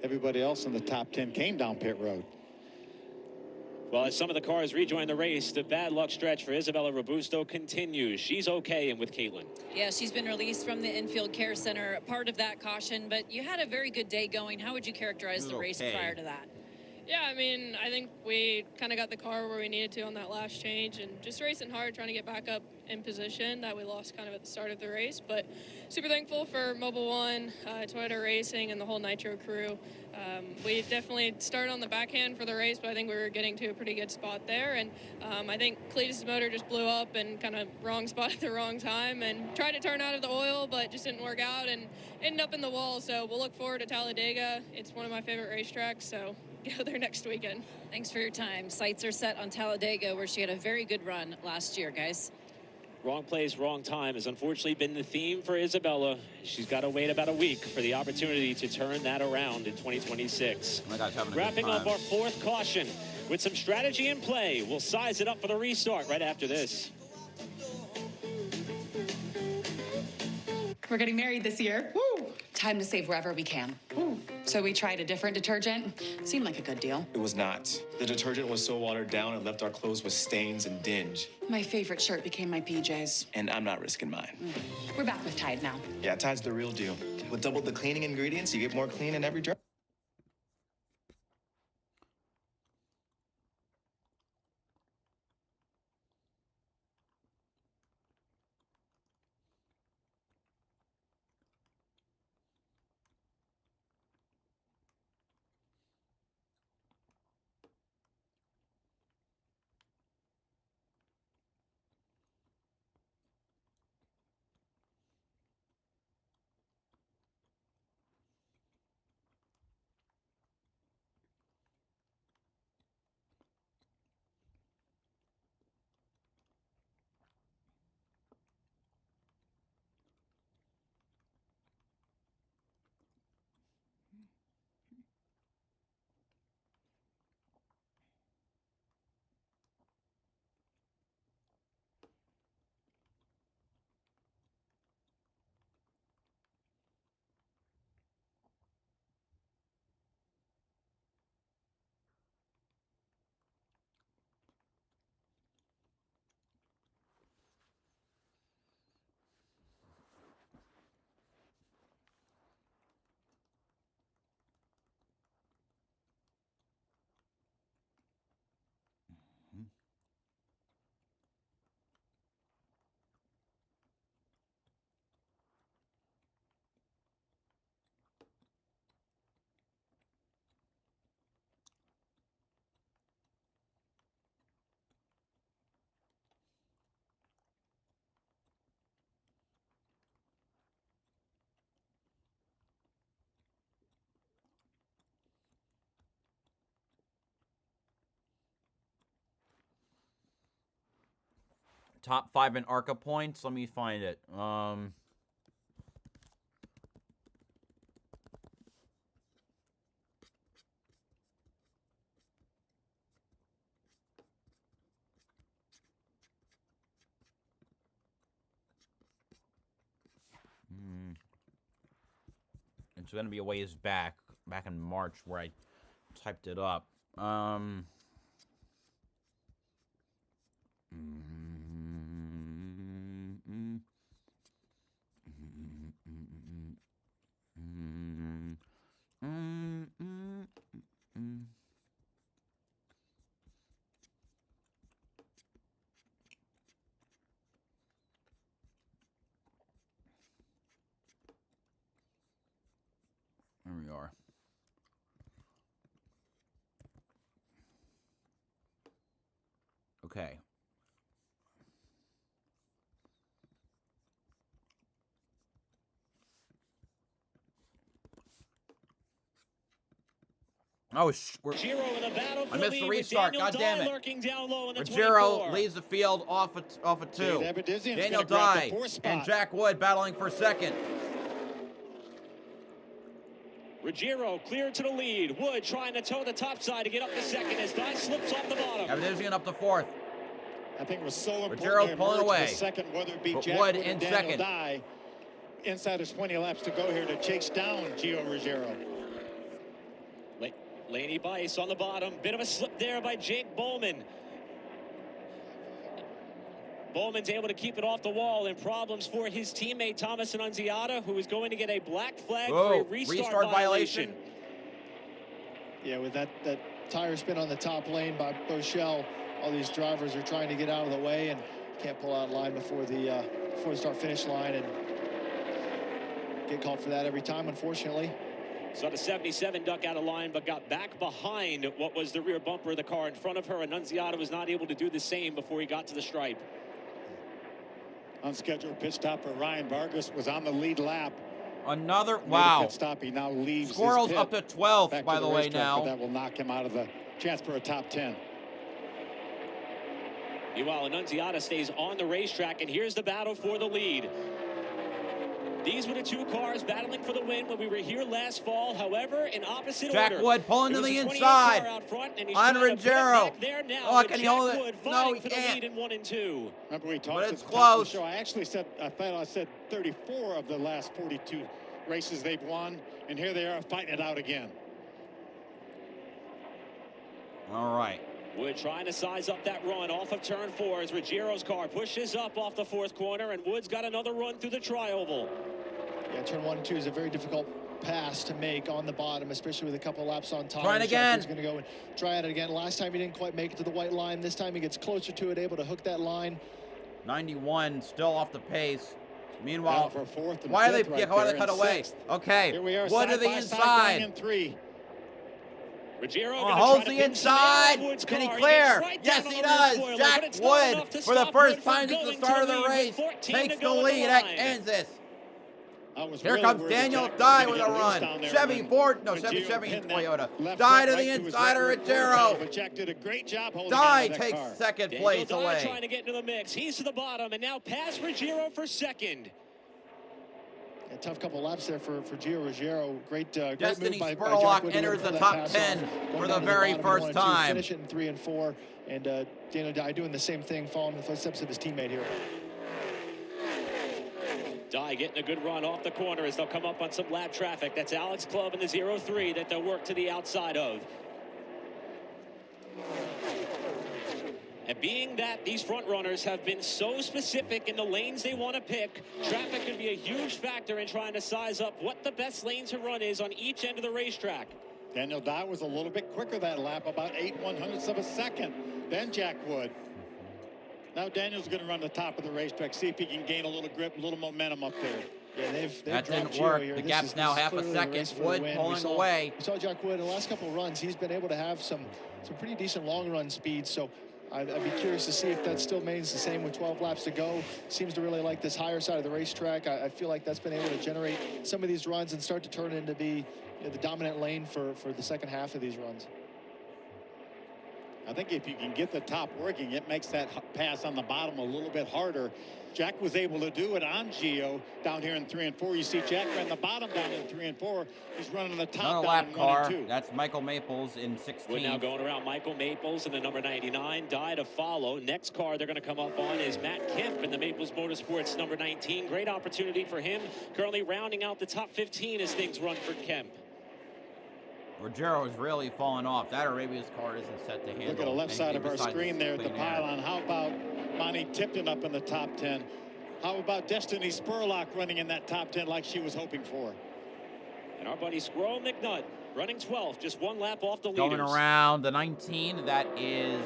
Everybody else in the top 10 came down pit road. Well, as some of the cars rejoin the race, the bad luck stretch for Isabella Robusto continues. She's okay and with Caitlin. Yeah, she's been released from the infield care center, part of that caution, but you had a very good day going. How would you characterize the race prior to that? Yeah, I mean, I think we kind of got the car where we needed to on that last change and just racing hard, trying to get back up in position that we lost kind of at the start of the race. But super thankful for Mobil 1, Toyota Racing, and the whole Nitro crew. We definitely started on the backhand for the race, but I think we were getting to a pretty good spot there. And I think Cletus' motor just blew up and kind of wrong spot at the wrong time and tried to turn out of the oil, but just didn't work out and ended up in the wall. So we'll look forward to Talladega. It's one of my favorite racetracks, so go there next weekend. Thanks for your time. Sights are set on Talladega, where she had a very good run last year, guys. Wrong place, wrong time has unfortunately been the theme for Isabella. She's got to wait about a week for the opportunity to turn that around in 2026. Oh my God, having a Wrapping good up time. our fourth caution with some strategy in play. We'll size it up for the restart right after this. We're getting married this year. Woo! Time to save wherever we can. Woo. So we tried a different detergent. Seemed like a good deal. It was not. The detergent was so watered down it left our clothes with stains and dinge. My favorite shirt became my PJs. And I'm not risking mine. We're back with Tide now. Yeah, Tide's the real deal. With double the cleaning ingredients, you get more clean in every dress. top 5 in ARCA points. Let me find it. It's going to be a ways back in March where I typed it up. There we are. Okay. Oh, I missed the restart. God damn it. Ruggiero leads the field off a 2. Daniel Dye and Jack Wood battling for second. Ruggiero clear to the lead. Wood trying to toe the top side to get up to second as Dye slips off the bottom. Abadizian up to 4th. I think it was so important. Ruggiero pulling away. Second, whether it be but Jack Wood Wood in or Daniel second. Dye, inside his 20 laps to go here to chase down Gio Ruggiero. Laney Bice on the bottom. Bit of a slip there by Jake Bowman. Bowman's able to keep it off the wall, and problems for his teammate Thomas Annunziata, who is going to get a black flag for a restart violation. Yeah, with that tire spin on the top lane by Boschel, all these drivers are trying to get out of the way and can't pull out of line before the start-finish line, and get called for that every time, unfortunately. So the 77 duck out of line, but got back behind what was the rear bumper of the car in front of her. Annunziata was not able to do the same before he got to the stripe. Unscheduled pit stop for Ryan Vargas was on the lead lap. Another, wow. Pit stop, he now leaves Squirrel's his pit up to 12th, back by to the way, racetrack, now. but that will knock him out of the chance for a top 10. Meanwhile, Annunziata stays on the racetrack, and here's the battle for the lead. These were the 2 cars battling for the win when we were here last fall. However, in opposite Jack order. Wood pulling to the inside. On Ruggiero. Oh, can he hold it? No, he can't. In 1 and 2. Remember we talked but at it's the top of the close. show. I actually said, I thought I said 34 of the last 42 races they've won, and here they are fighting it out again. All right. Wood trying to size up that run off of turn 4 as Ruggiero's car pushes up off the 4th corner, and Wood's got another run through the tri-oval. Yeah, turn 1 and 2 is a very difficult pass to make on the bottom, especially with a couple laps on tires. Trying again. He's going to go and try it again. Last time he didn't quite make it to the white line. This time he gets closer to it, able to hook that line. 91 still off the pace. Meanwhile, for 4th and why are they 5th right why are they there cut and away? 6th. Okay, Here we are, Wood to the inside. in 3. Ruggiero holds the inside. Can he clear? Yes, he does. Jack Wood, for the first time since the start of the race, takes the lead at Kansas. Here comes Daniel Dye with a run. Chevy Ford, no, Chevy Toyota. Dye to the inside of Ruggiero. But Jack did a great job holding Dye on to that takes car. second Daniel place Dye away. trying to get into the mix. He's to the bottom and now past Ruggiero for second. A tough couple laps there for Gio Ruggiero. Great Destiny move by Spurlock Jack Wood enters for the that top pass 10 off, going for down the to very bottom, first 1 and 2, time. Finish it in 3 and 4, and Daniel Dye doing the same thing, following the footsteps of his teammate here. Dye getting a good run off the corner as they'll come up on some lap traffic. That's Alex Clubb in the 0-3 that they'll work to the outside of. And being that these front runners have been so specific in the lanes they want to pick, traffic could be a huge factor in trying to size up what the best lane to run is on each end of the racetrack. Daniel Dye was a little bit quicker that lap, about 8/100ths of a second than Jack Wood. Now Daniel's going to run the top of the racetrack, see if he can gain a little grip, a little momentum up there. Yeah, they've That dropped didn't work. Gio here. The This gap's is now half a clearly the second. race for the Wood win. pulling away. We saw Jack Wood in the last couple of runs. He's been able to have some pretty decent long run speed. So I'd be curious to see if that still remains the same with 12 laps to go. Seems to really like this higher side of the racetrack. I feel like that's been able to generate some of these runs and start to turn into be the dominant lane for the second half of these runs. I think if you can get the top working, it makes that pass on the bottom a little bit harder. Jack was able to do it on Gio down here in 3 and 4. You see Jack ran the bottom down in 3 and 4. He's running the top Another down lap in car. 1 and 2. That's Michael Maples in 16. We're now going around Michael Maples in the number 99. Die to follow. Next car they're going to come up on is Matt Kemp in the Maples Motorsports number 19. Great opportunity for him. Currently rounding out the top 15 as things run for Kemp. Ruggiero is really falling off. That Arabia's car isn't set to handle. Look at the left side of our besides screen there at the clean air. pylon. How about Monty Tipton up in the top 10? How about Destiny Spurlock running in that top 10 like she was hoping for? And our buddy Squirrel McNutt running 12th, just one lap off the leaders. Going around the 19, that is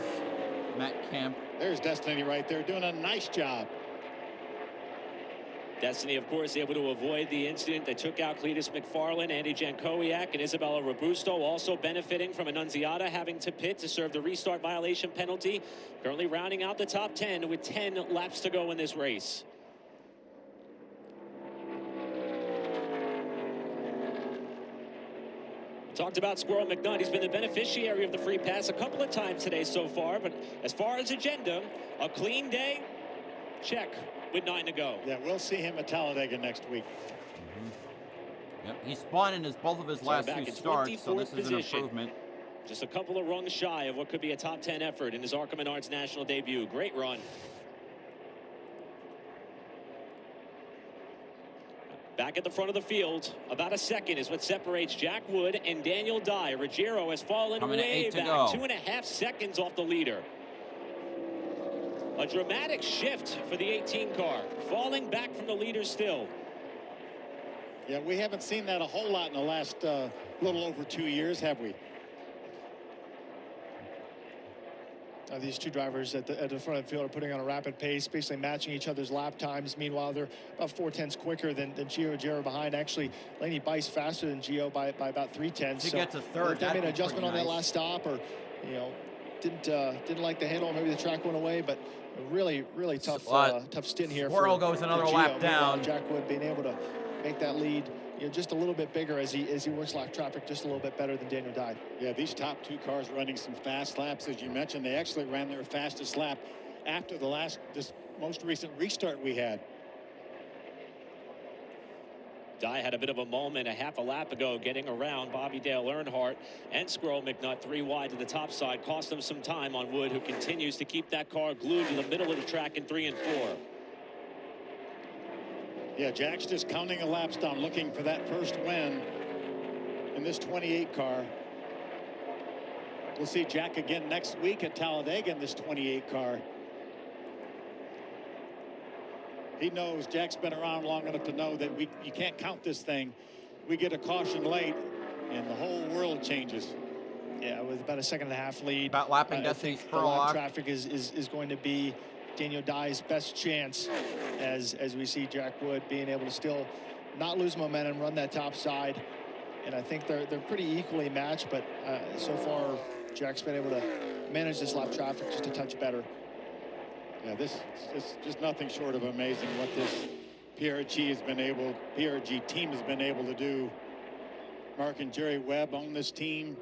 Matt Kemp. There's Destiny right there doing a nice job. Destiny, of course, able to avoid the incident that took out Cletus McFarland, Andy Jankowiak, and Isabella Robusto, also benefiting from Annunziata having to pit to serve the restart violation penalty. Currently rounding out the top 10 with 10 laps to go in this race. Talked about Squirrel McNutt. He's been the beneficiary of the free pass a couple of times today so far, but as far as agenda, a clean day, check with 9 to go. Yeah, we'll see him at Talladega next week. Yep, he spun in both of his last back two in starts, so this is an position. improvement. Just a couple of rungs shy of what could be a top 10 effort in his ARCA Menards national debut. Great run. Back at the front of the field, about a second is what separates Jack Wood and Daniel Dye. Ruggiero has fallen Coming to way 8 to back, go. 2.5 seconds off the leader. A dramatic shift for the 18 car, falling back from the leader still. Yeah, we haven't seen that a whole lot in the last little over 2 years, have we? These two drivers at the front of the field are putting on a rapid pace, basically matching each other's lap times. Meanwhile, they're about 4/10 quicker than Gio Ruggiero behind. Actually, Laney Bice faster than Gio by about 3/10. To get to third, if they made an that'd be adjustment on pretty that nice. last stop, or didn't like the handle, maybe the track went away, but a really tough tough stint here. Squirrel for goes another Gio. lap Meanwhile, down. Jack Wood being able to make that lead, just a little bit bigger as he works lap traffic just a little bit better than Daniel Dye. Yeah, these top two cars running some fast laps, as you mentioned. They actually ran their fastest lap after this most recent restart we had. Dye had a bit of a moment a half a lap ago getting around Bobby Dale Earnhardt and Squirrel McNutt 3 wide to the top side. Cost him some time on Wood, who continues to keep that car glued to the middle of the track in 3 and 4. Yeah, Jack's just counting the laps down, looking for that first win in this 28 car. We'll see Jack again next week at Talladega in this 28 car. He knows, Jack's been around long enough to know that you can't count this thing. We get a caution late, and the whole world changes. Yeah, with about a 1.5 lead. About lapping I Destiny think the lap Spurlock. traffic is going to be Daniel Dye's best chance, as we see Jack Wood being able to still not lose momentum, run that top side. And I think they're pretty equally matched, but so far Jack's been able to manage this lap traffic just a touch better. Yeah, this is just nothing short of amazing what this PRG team has been able to do. Mark and Jerry Webb own this team.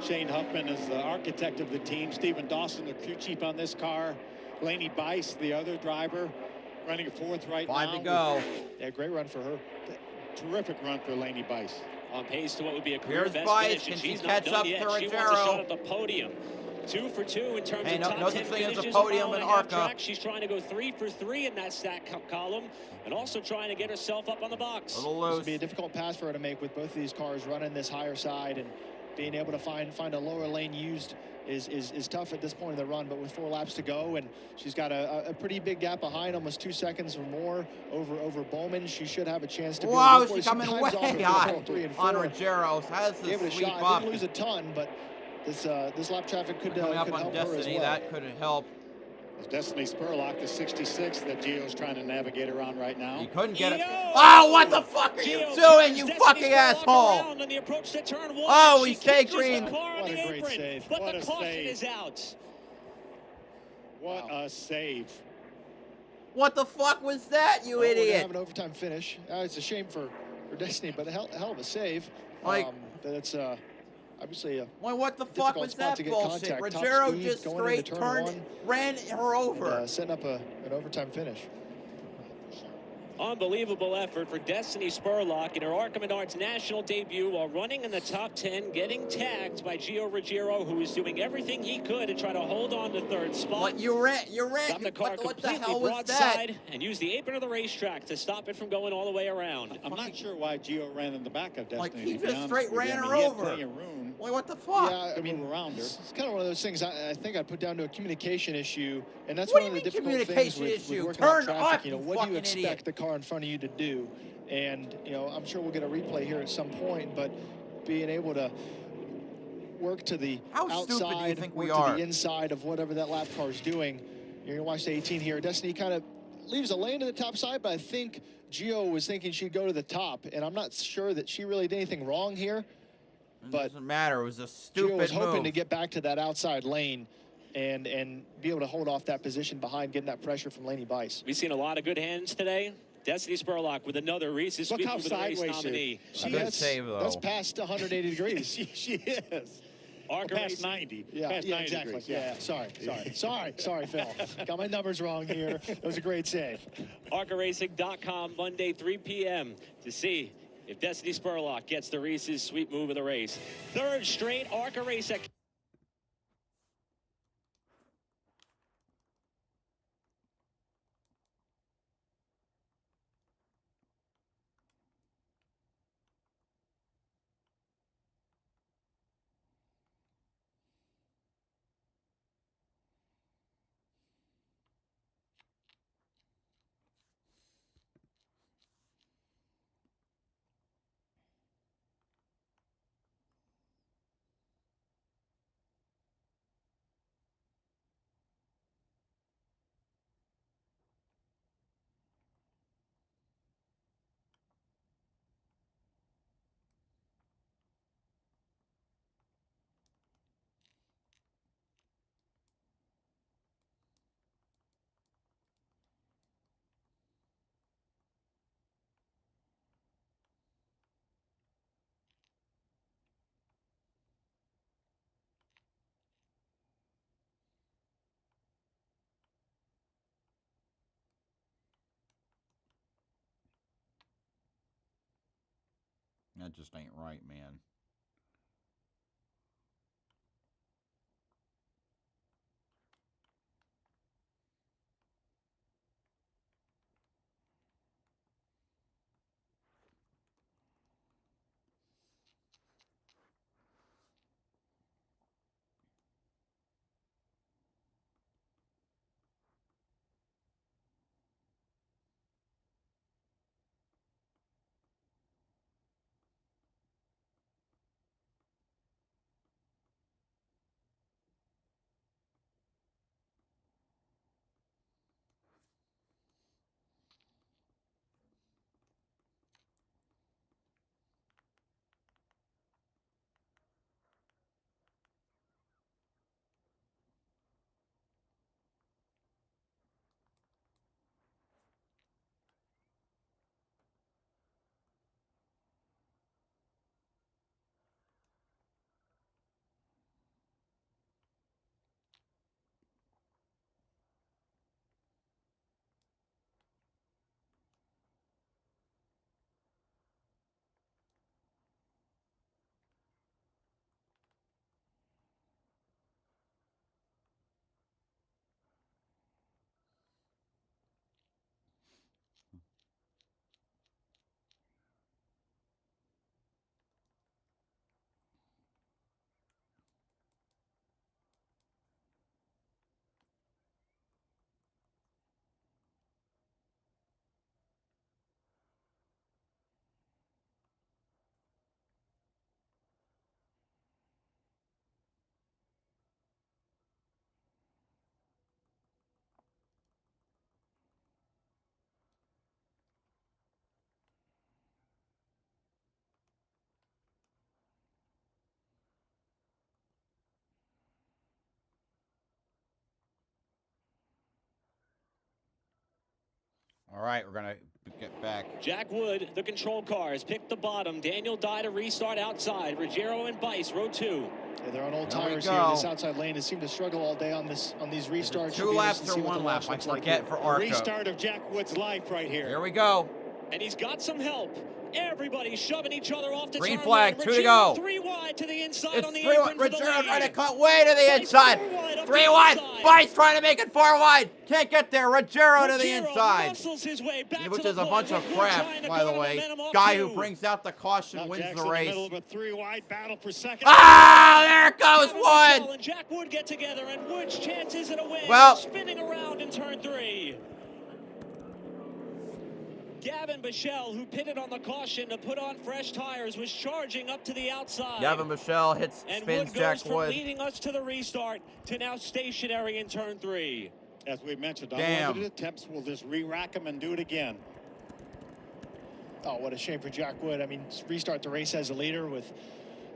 Shane Huffman is the architect of the team. Stephen Dawson, the crew chief on this car. Laney Bice, the other driver, running 4th right now. 5 to go. Yeah, great run for her. Terrific run for Laney Bice. On pace to what would be a career Here's best Bice. finish, Can and she she's catch not done up yet. to She wants a Ruggiero? shot at the podium. 2 for 2 in terms Hey, of no top such 10 thing as a finishes podium on in the half ARCA. track. She's trying to go 3 for 3 in that stat column, and also trying to get herself up on the box. This will be a difficult pass for her to make with both of these cars running this higher side, and being able to find a lower lane used is tough at this point in the run. But with 4 laps to go, and she's got a pretty big gap behind, almost 2 seconds or more over Bowman, she should have a chance to. Wow, be she's coming way on Ruggiero. Has Gave to it a sweep shot. up. Didn't lose a ton, but this lap traffic could Coming up could on help her as Destiny, well. that could help. It's Destiny Spurlock, the 66 that Gio's trying to navigate around right now. He couldn't get it. Oh, what the fuck are you doing, you fucking asshole? Oh, he's stayed green. What a great save. But What the a caution save. is out. What a save. What the fuck was that, you We're gonna idiot? have an overtime finish. It's a shame for Destiny, but a hell of a save. Like- but it's obviously a Well, what the fuck difficult was spot that to get bullshit? contact. Top Rogero speed just going straight into turn turned, one, ran her over. and, setting up an overtime finish. Unbelievable effort for Destiny Spurlock in her ARCA Menards national debut while running in the top 10, getting tagged by Gio Ruggiero, who was doing everything he could to try to hold on to third spot. What you ran? Got the car what the completely hell was broadside that? and used the apron of the racetrack to stop it from going all the way around. I'm not sure why Gio ran in the back of Destiny. Like, he to be just honest straight with you. ran I mean, her he had over. plenty of room Like, what the fuck? Yeah, I mean, move around her. it's kind of one of those things I think I'd put down to a communication issue, and that's What one do of you the mean difficult things communication with issue? working on Turn traffic. up, You know, you what do you fucking expect idiot. the car in front of you to do? And you know, I'm sure we'll get a replay here at some point, but being able to work to the How stupid do you outside, think work we to are? the inside of whatever that lap car is doing. You're gonna watch the 18 here. Destiny kind of leaves a lane to the top side, but I think Gio was thinking she'd go to the top, and I'm not sure that she really did anything wrong here. It But doesn't matter. It was a stupid Gio was hoping move. to get back to that outside lane and be able to hold off that position behind, getting that pressure from Laney Bice. We've seen a lot of good hands today. Destiny Spurlock with another Reese's Look Sweet how Move of the Race sideways nominee. Good save, though. That's past 180 degrees. she is. ARCA Past Racing. 90. Yeah, Past yeah, 90 exactly. degrees. Yeah, sorry, Phil. Got my numbers wrong here. It was a great save. ARCARacing.com Monday 3 p.m. to see if Destiny Spurlock gets the Reese's Sweet Move of the Race. Third straight ARCA race at That just ain't right, man. All right, we're going to get back. Jack Wood, the control cars, pick the bottom. Daniel Dye to restart outside. Ruggiero and Bice, row 2. Yeah, they're on old tires here. This outside lane has seemed to struggle all day on these restarts. 2 laps or 1 lap, I forget for ARCA. Restart of Jack Wood's life right here. Here we go. And he's got some help. Everybody shoving each other off the green flag, 2 to go. 3 wide to the inside it's on the 3 apron for the Ruggiero lead. trying to cut way to the inside. 3 wide. Bice trying to make it 4 wide. Can't get there. Ruggiero to the inside. His way back which to is the a bunch of crap, by the way. Guy who brings out the caution wins Jack's the race. In the middle of a 3 wide battle for second. Ah, there it goes, Wood. And Jack Wood get together, and Wood's chances at a win spinning around in turn 3. Gavin Bichelle, who pitted on the caution to put on fresh tires, was charging up to the outside. Gavin Bichelle and spins Wood Jack goes from Wood. leading us to the restart to now stationary in turn 3. As we mentioned, Damn. unlimited attempts, we'll just re-rack them and do it again. Oh, what a shame for Jack Wood. I mean, restart the race as a leader with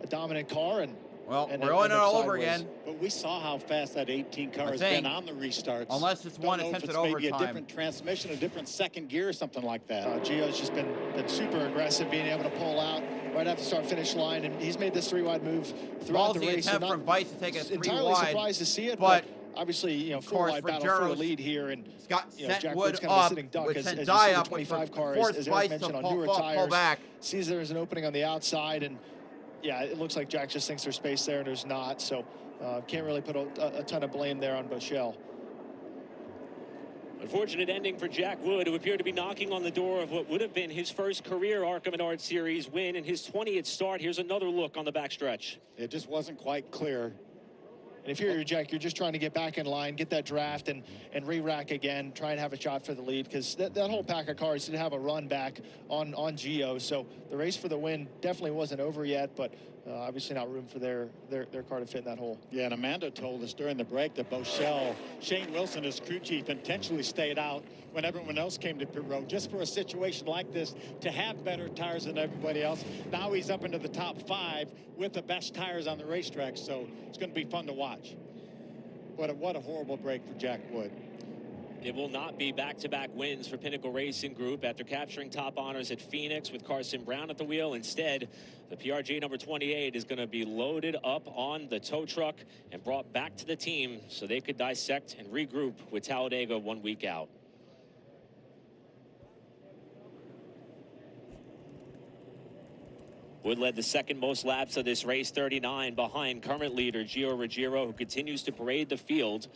a dominant car and well, and we're going it all over again. But we saw how fast that 18 car has been on the restarts. Unless it's one attempt at overtime. Maybe a different transmission, a different second gear, or something like that. Gio's just been super aggressive, being able to pull out right after start-finish line, and he's made this 3-wide move throughout the race. Attempt from Bice to take it 3 entirely wide. Surprised to see it, but obviously, 4-wide battle for the lead here, and Jack Wood's kind of a sitting duck as you see the 25 car, as Eric mentioned, on newer tires. Sees there's an opening on the outside, and yeah, it looks like Jack just thinks there's space there, and there's not. So can't really put a ton of blame there on Bichelle. Unfortunate ending for Jack Wood, who appeared to be knocking on the door of what would have been his first career ARCA Menards Series win and his 20th start. Here's another look on the backstretch. It just wasn't quite clear. And if you're Jack, you're just trying to get back in line, get that draft, and re-rack again, try and have a shot for the lead, because that whole pack of cars did have a run back on Gio. So the race for the win definitely wasn't over yet, but obviously not room for their car to fit in that hole. Yeah, and Amanda told us during the break that Bichelle, Shane Wilson, his crew chief, intentionally stayed out when everyone else came to pit road, just for a situation like this, to have better tires than everybody else. Now he's up into the top 5 with the best tires on the racetrack, so it's going to be fun to watch. What a horrible break for Jack Wood. It will not be back-to-back wins for Pinnacle Racing Group after capturing top honors at Phoenix with Carson Brown at the wheel. Instead, the PRG number 28 is going to be loaded up on the tow truck and brought back to the team so they could dissect and regroup with Talladega 1 week out. Wood led the second most laps of this race, 39, behind current leader Gio Ruggiero, who continues to parade the field.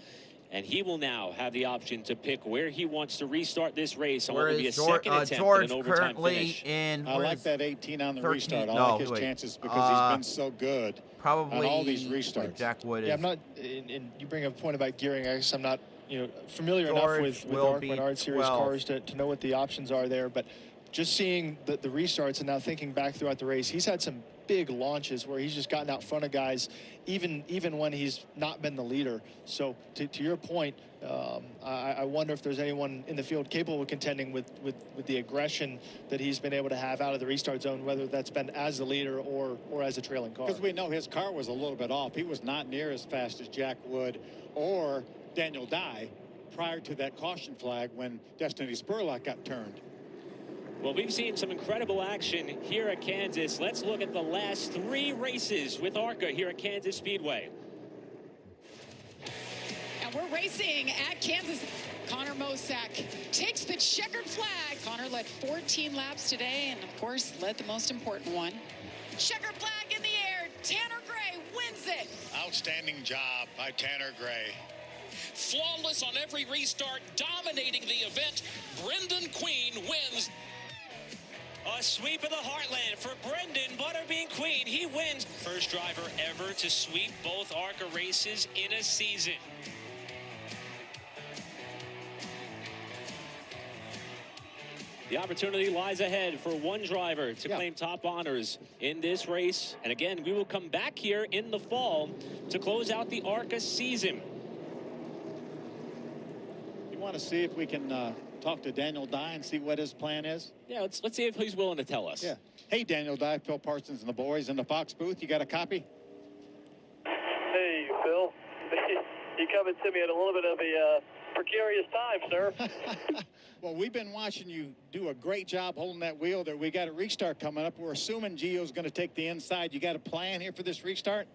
And he will now have the option to pick where he wants to restart this race on what will be a second attempt at an overtime finish. I like that 18 on the restart. I like his chances because he's been so good on all these restarts. Jack Wood is. Yeah, I'm not, and you bring up a point about gearing. I guess I'm not, familiar enough with ARCA Menards Series cars to know what the options are there. But just seeing the restarts and now thinking back throughout the race, he's had some big launches where he's just gotten out front of guys, even when he's not been the leader. So to your point, I wonder if there's anyone in the field capable of contending with the aggression that he's been able to have out of the restart zone, whether that's been as the leader or as a trailing car. Because we know his car was a little bit off. He was not near as fast as Jack Wood or Daniel Dye prior to that caution flag when Destiny Spurlock got turned. Well, we've seen some incredible action here at Kansas. Let's look at the last 3 races with ARCA here at Kansas Speedway. And we're racing at Kansas. Connor Mosack takes the checkered flag. Connor led 14 laps today and, of course, led the most important one. Checkered flag in the air. Tanner Gray wins it. Outstanding job by Tanner Gray. Flawless on every restart, dominating the event. Brendan Queen wins. A sweep of the heartland for Brendan Butterbean Queen. He wins. First driver ever to sweep both ARCA races in a season. The opportunity lies ahead for one driver to claim top honors in this race. And again, we will come back here in the fall to close out the ARCA season. You want to see if we can talk to Daniel Dye and see what his plan is? Yeah, let's see if he's willing to tell us. Yeah. Hey, Daniel Dye, Phil Parsons and the boys in the Fox booth. You got a copy? Hey, Phil. You coming to me at a little bit of a precarious time, sir. Well, we've been watching you do a great job holding that wheel there. We got a restart coming up. We're assuming Gio's going to take the inside. You got a plan here for this restart?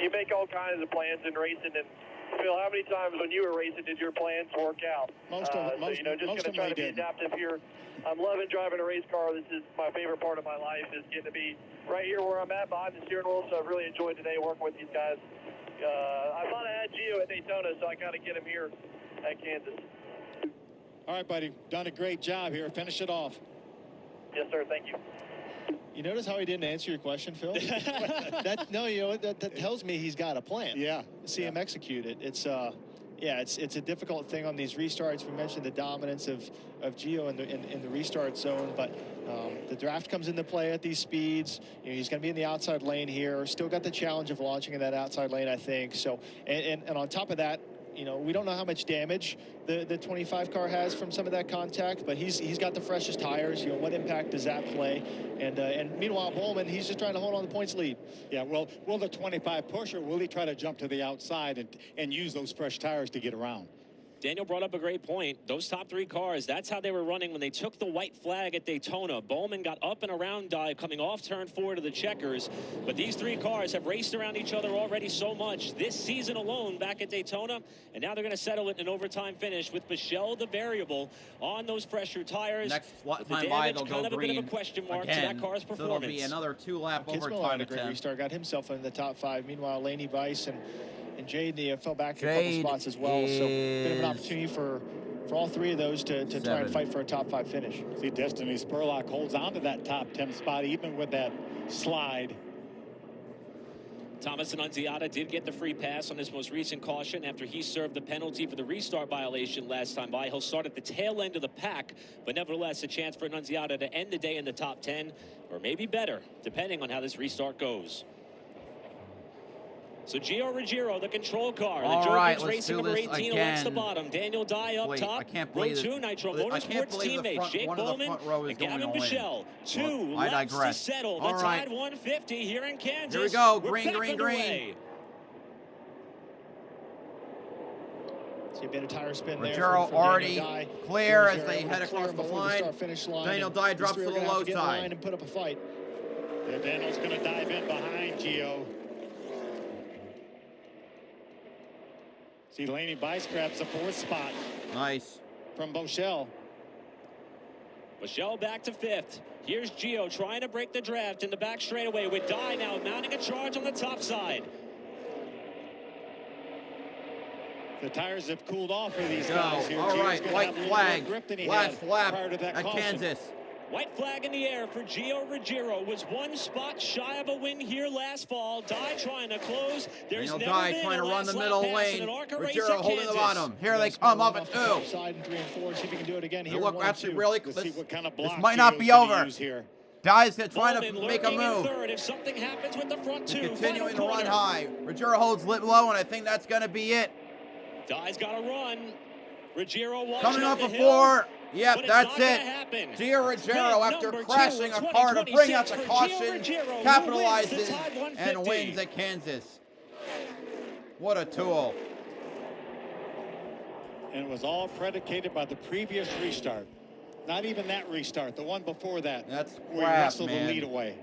You make all kinds of plans in racing, and Phil, how many times when you were racing did your plans work out? Most of so, you know, just going to try to be adaptive here. I'm loving driving a race car. This is my favorite part of my life, is getting to be right here where I'm at behind the steering wheel. So I've really enjoyed today working with these guys. I thought I had Gio at Daytona, so I got to get him here at Kansas. All right, buddy. Done a great job here. Finish it off. Yes, sir. Thank you. You notice how he didn't answer your question, Phil? That tells me he's got a plan. Yeah. See him execute it. It's a difficult thing on these restarts. We mentioned the dominance of Gio in the restart zone, but the draft comes into play at these speeds. You know, he's going to be in the outside lane here. Still got the challenge of launching in that outside lane, I think. So, and on top of that, you know, we don't know how much damage the 25 car has from some of that contact, but he's got the freshest tires. You know, what impact does that play? And meanwhile, Bowman, he's just trying to hold on the points lead. Yeah, well, will the 25 push, or will he try to jump to the outside and use those fresh tires to get around? Daniel brought up a great point. Those top three cars, that's how they were running when they took the white flag at Daytona. Bowman got up and around dive coming off turn 4 to the checkers. But these three cars have raced around each other already so much this season alone back at Daytona. And now they're going to settle it in an overtime finish with Michelle, the variable, on those pressure tires. Next time the by, they'll kind go of a green bit of a question mark again, to that car's performance. So it'll be another 2-lap overtime had a great attempt. restart, got himself in the top 5. Meanwhile, Laney Weiss and Jade fell back a couple spots as well. So bit of an opportunity for all three of those to try and fight for a top 5 finish. See, Destiny Spurlock holds on to that top 10 spot even with that slide. Thomas Annunziata did get the free pass on his most recent caution after he served the penalty for the restart violation last time by. He'll start at the tail end of the pack, but nevertheless a chance for Annunziata to end the day in the top 10, or maybe better, depending on how this restart goes. So Gio Ruggiero, the control car. All the right, Joe let's Gibbs Racing do number this 18 again. elects the bottom. Daniel Dye up top. I can't row believe 2, Nitro Motorsports teammates Jake Bowman and Gavin Bichelle. 2 laps to settle the Tide 150 here in Kansas. Here we go. We're Green, back green, underway. green. See a bit of tire spin there. Ruggiero already clear as they head across the line. Daniel Dye drops to the low side. And put up a fight. Yeah, Daniel's going to dive in behind Gio. See, Laney Bice grabs the 4th spot. Nice. From Bochelle. Michelle back to 5th. Here's Gio trying to break the draft in the back straightaway with Dye now mounting a charge on the top side. The tires have cooled off for these guys here. All right, white flag. Last lap at caution. Kansas. White flag in the air for Gio Ruggiero. Was 1 spot shy of a win here last fall. Dye trying to close. There's Daniel never Dye been trying a to run the last lap middle pass lane. in an ARCA race Ruggiero at holding the Kansas. bottom. Here they come up at 2. Side in 3 and 4. See if he can do it again here. Look, actually, really, Let's see what kind of block this might not Gio's be gonna over. use here. Dye's trying Bowman to make a lurking in move. 3rd if something happens with the front 2. Continuing to Final run corner. high. Ruggiero holds lip low, and I think that's going to be it. Dye's got to run. Ruggiero watching Coming up off the a hill, 4. but Yep, it's that's not gonna it. happen. Gio Ruggiero, Win after number crashing 2 a in car to bring out the 2026 for caution, Gio Ruggiero, who wins the capitalizes Tide 150. and wins at Kansas. What a tool. And it was all predicated by the previous restart. Not even that restart, the one before that. That's where he crap, wrestled man. the lead away.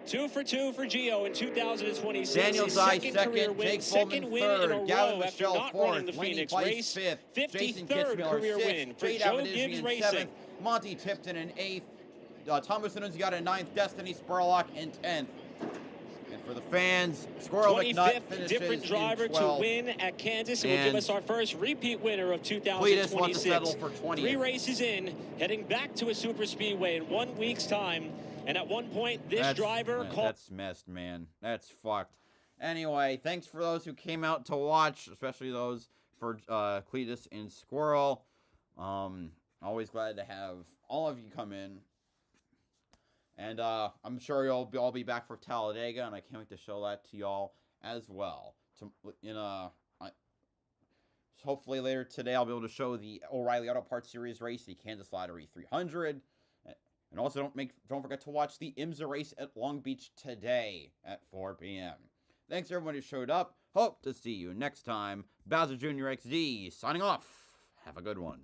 2 for 2 for Gio in 2026. Daniel His Dye career second, win, Jake second Bowman win in a third, Gavin row after Michelle not running the fourth, Laney Phoenix Weiss race. fifth, Jason 53rd Kitzmiller career win sixth, for Jade Joe Abedizian Gibbs in Racing. seventh, Monty Tipton in 8th, Thomas Annunziata in 9th, Destiny Spurlock in 10th. And for the fans, Squirrel McNutt 25th finishes different driver in to 12th. win at Kansas. It will give And us our first repeat winner of Cletus wants to 2026. settle for 20th. 3 races in, heading back to a super speedway in 1 week's time. And at one point, this driver called. That's messed, man. That's fucked. Anyway, thanks for those who came out to watch, especially those for Cletus and Squirrel. Always glad to have all of you come in. And I'm sure you'll all be back for Talladega, and I can't wait to show that to y'all as well. Hopefully later today I'll be able to show the O'Reilly Auto Parts Series race, the Kansas Lottery 300. And also don't forget to watch the IMSA race at Long Beach today at 4 p.m. Thanks everyone who showed up. Hope to see you next time. BowserJrXD signing off. Have a good one.